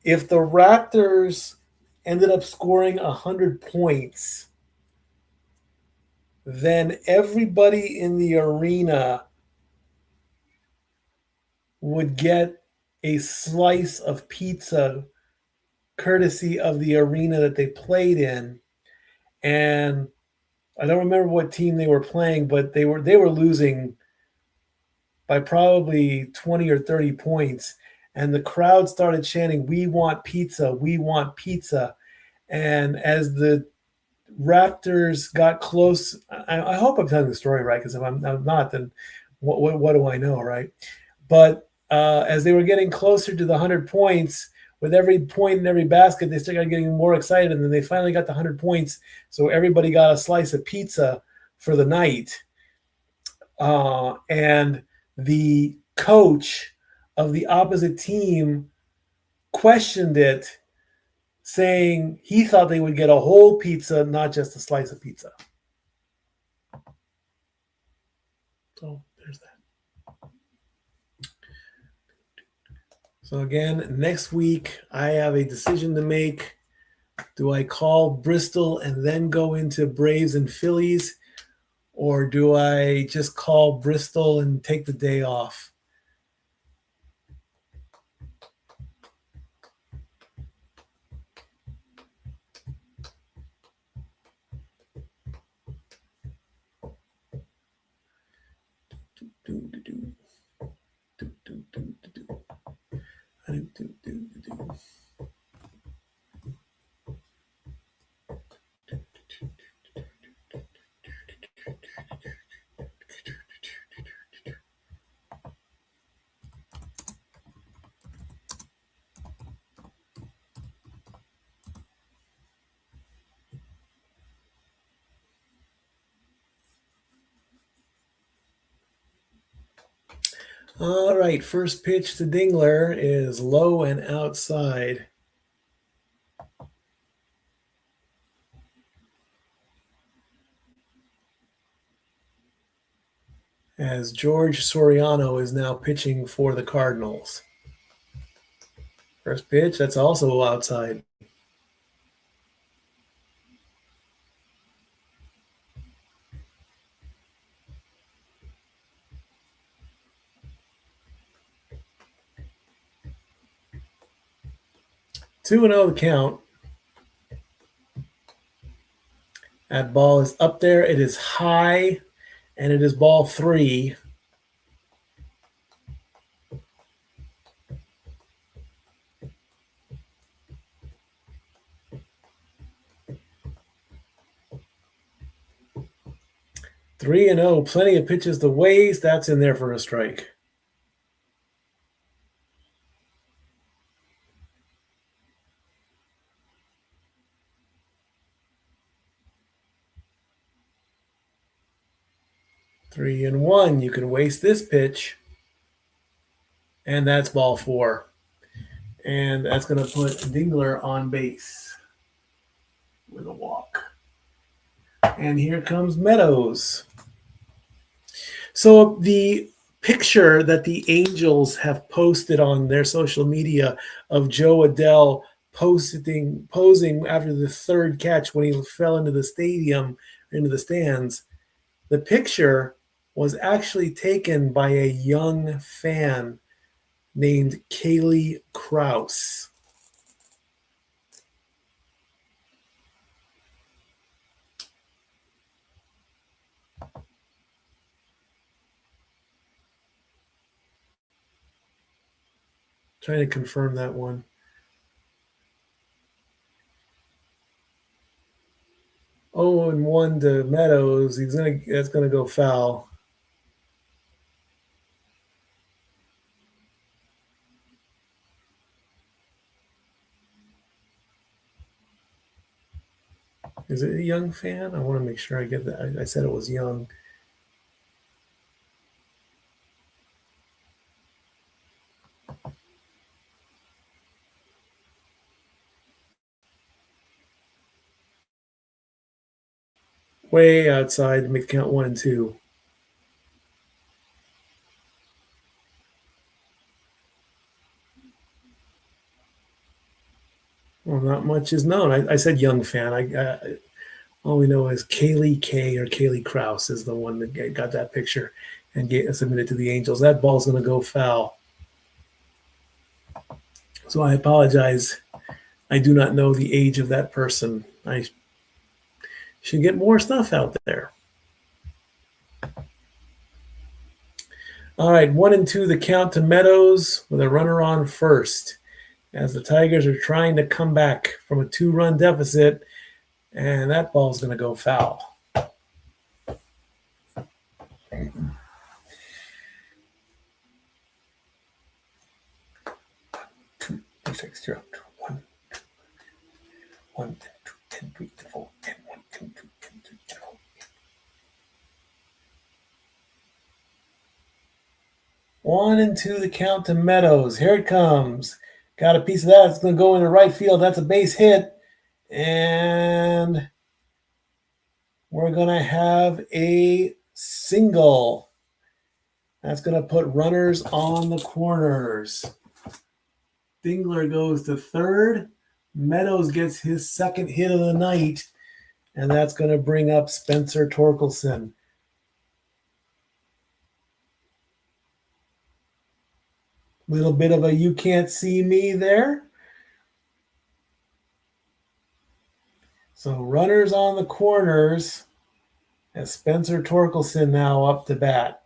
if the Raptors ended up scoring 100 points, then everybody in the arena would get a slice of pizza courtesy of the arena that they played in. And I don't remember what team they were playing, but they were losing by probably 20 or 30 points. And the crowd started chanting, "We want pizza, we want pizza." And as the Raptors got close, I hope I'm telling the story right, because if I'm not, then what do I know, right? But as they were getting closer to the 100 points, with every point in every basket, they started getting more excited, and then they finally got the 100 points. So everybody got a slice of pizza for the night. And the coach of the opposite team questioned it, saying he thought they would get a whole pizza, not just a slice of pizza. So there's that. So again, next week, I have a decision to make. Do I call Bristol and then go into Braves and Phillies? Or do I just call Bristol and take the day off? All right, first pitch to Dingler is low and outside. As George Soriano is now pitching for the Cardinals. First pitch, that's also outside. Two and 0 the count. That ball is up there. It is high, and it is ball 3. Three and 0, plenty of pitches to waste. That's in there for a strike. Three and 1. You can waste this pitch. And that's ball 4. And that's going to put Dingler on base with a walk. And here comes Meadows. So the picture that the Angels have posted on their social media of Joe Adell posing after the third catch when he fell into the stadium, into the stands, the picture was actually taken by a young fan named Kaylee Krause. Trying to confirm that one. Oh, and 1 to Meadows. That's gonna go foul. Is it a Young fan? I want to make sure I get that. I said it was Young. Way outside to make the count 1 and 2. Well, not much is known. I said Young fan. All we know is Kaylee K or Kaylee Krause is the one that got that picture and submitted to the Angels. That ball's going to go foul. So I apologize. I do not know the age of that person. I should get more stuff out there. All right, 1 and 2, the count to Meadows with a runner on first as the Tigers are trying to come back from a 2-run deficit, and that ball's going to go foul. Two, 6, 0, 2, 1, 2, 1, 2, 10, 3, 4, 10, 1, 2, 2, 10, 3, 4. 1 and 2, the count to Meadows. Here it comes. Got a piece of that. It's going to go into right field. That's a base hit. And we're going to have a single. That's going to put runners on the corners. Dingler goes to third. Meadows gets his second hit of the night. And that's going to bring up Spencer Torkelson. Little bit of a you can't see me there. So runners on the corners as Spencer Torkelson now up to bat.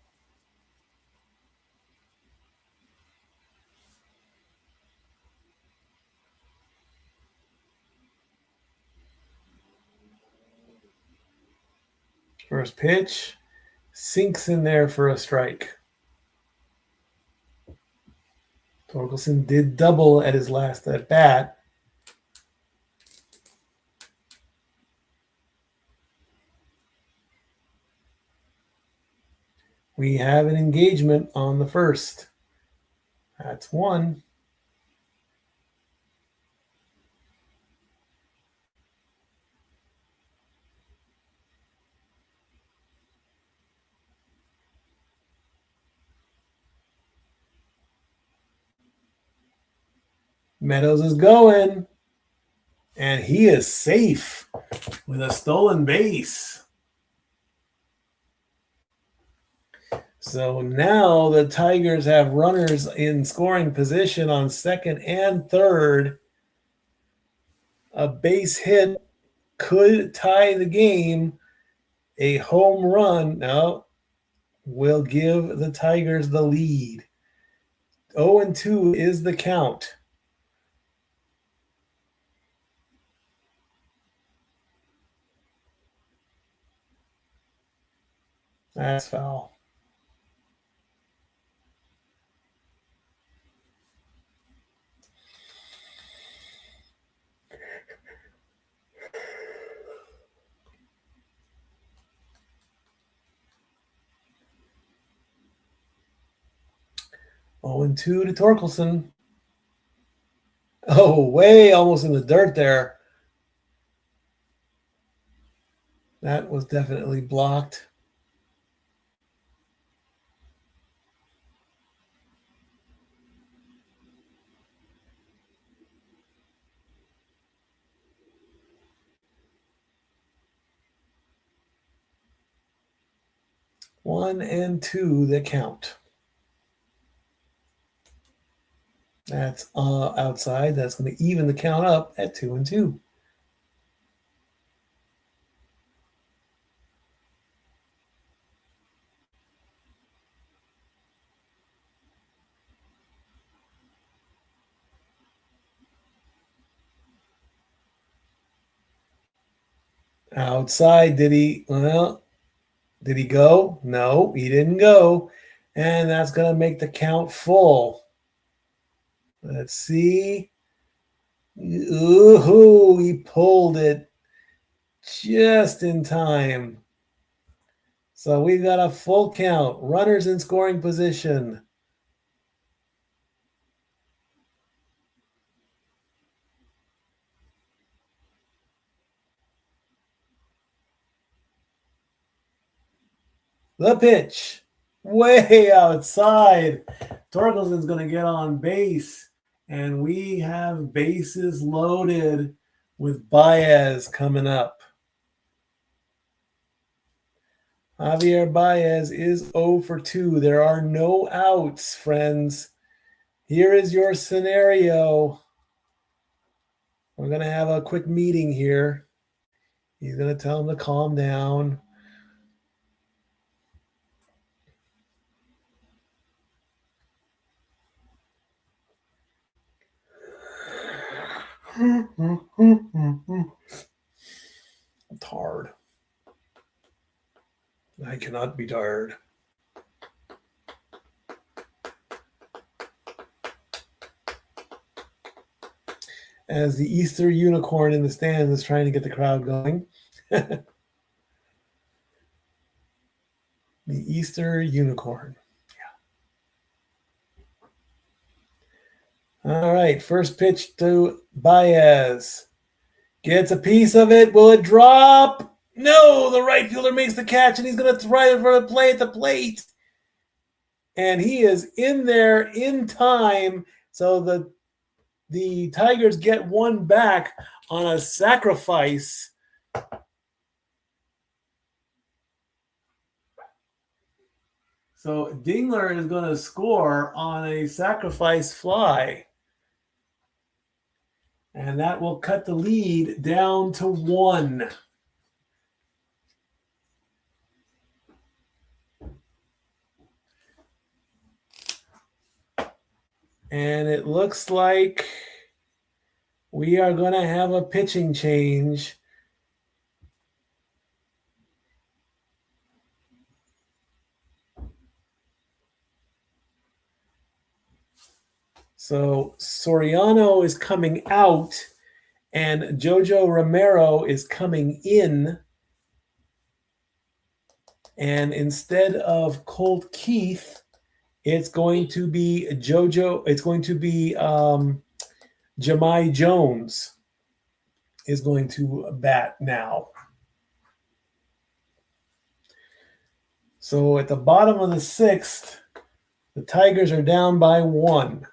First pitch sinks in there for a strike. Torkelson did double at his last at bat. We have an engagement on the first. That's 1. Meadows is going, and he is safe with a stolen base. So now the Tigers have runners in scoring position on second and third. A base hit could tie the game. A home run will give the Tigers the lead. 0 and 2 is the count. That's foul. Oh, and 2 to Torkelson. Oh, way almost in the dirt there. That was definitely blocked. One and 2 the count. That's outside. That's going to even the count up at 2 and 2. Outside, did he go? No, he didn't go. And that's going to make the count full. Let's see. Ooh, he pulled it just in time. So we've got a full count. Runners in scoring position. The pitch. Way outside. Torkelson's going to get on base. And we have bases loaded with Baez coming up. Javier Baez is 0 for 2. There are no outs, friends. Here is your scenario. We're going to have a quick meeting here. He's going to tell him to calm down. I'm tired. I cannot be tired. As the Easter unicorn in the stands is trying to get the crowd going. The Easter unicorn. Yeah. All right, first pitch to Baez. Gets a piece of it. Will it drop? No, the right fielder makes the catch, and he's going to try it for the play at the plate. And he is in there in time. So the Tigers get one back on a sacrifice. So Dingler is going to score on a sacrifice fly. And that will cut the lead down to 1. And it looks like we are going to have a pitching change. So Soriano is coming out and Jojo Romero is coming in. And instead of Colt Keith, it's going to be Jahmai Jones is going to bat now. So at the bottom of the 6th, the Tigers are down by 1.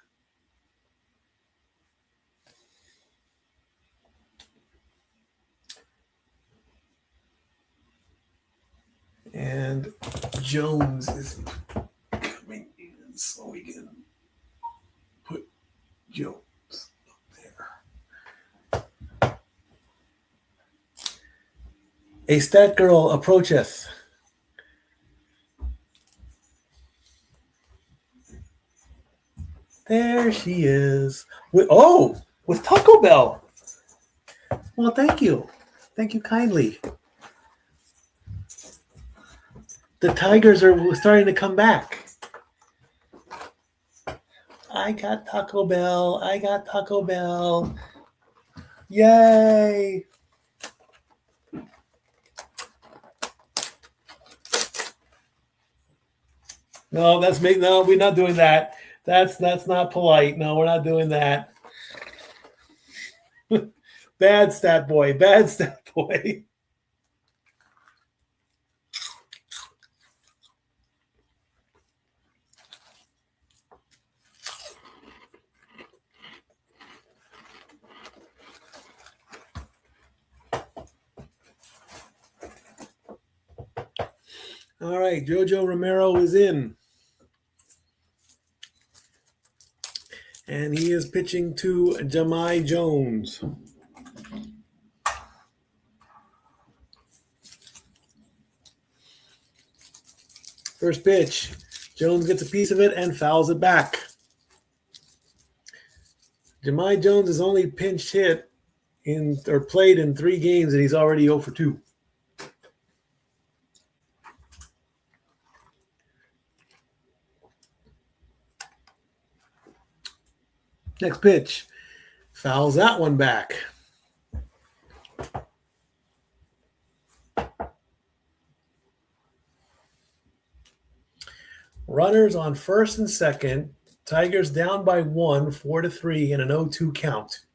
And Jones is coming in so we can put Jones up there. A stat girl approacheth. There she is. With Taco Bell. Well, thank you. Thank you kindly. The Tigers are starting to come back. I got Taco Bell. Yay. No, we're not doing that. That's not polite. No, we're not doing that. Bad stat boy. All right, Jojo Romero is in. And he is pitching to Jahmai Jones. First pitch. Jones gets a piece of it and fouls it back. Jahmai Jones has only pinch hit played in 3 games, and he's already 0 for 2. Next pitch. Fouls that one back. Runners on first and second. Tigers down by 1, 4-3, and an 0-2 count.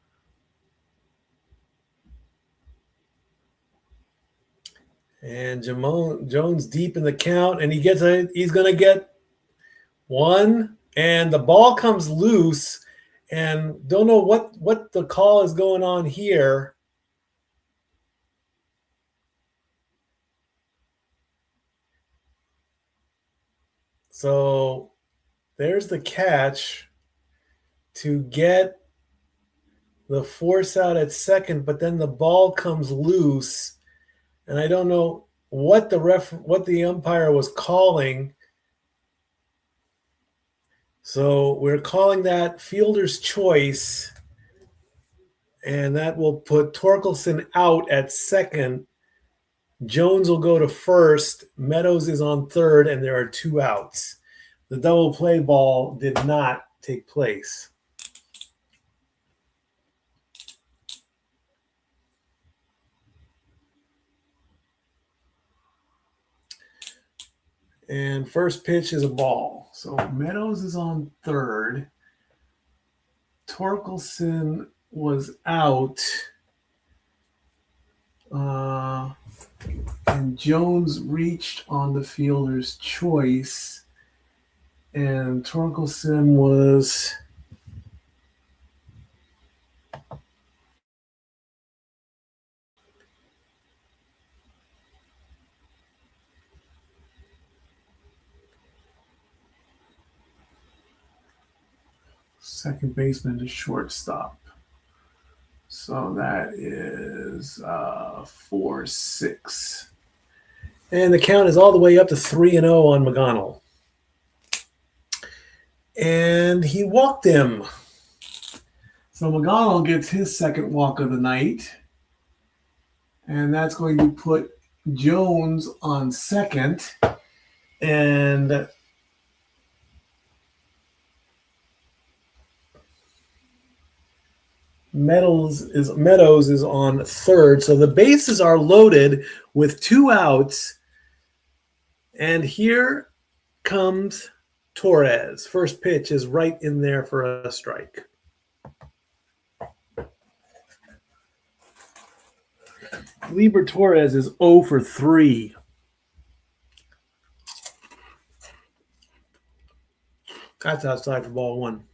And Jones deep in the count, and he's going to get one, and the ball comes loose, and don't know what the call is going on here. So there's the catch to get the force out at second, but then the ball comes loose, and I don't know what the umpire was calling. So we're calling that fielder's choice, and that will put Torkelson out at second. Jones will go to first. Meadows is on third, and there are 2 outs. The double play ball did not take place. And first pitch is a ball. So Meadows is on third. Torkelson was out. And Jones reached on the fielder's choice. And Torkelson was second baseman to shortstop. So that is 4-6. And the count is all the way up to 3-0 on McGonnell. And he walked him. So McGonnell gets his second walk of the night. And that's going to put Jones on second. And Meadows is on third. So the bases are loaded with 2 outs. And here comes Torres. First pitch is right in there for a strike. Lieber Torres is 0 for 3. That's outside for ball 1.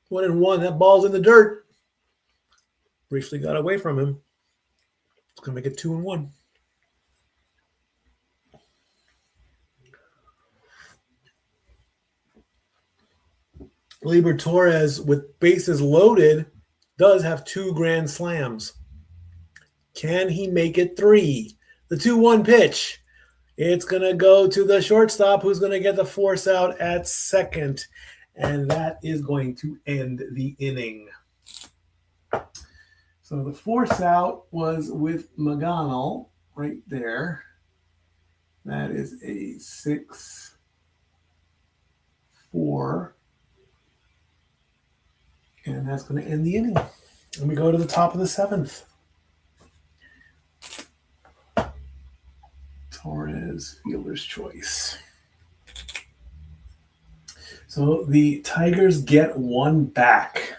One and one. That ball's in the dirt. Briefly got away from him. It's going to make it 2-1. Lieber Torres, with bases loaded, does have 2 grand slams. Can he make it 3? The 2-1 pitch. It's going to go to the shortstop, who's going to get the force out at second. And that is going to end the inning. So the force out was with McGonnell right there. That is a 6-4. And that's going to end the inning. And we go to the top of the 7th. Torres, fielder's choice. So the Tigers get 1 back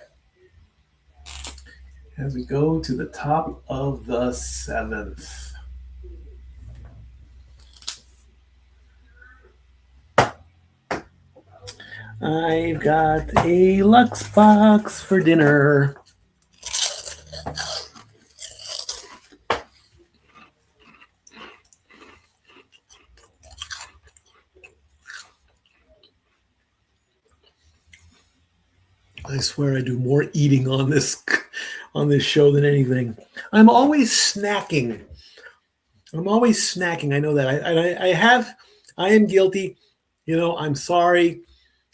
as we go to the top of the 7th. I've got a Lux box for dinner. I swear I do more eating on this show than anything. I'm always snacking. I know that. I am guilty. I'm sorry.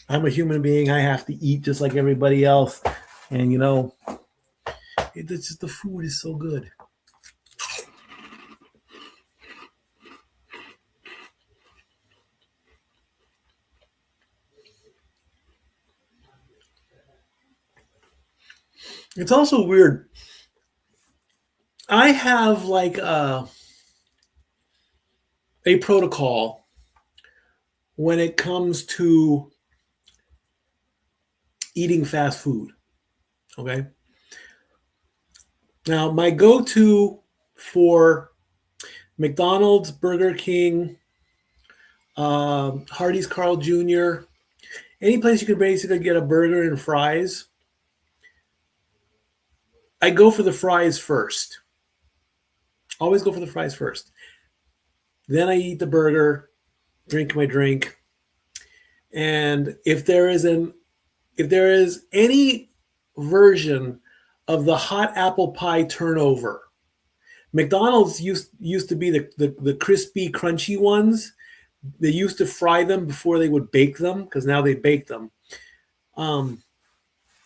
I'm a human being. I have to eat just like everybody else. And, it's just the food is so good. It's also weird. I have like a protocol when it comes to eating fast food. Okay. Now, my go-to for McDonald's, Burger King, Hardee's, Carl Jr., any place you can basically get a burger and fries, I go for the fries first. Always go for the fries first. Then I eat the burger, drink my drink, and if there is any version of the hot apple pie turnover, McDonald's used to be the crispy, crunchy ones. They used to fry them before they would bake them, because now they bake them. And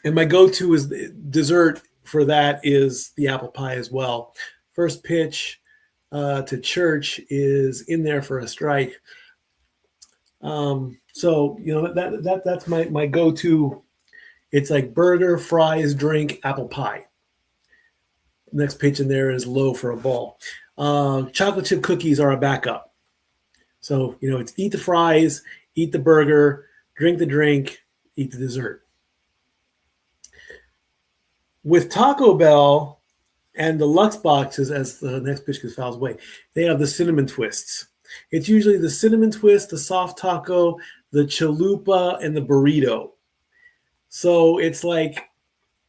my go-to is dessert for that is the apple pie as well. First pitch to church is in there for a strike. So that's my go-to. It's like burger, fries, drink, apple pie. Next pitch in there is low for a ball. Chocolate chip cookies are a backup. So, it's eat the fries, eat the burger, drink the drink, eat the dessert. With Taco Bell and the Lux boxes, as the next pitch gets fouls away, they have the cinnamon twists. It's usually the cinnamon twist, the soft taco, the chalupa, and the burrito. So it's like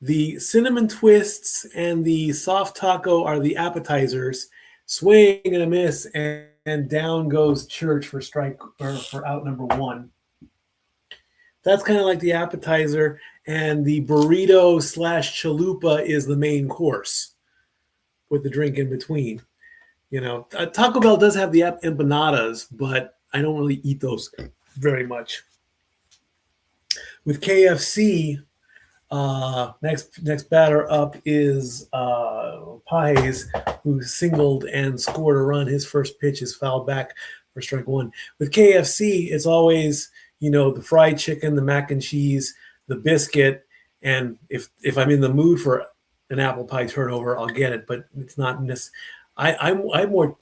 the cinnamon twists and the soft taco are the appetizers. Swing and a miss, and down goes church for strike or for out number one. That's kind of like the appetizer, and the burrito / chalupa is the main course with the drink in between. Taco Bell does have the empanadas, but I don't really eat those very much. With KFC, next batter up is Pajes, who singled and scored a run. His first pitch is fouled back for strike one. With KFC, it's always the fried chicken, the mac and cheese, the biscuit, and if I'm in the mood for an apple pie turnover, I'll get it. But it's not I'm more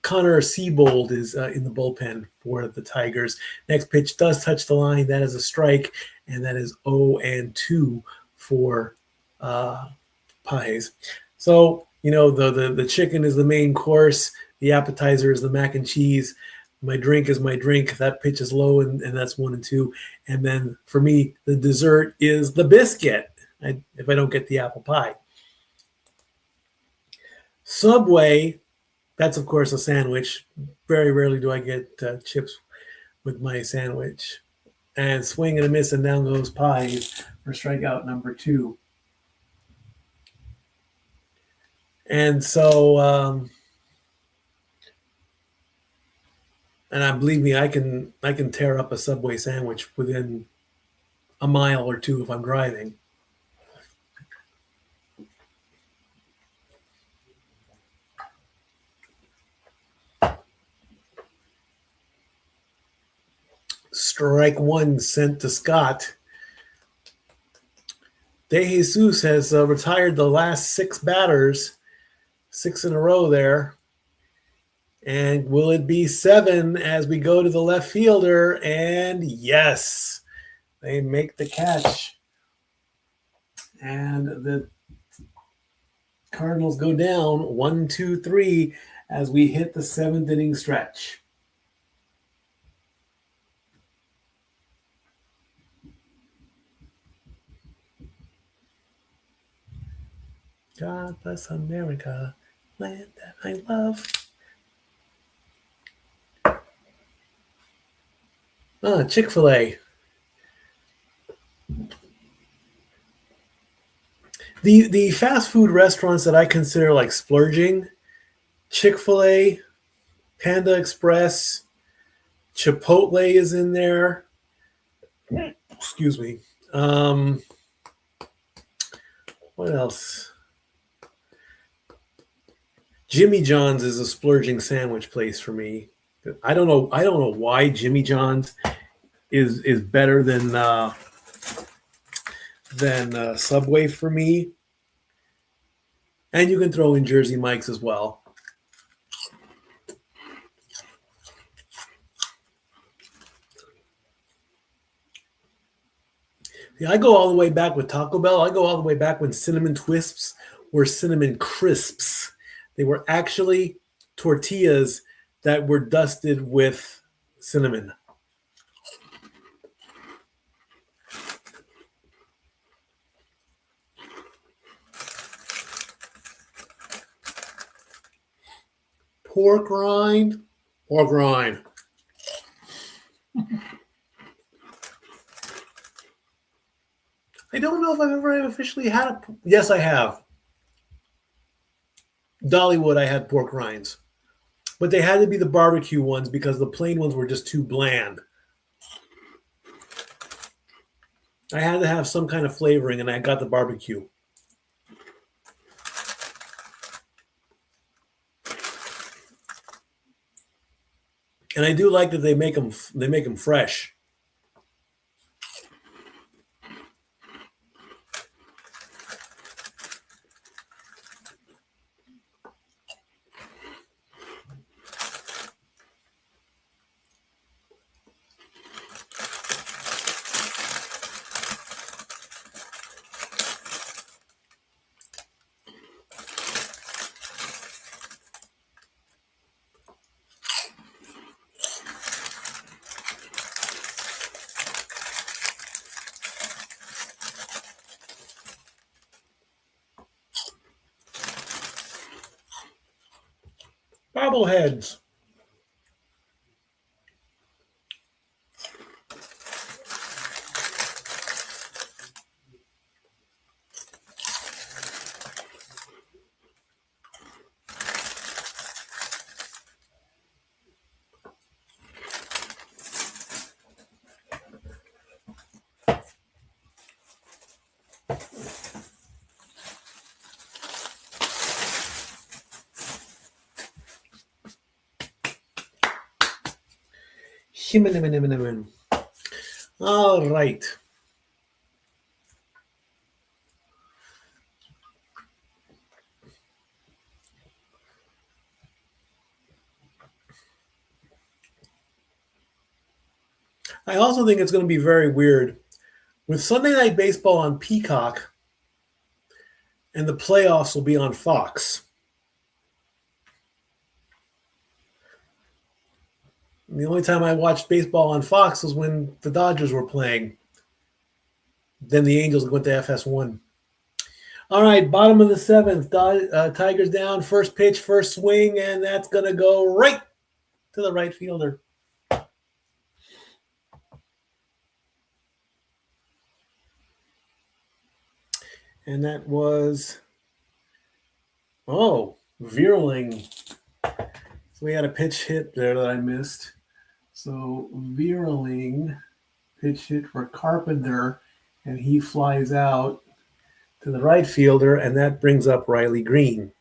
Connor Siebold is in the bullpen for the Tigers. Next pitch does touch the line. That is a strike, and that is 0-2 for Pajes. So, the chicken is the main course. The appetizer is the mac and cheese. My drink is my drink. That pitch is low, and that's 1-2. And then for me, the dessert is the biscuit, if I don't get the apple pie. Subway, that's, of course, a sandwich. Very rarely do I get chips with my sandwich. And swing and a miss, and down goes Pajes for strikeout number 2. And so, believe me, I can tear up a Subway sandwich within a mile or two if I'm driving. Strike one sent to Scott. De Jesus has retired the last 6 batters, 6 in a row there. And will it be 7 as we go to the left fielder? And yes, they make the catch. And the Cardinals go down 1-2-3 as we hit the 7th inning stretch. God bless America, land that I love. Chick-fil-A. The fast food restaurants that I consider like splurging, Chick-fil-A, Panda Express, Chipotle is in there. Excuse me. What else? Jimmy John's is a splurging sandwich place for me. I don't know why Jimmy John's is better than than Subway for me. And you can throw in Jersey Mike's as well. Yeah, I go all the way back with Taco Bell. I go all the way back when Cinnamon Twists were Cinnamon Crisps. They were actually tortillas that were dusted with cinnamon. Pork rind. I don't know if I've ever officially had a. Yes, I have. Dollywood, I had pork rinds. But they had to be the barbecue ones because the plain ones were just too bland. I had to have some kind of flavoring, and I got the barbecue. And I do like that they make them fresh. Bobbleheads. All right. I also think it's going to be very weird with Sunday Night Baseball on Peacock and the playoffs will be on Fox. And the only time I watched baseball on Fox was when the Dodgers were playing. Then the Angels went to FS1. All right, bottom of the seventh. Tigers down. First pitch, first swing, and that's going to go right to the right fielder. And that was, Vierling. So we had a pitch hit there that I missed. So Vierling pitch hit for Carpenter, and he flies out to the right fielder, and that brings up Riley Green,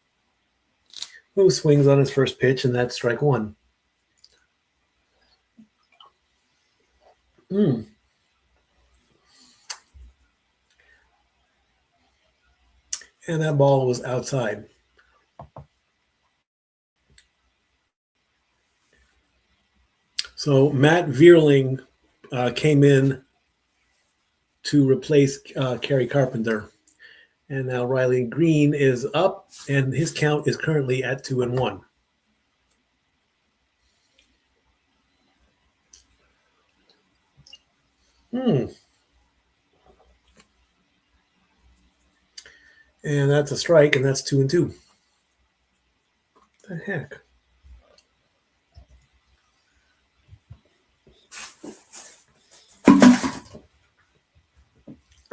who swings on his first pitch, and that's strike one. And that ball was outside. So Matt Vierling came in to replace Kerry Carpenter. And now Riley Green is up, and his count is currently at 2-1. And that's a strike, and that's 2-2. What the heck?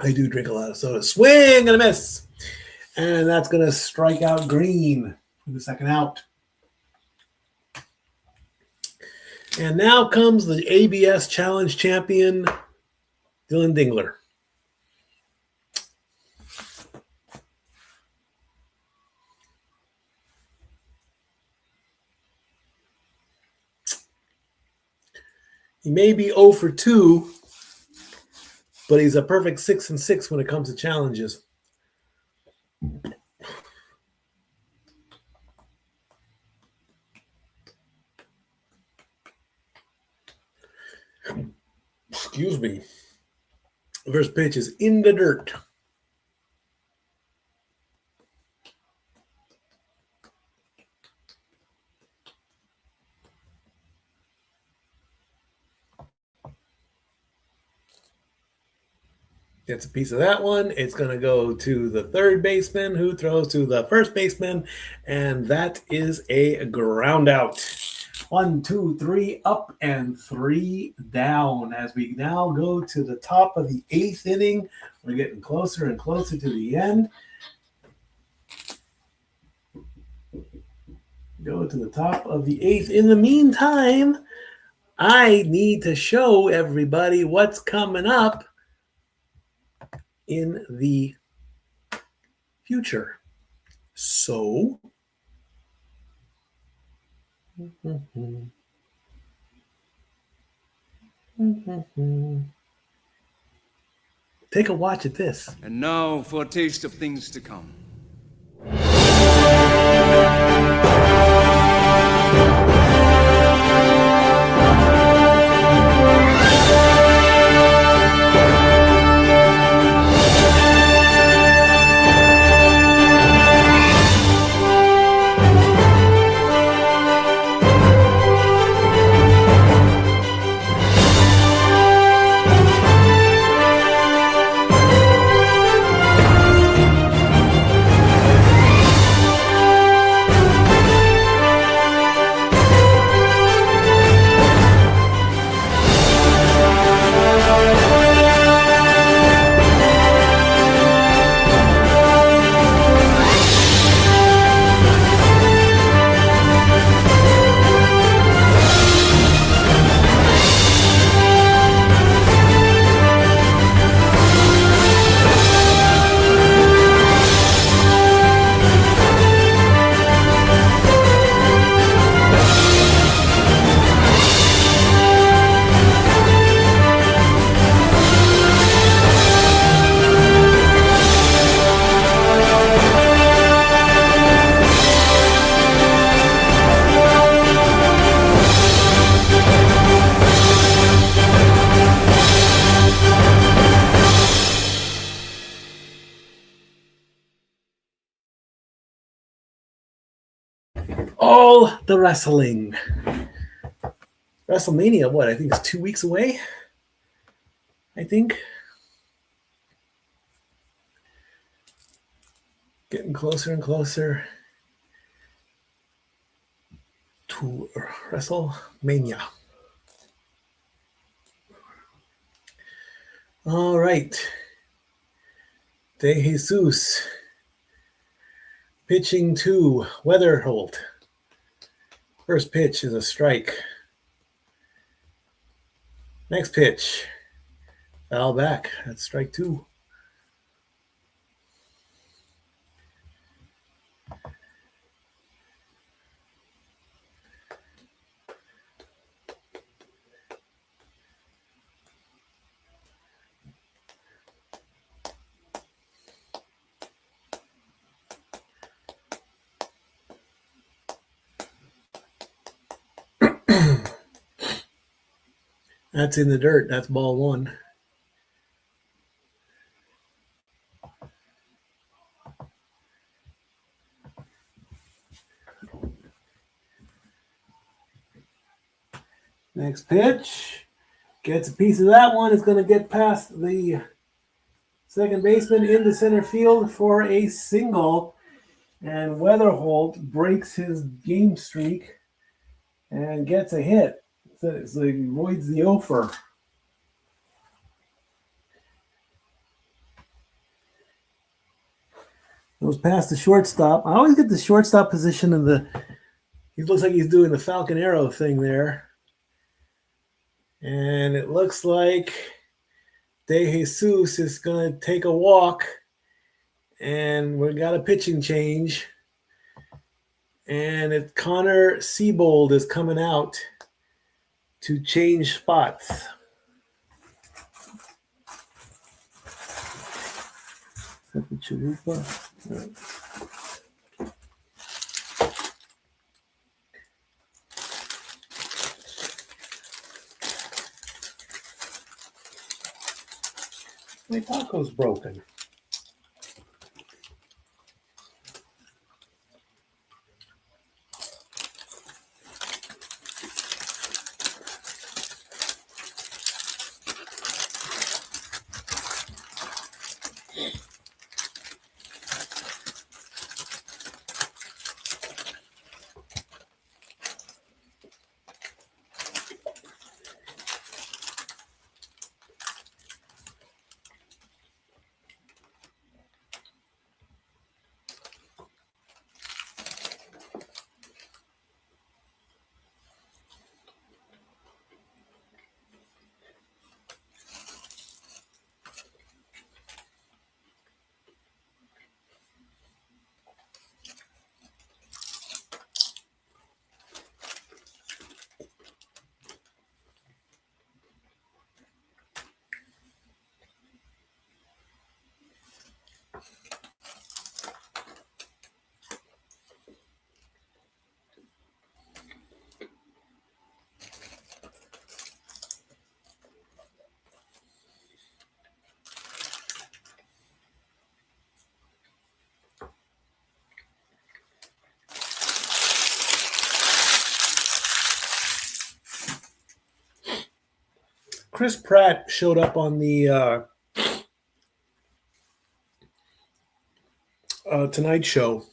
I do drink a lot of soda. Swing and a miss. And that's going to strike out Green for the second out. And now comes the ABS Challenge champion, Dylan Dingler. He may be 0 for 2, but he's a perfect 6-6 when it comes to challenges. Excuse me. First pitch is in the dirt. Gets a piece of that one. It's going to go to the third baseman, who throws to the first baseman, and that is a ground out. 1, 2, 3 up and 3 down. As we now go to the top of the 8th inning, we're getting closer and closer to the end. Go to the top of the 8th. In the meantime, I need to show everybody what's coming up in the future. So, take a watch at this. And now for a taste of things to come. All the wrestling. WrestleMania, what? I think it's 2 weeks away. I think. Getting closer and closer to WrestleMania. All right. De Jesus pitching to Weatherholt. First pitch is a strike. Next pitch, foul back. That's strike 2. That's in the dirt. That's ball 1. Next pitch. Gets a piece of that one. It's going to get past the second baseman into center field for a single. And Weatherholt breaks his game streak and gets a hit. So he avoids the offer. Goes past the shortstop. I always get the shortstop position of the. He looks like he's doing the Falcon Arrow thing there. And it looks like De Jesus is going to take a walk. And we got a pitching change. And Connor Siebold is coming out to change spots. that the chalupa? No. My taco's broken. Chris Pratt showed up on the Tonight Show,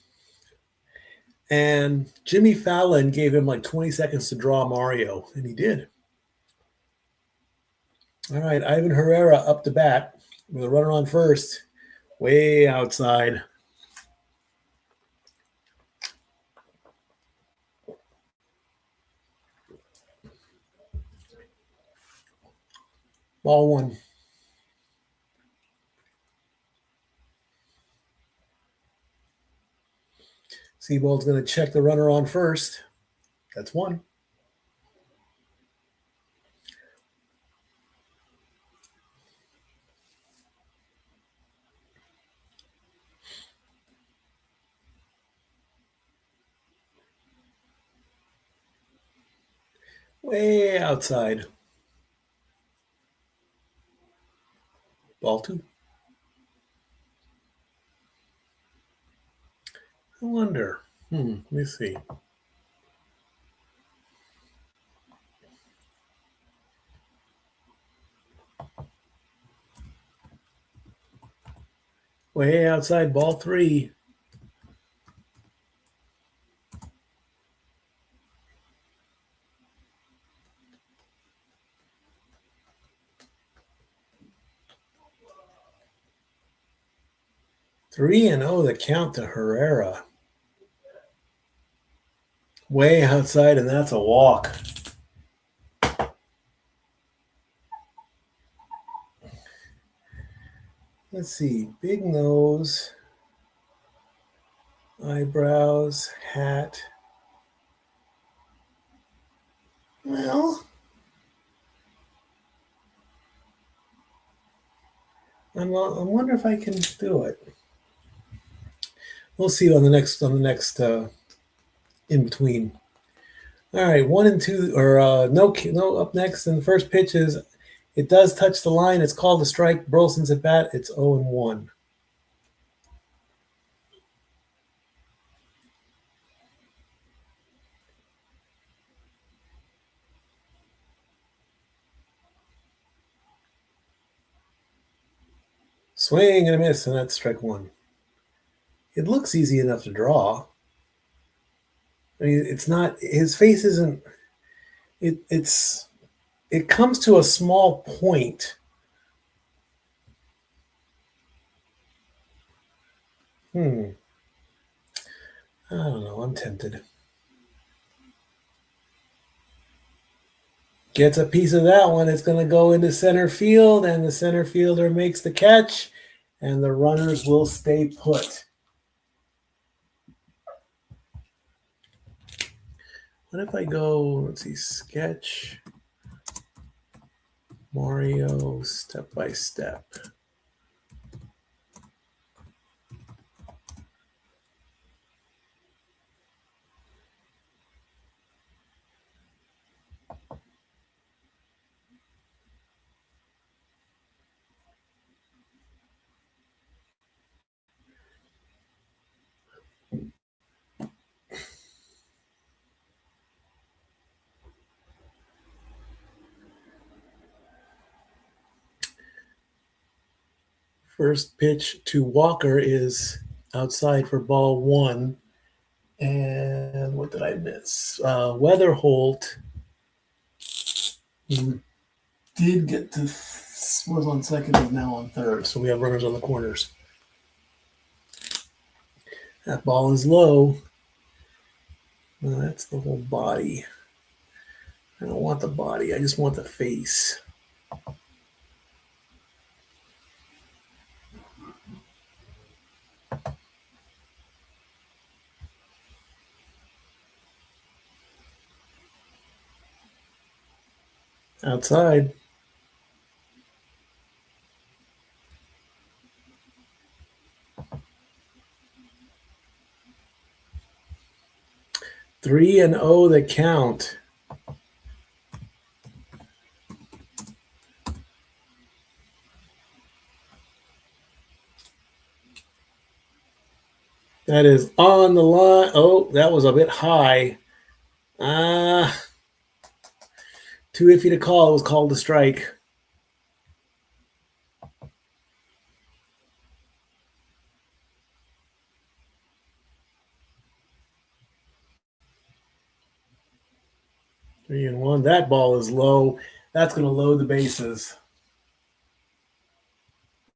and Jimmy Fallon gave him like 20 seconds to draw Mario, and he did. All right, Ivan Herrera up to bat with a runner on first, way outside. Ball one. Seabold's going to check the runner on first. That's one. Way outside. Ball two. I wonder. Let me see. Way outside, ball three. Three and oh, the count to Herrera. Way outside, and that's a walk. Let's see. Big nose, eyebrows, hat. Well, I wonder if I can do it. We'll see on the next in between. All right, 1 and 2, or no up next. And the first pitch is, it does touch the line. It's called a strike. Burleson's at bat. It's 0 and 1. Swing and a miss, and that's strike one. It looks easy enough to draw. I mean, it's not. His face isn't. It comes to a small point. I don't know. I'm tempted. Gets a piece of that one. It's going to go into center field, and the center fielder makes the catch, and the runners will stay put. What if I go, let's see, sketch, Mario, step by step. First pitch to Walker is outside for ball one. And what did I miss? Weatherholt did get to, was on second, is now on third. So we have runners on the corners. That ball is low. Well, that's the whole body. I don't want the body. I just want the face. Outside. Three and oh the count. That is on the line. Oh, that was a bit high. Too iffy to call. It was called a strike. Three and one. That ball is low. That's going to load the bases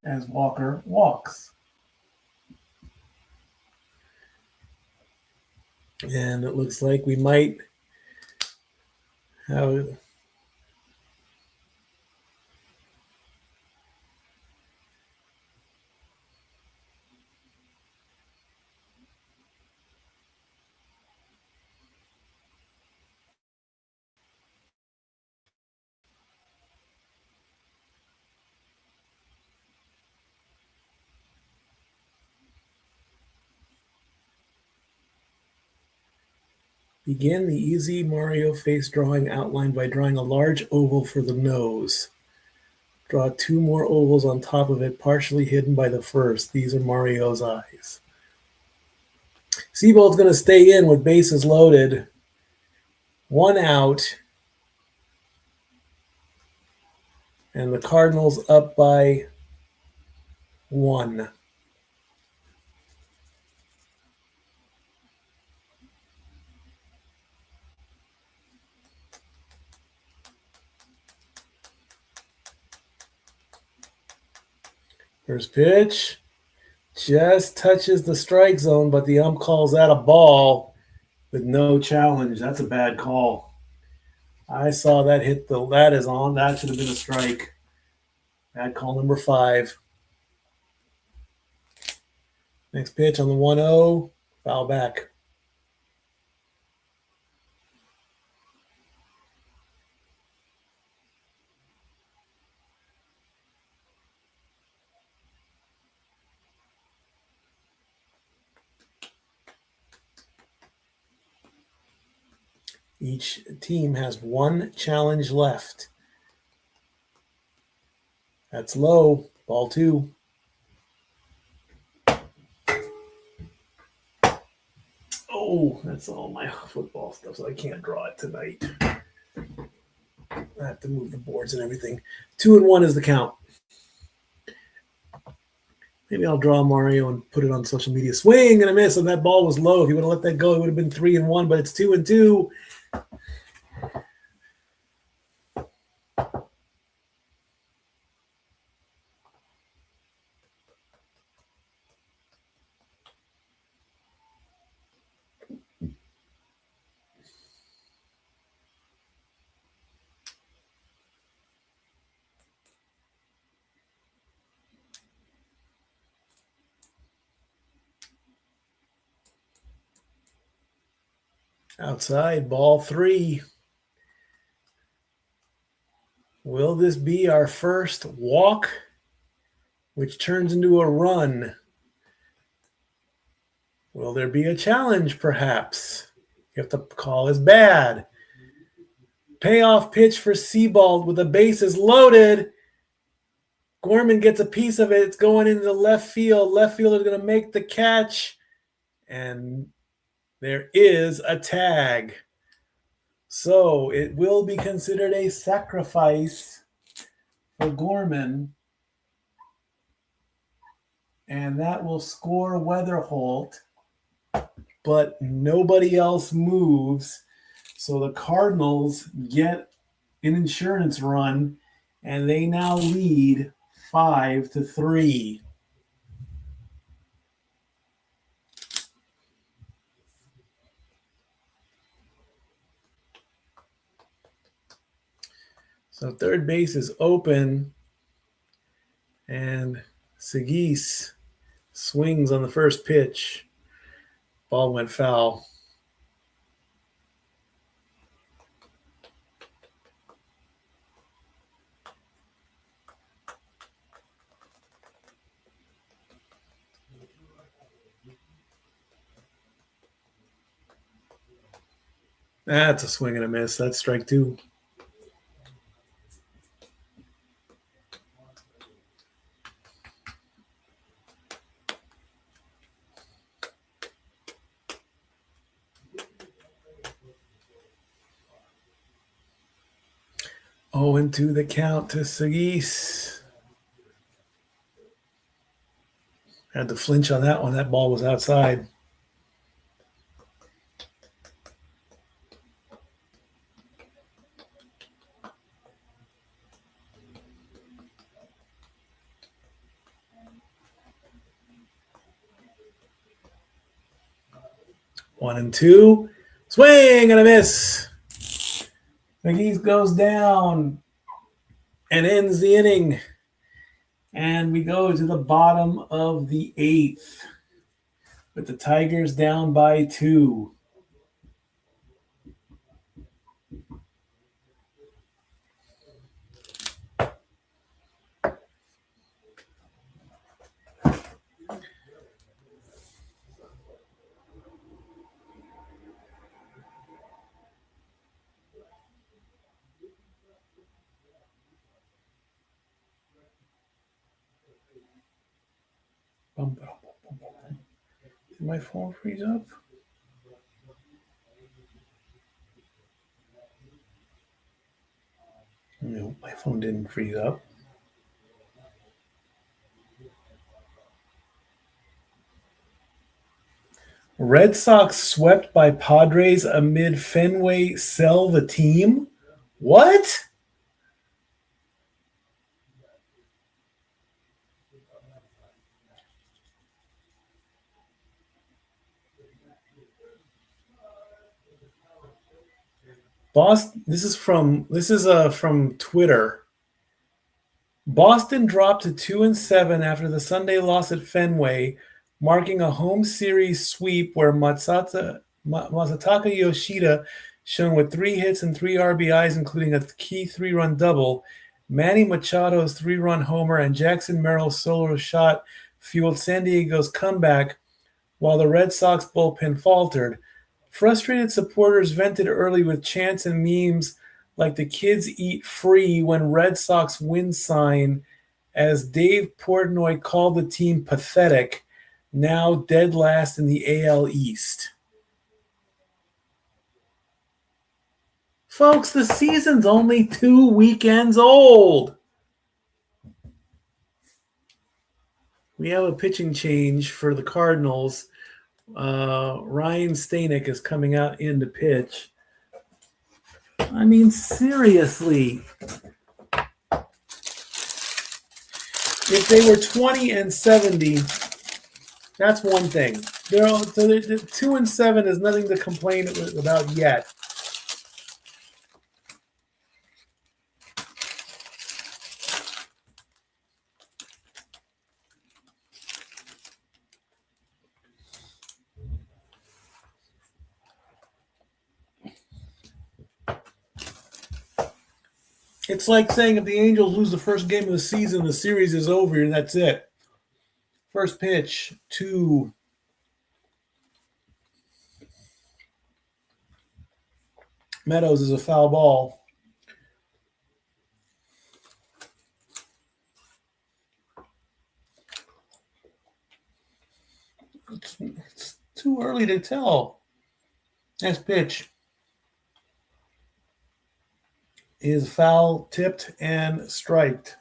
as Walker walks. And it looks like we might have begin the easy Mario face drawing outlined by drawing a large oval for the nose. Draw two more ovals on top of it, partially hidden by the first. These are Mario's eyes. Seabold's going to stay in with bases loaded. One out. And the Cardinals up by one. First pitch just touches the strike zone, but the ump calls that a ball with no challenge. That's a bad call. I saw that hit that is on. That should have been a strike. Bad call number 5. Next pitch on the 1-0, foul back. Each team has one challenge left. That's low. Ball 2. Oh, that's all my football stuff, so I can't draw it tonight. I have to move the boards and everything. 2-1 is the count. Maybe I'll draw Mario and put it on social media. Swing and a miss, and that ball was low. If you would have let that go, it would have been 3-1, but it's 2-2. Outside, ball 3. Will this be our first walk, which turns into a run? Will there be a challenge, perhaps? If the call is bad. Payoff pitch for Seabold with the bases loaded. Gorman gets a piece of it. It's going into the left field. Left fielder is going to make the catch. And there is a tag. So it will be considered a sacrifice for Gorman. and that will score Weatherholt, but nobody else moves. So the Cardinals get an insurance run, and they now lead 5-3. So third base is open, and Seguis swings on the first pitch. Ball went foul. That's a swing and a miss. That's strike two. Oh, into the count to Seguis. Had to flinch on that one. That ball was outside. One and two. Swing and a miss. Seguis goes down and ends the inning. And we go to the bottom of the eighth with the Tigers down by 2. Did my phone freeze up? No, my phone didn't freeze up. Red Sox swept by Padres amid Fenway sell the team? What? Boston. This is from Twitter. Boston dropped to 2-7 after the Sunday loss at Fenway, marking a home series sweep where Masataka Yoshida shone with 3 hits and 3 RBIs, including a key 3-run double. Manny Machado's 3-run homer and Jackson Merrill's solo shot fueled San Diego's comeback, while the Red Sox bullpen faltered. Frustrated supporters vented early with chants and memes like the kids eat free when Red Sox win sign, as Dave Portnoy called the team pathetic, now dead last in the AL East. Folks, the season's only 2 weekends old. We have a pitching change for the Cardinals. Ryan Stanek is coming out in to pitch. I mean, seriously. If they were 20-70, that's one thing. They're 2-7 is nothing to complain about yet. It's like saying if the Angels lose the first game of the season, the series is over and that's it. First pitch to Meadows is a foul ball. It's too early to tell. Next pitch is foul, tipped, and striked.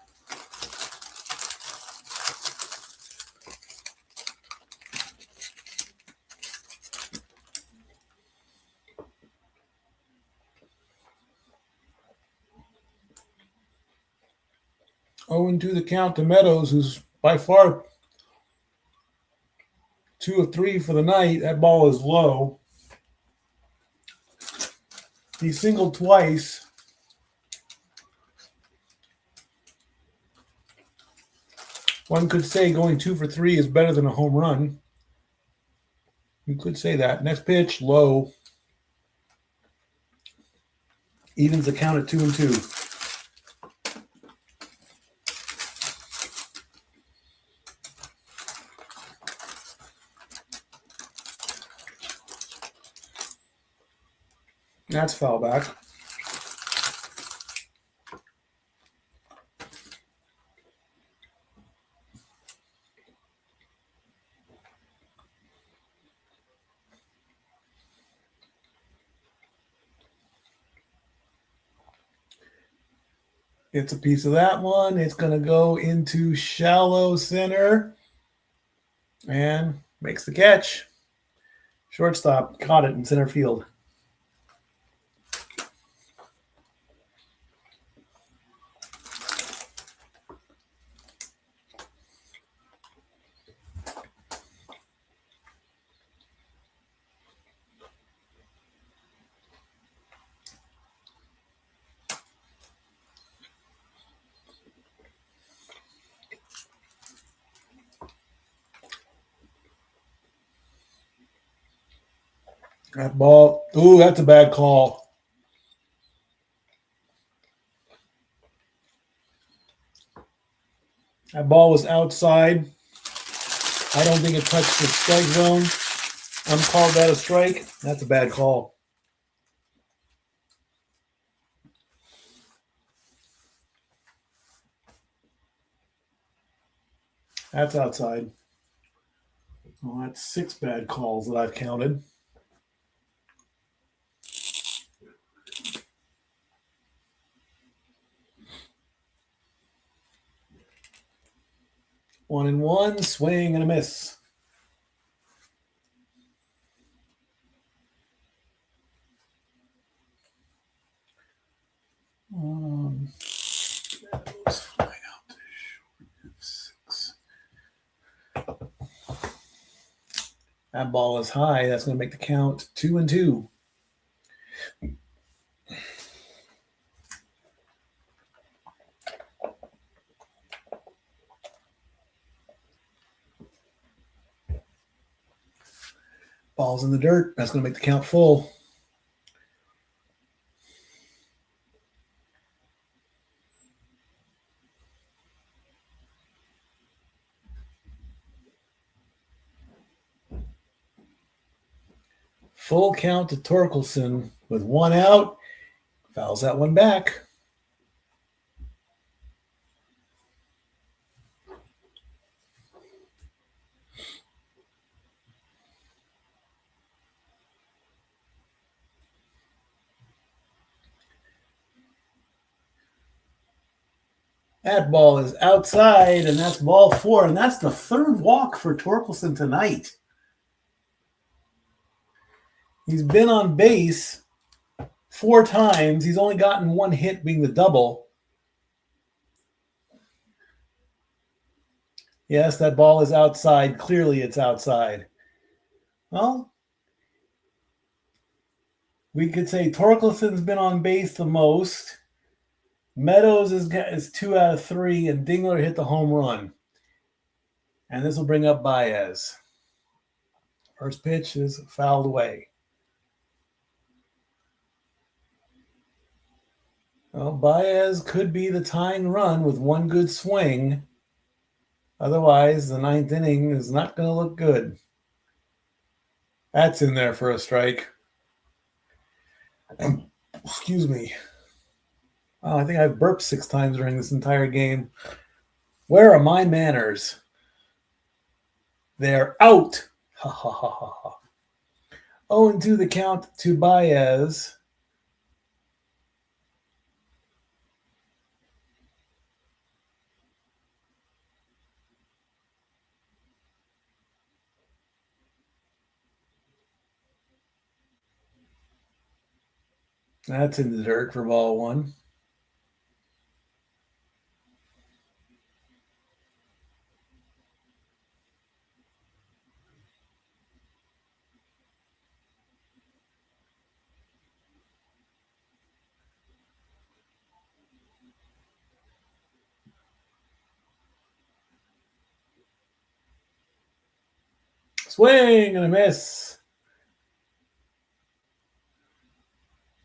0-2 the count to Meadows, who's by far 2 of 3 for the night. That ball is low. He singled twice. One could say going 2 for 3 is better than a home run. You could say that. Next pitch, low. Evens the count at 2-2. That's foul back. It's a piece of that one. It's going to go into shallow center and makes the catch. Shortstop caught it in center field. That ball, ooh, that's a bad call. That ball was outside. I don't think it touched the strike zone. I'm called that a strike. That's a bad call. That's outside. Well, that's 6 bad calls that I've counted. One and one, swing and a miss. Let's fly out to short 6. That ball is high. That's going to make the count 2-2. Ball's in the dirt. That's going to make the count full. Full count to Torkelson with 1 out. Fouls that one back. That ball is outside, and that's ball 4, and that's the 3rd walk for Torkelson tonight. He's been on base 4 times. He's only gotten 1 hit, being the double. Yes, that ball is outside. Clearly, it's outside. Well, we could say Torkelson's been on base the most. Meadows is 2 out of 3, and Dingler hit the home run. And this will bring up Baez. First pitch is fouled away. Well, Baez could be the tying run with 1 good swing. Otherwise, the 9th inning is not going to look good. That's in there for a strike. Excuse me. Oh, I think I've burped 6 times during this entire game. Where are my manners? They're out. Ha ha ha ha ha. 0-2 the count to Baez. That's in the dirt for ball 1. Swing and a miss.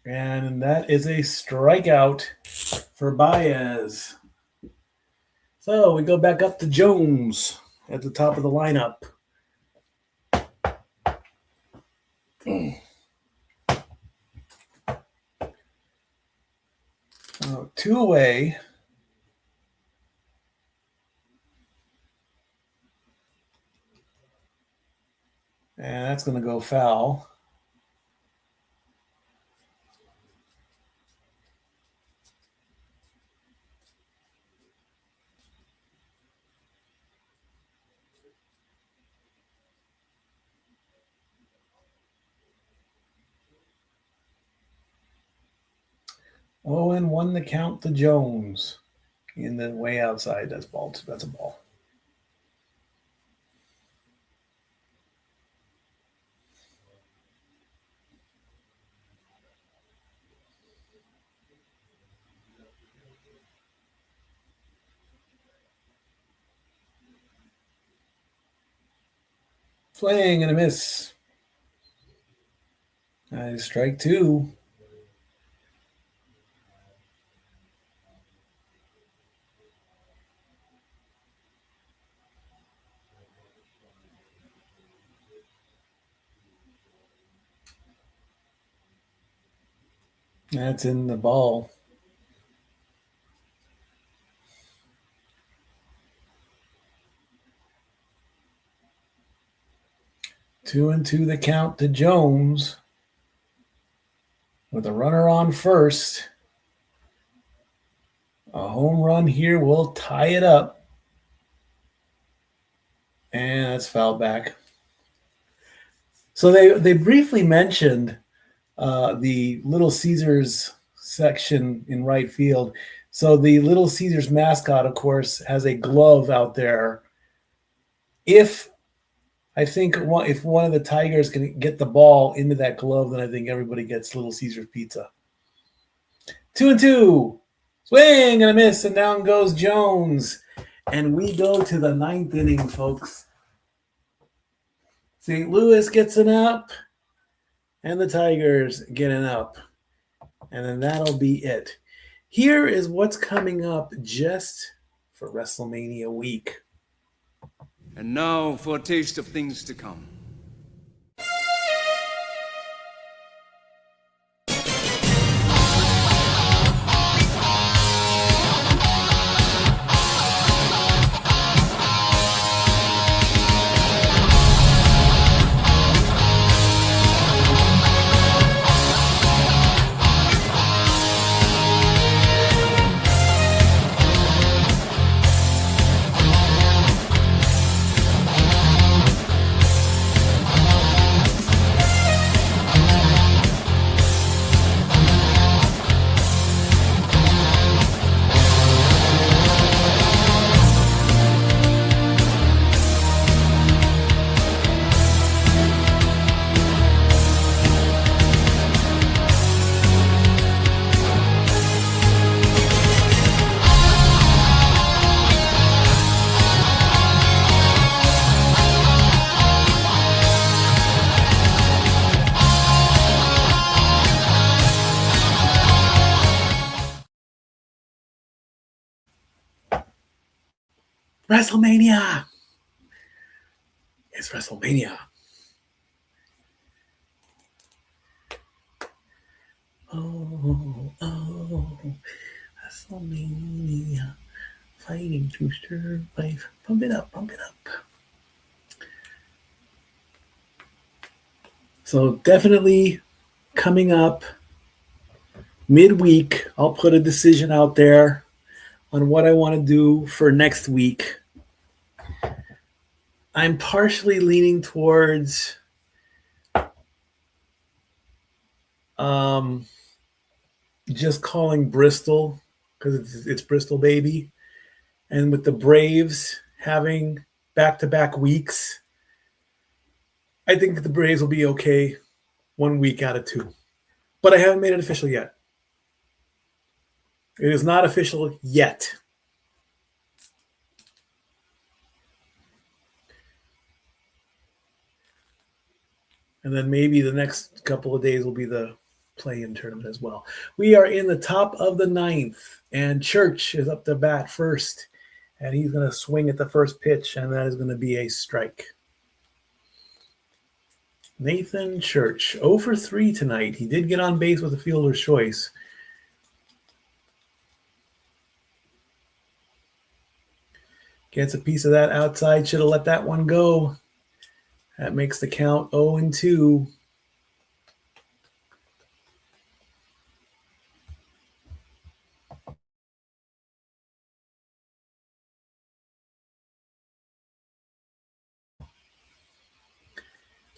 And that is a strikeout for Baez. So we go back up to Jones at the top of the lineup. Two away. And that's going to go foul. Oh, and 1 to count to Jones. And then way outside, that's ball. That's a ball. Swing and a miss. Nice, strike 2. That's in the ball. Two and two the count to Jones. With a runner on first. A home run here will tie it up. And that's fouled back. So they briefly mentioned the Little Caesars section in right field. So the Little Caesars mascot, of course, has a glove out there. If one of the Tigers can get the ball into that glove, then I think everybody gets Little Caesars pizza. 2 and 2. Swing and a miss, and down goes Jones. And we go to the 9th inning, folks. St. Louis gets an up, and the Tigers get an up. And then that'll be it. Here is what's coming up just for WrestleMania week. And now for a taste of things to come. WrestleMania. It's WrestleMania. Oh, WrestleMania. Fighting to survive. Pump it up, pump it up. So definitely coming up midweek, I'll put a decision out there on what I want to do for next week. I'm partially leaning towards just calling Bristol because it's Bristol, baby. And with the Braves having back-to-back weeks, I think the Braves will be okay 1 week out of 2. But I haven't made it official yet. It is not official yet. And then maybe the next couple of days will be the play-in tournament as well. We are in the top of the ninth, and Church is up to bat first, and he's going to swing at the first pitch, and that is going to be a strike. Nathan Church, 0 for 3 tonight. He did get on base with a fielder's choice. Gets a piece of that outside. Should have let that one go. That makes the count 0-2.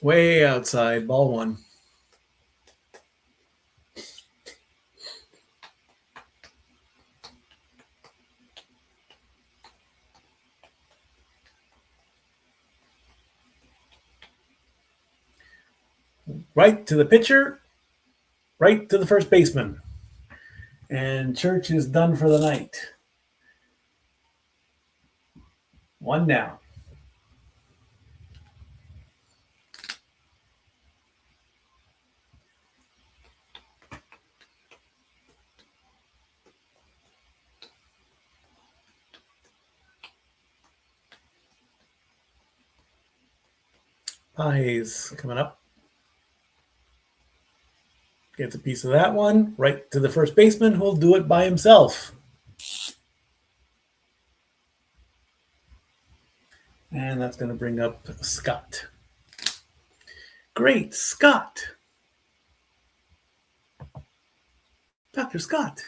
Way outside, ball one. Right to the pitcher, right to the first baseman. And Church is done for the night. One down. Pages coming up. Gets a piece of that one. Right to the first baseman, who'll do it by himself. And that's going to bring up Scott. Great, Scott. Dr. Scott.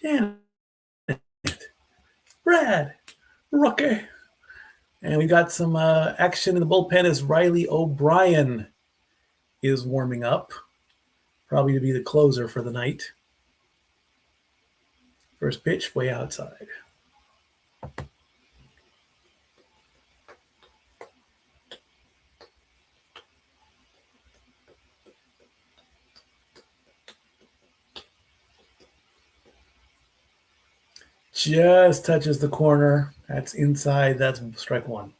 Janet. Brad. Rookie. And we got some action in the bullpen as Riley O'Brien is warming up. Probably to be the closer for the night. First pitch, way outside. Just touches the corner. That's inside. That's strike one.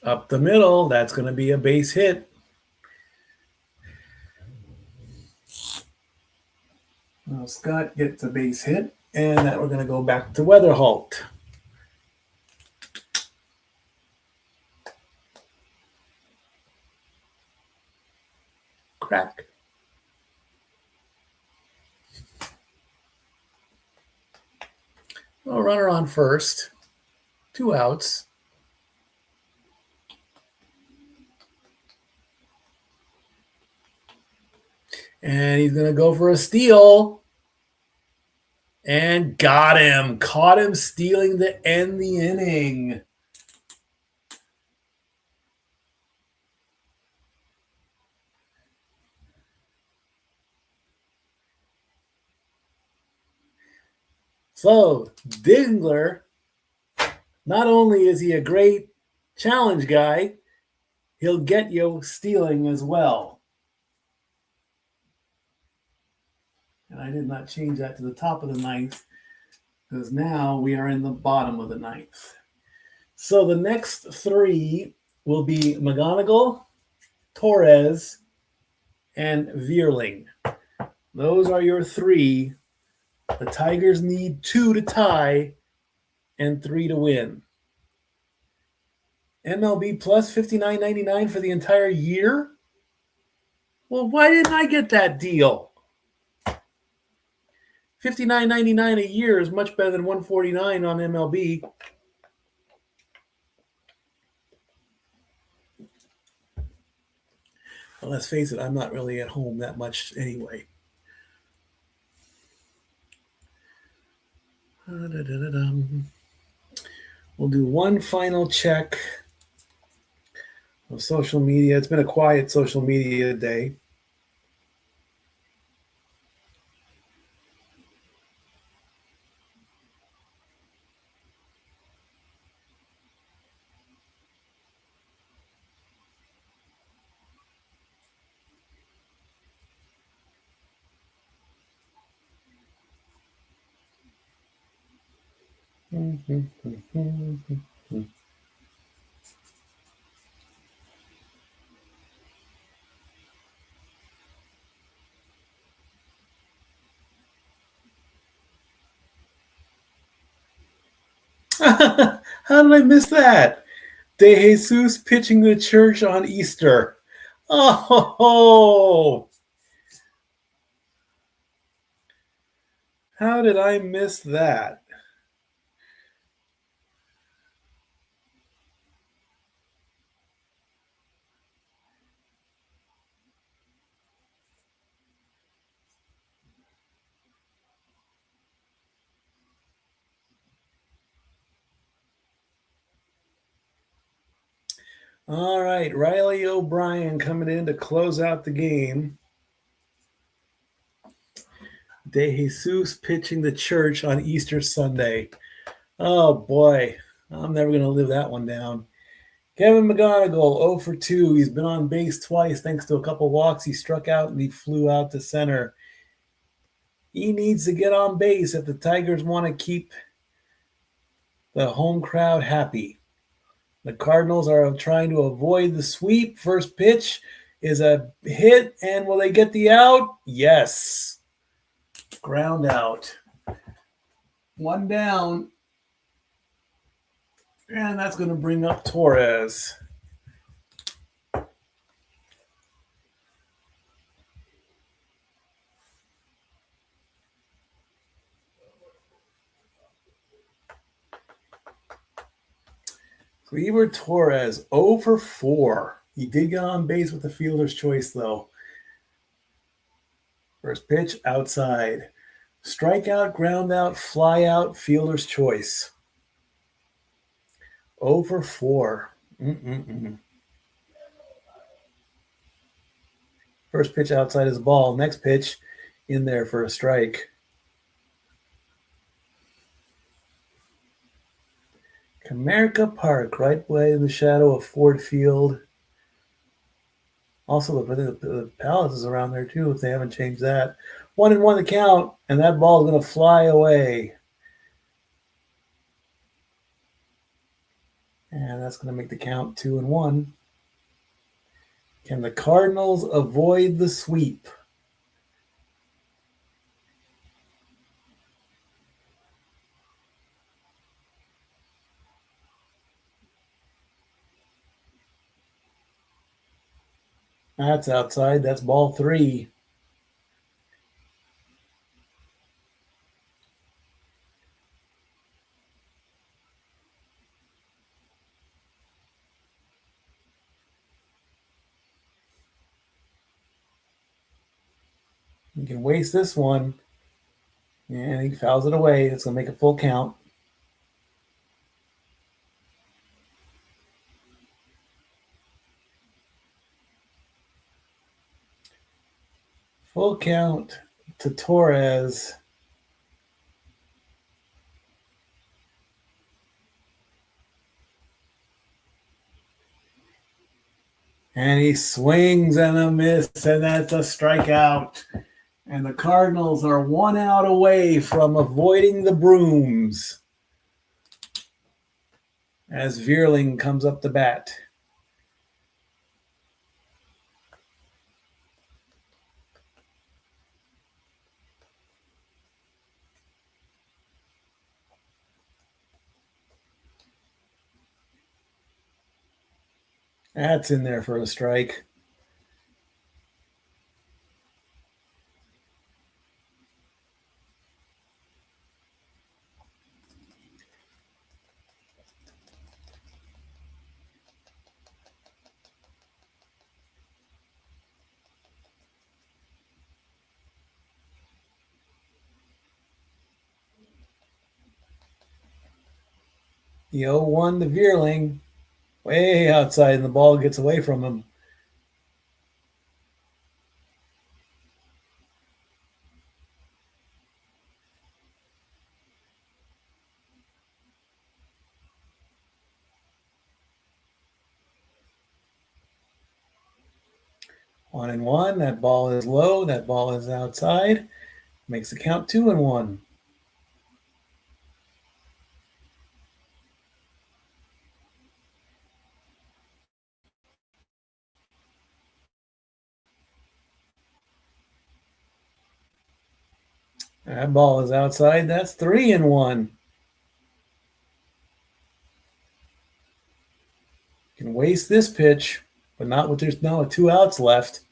Up the middle. That's going to be a base hit. Now Scott gets a base hit. And that we're going to go back to Weatherholt. Crack. Well, runner on first. 2 outs. And he's going to go for a steal. And got him. Caught him stealing to end the inning. So, Dingler, not only is he a great challenge guy, he'll get you stealing as well. And I did not change that to the top of the ninth because now we are in the bottom of the ninth. So the next 3 will be McGonigal, Torres, and Vierling. Those are your 3. The Tigers need 2 to tie and 3 to win. MLB plus $59.99 for the entire year? Well, why didn't I get that deal? $59.99 a year is much better than $149 on MLB. Well, let's face it, I'm not really at home that much anyway. We'll do one final check of social media. It's been a quiet social media day. How did I miss that? De Jesus pitching the church on Easter. Oh, how did I miss that? All right, Riley O'Brien coming in to close out the game. De Jesus pitching the church on Easter Sunday. Oh boy, I'm never going to live that one down. Kevin McGonigal, 0 for 2. He's been on base twice thanks to a couple walks. He struck out and he flew out to center. He needs to get on base if the Tigers want to keep the home crowd happy. The Cardinals are trying to avoid the sweep. First pitch is a hit, and will they get the out? Yes. Ground out. One down. And that's going to bring up Torres. Gleyber Torres, 0 for 4. He did get on base with the fielder's choice, though. First pitch, outside. Strikeout, ground out, fly out, fielder's choice. 0 for 4. First pitch outside is a ball. Next pitch in there for a strike. Comerica Park, right away in the shadow of Ford Field. Also, the Palace is around there too, if they haven't changed that. 1-1 the count, and that ball is going to fly away. And that's going to make the count 2-1. Can the Cardinals avoid the sweep? That's outside. That's ball 3. You can waste this one. And he fouls it away. It's going to make a full count. Full count to Torres. And he swings and a miss, and that's a strikeout. And the Cardinals are 1 out away from avoiding the brooms as Vierling comes up to bat. That's in there for a strike. The 0-1 to Vierling. Way outside, and the ball gets away from him. One and one. That ball is low. That ball is outside. Makes the count 2-1. That ball is outside. That's 3-1. Can waste this pitch, but not with there's now 2 outs left.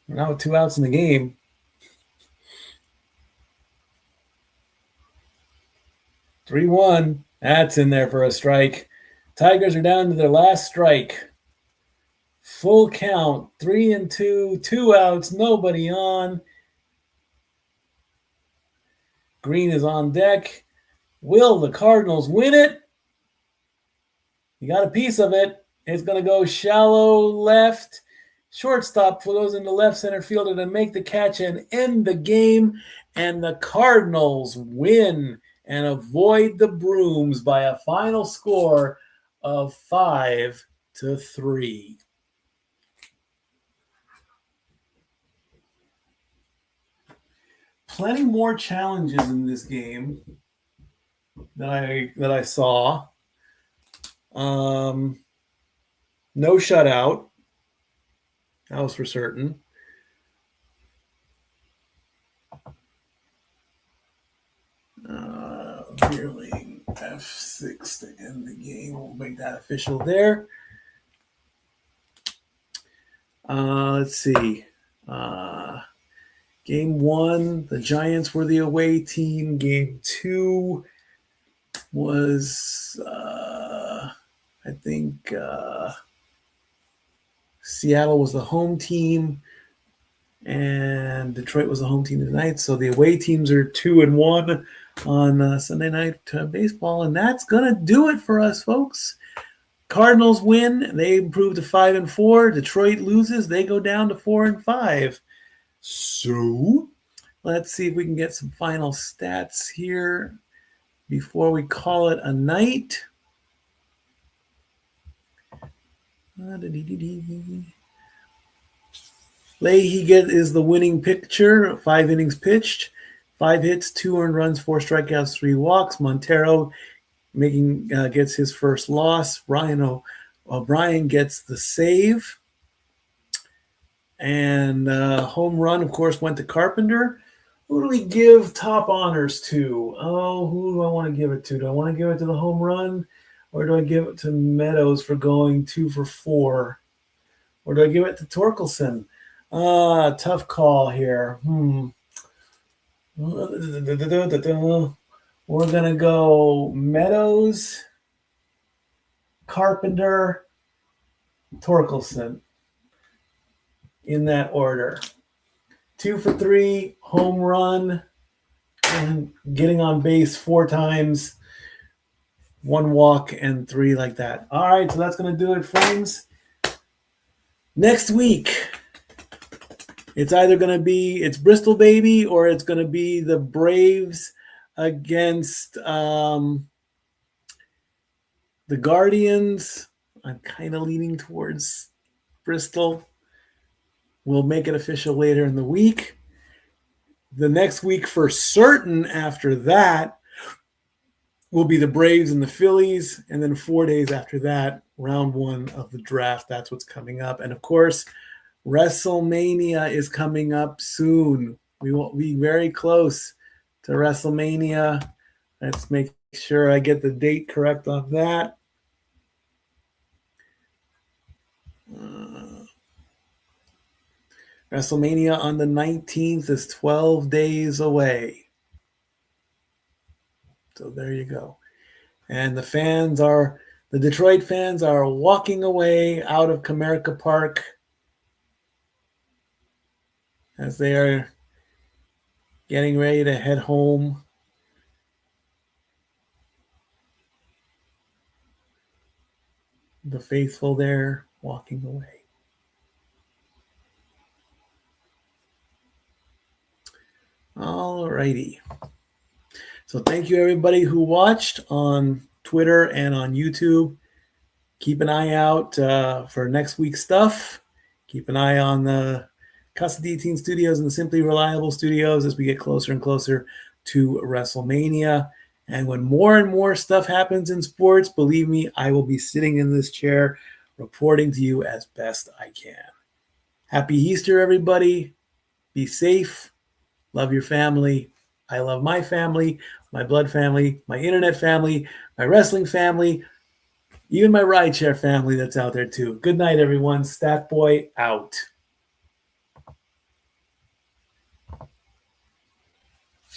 We're now with 2 outs in the game. Three one. That's in there for a strike. Tigers are down to their last strike. Full count. 3-2. 2 outs. Nobody on. Green is on deck. Will the Cardinals win it? You got a piece of it. It's going to go shallow left. Shortstop goes into left center fielder to make the catch and end the game. And the Cardinals win and avoid the Brooms by a final score of 5-3. Plenty more challenges in this game that I saw. No shutout. That was for certain. Nearly F6 to end the game. We'll make that official there. Let's see. Game 1, the Giants were the away team. Game 2 was, I think, Seattle was the home team, and Detroit was the home team tonight. So the away teams are 2-1 on Sunday night baseball, and that's gonna do it for us, folks. Cardinals win; they improve to 5-4. Detroit loses; they go down to 4-5. So let's see if we can get some final stats here before we call it a night. Leahy is the winning pitcher. 5 innings pitched, 5 hits, 2 earned runs, 4 strikeouts, 3 walks. Montero gets his first loss. Ryan O'Brien gets the save. And home run, of course, went to Carpenter. Who do we give top honors to? Oh, who do I want to give it to? Do I want to give it to the home run? Or do I give it to Meadows for going 2 for 4? Or do I give it to Torkelson? Tough call here. We're going to go Meadows, Carpenter, Torkelson in that order. 2 for 3, home run, and getting on base 4 times, 1 walk, and 3 like that. All right, so that's going to do it, friends. Next week, it's either going to be it's Bristol baby, or it's going to be the Braves against the Guardians. I'm kind of leaning towards Bristol. We'll make it official later in the week. The next week for certain after that will be the Braves and the Phillies. And then 4 days after that, round 1 of the draft. That's what's coming up. And, of course, WrestleMania is coming up soon. We will be very close to WrestleMania. Let's make sure I get the date correct on that. WrestleMania on the 19th is 12 days away. So there you go. And the Detroit fans are walking away out of Comerica Park as they are getting ready to head home. The faithful there walking away. All righty. So thank you, everybody who watched on Twitter and on YouTube. Keep an eye out for next week's stuff. Keep an eye on the Casa D Teen Studios and the Simply Reliable Studios as we get closer and closer to WrestleMania. And when more and more stuff happens in sports, believe me, I will be sitting in this chair reporting to you as best I can. Happy Easter, everybody. Be safe. Love your family. I love my family, my blood family, my internet family, my wrestling family, even my rideshare family that's out there too. Good night, everyone. Stat Boy out.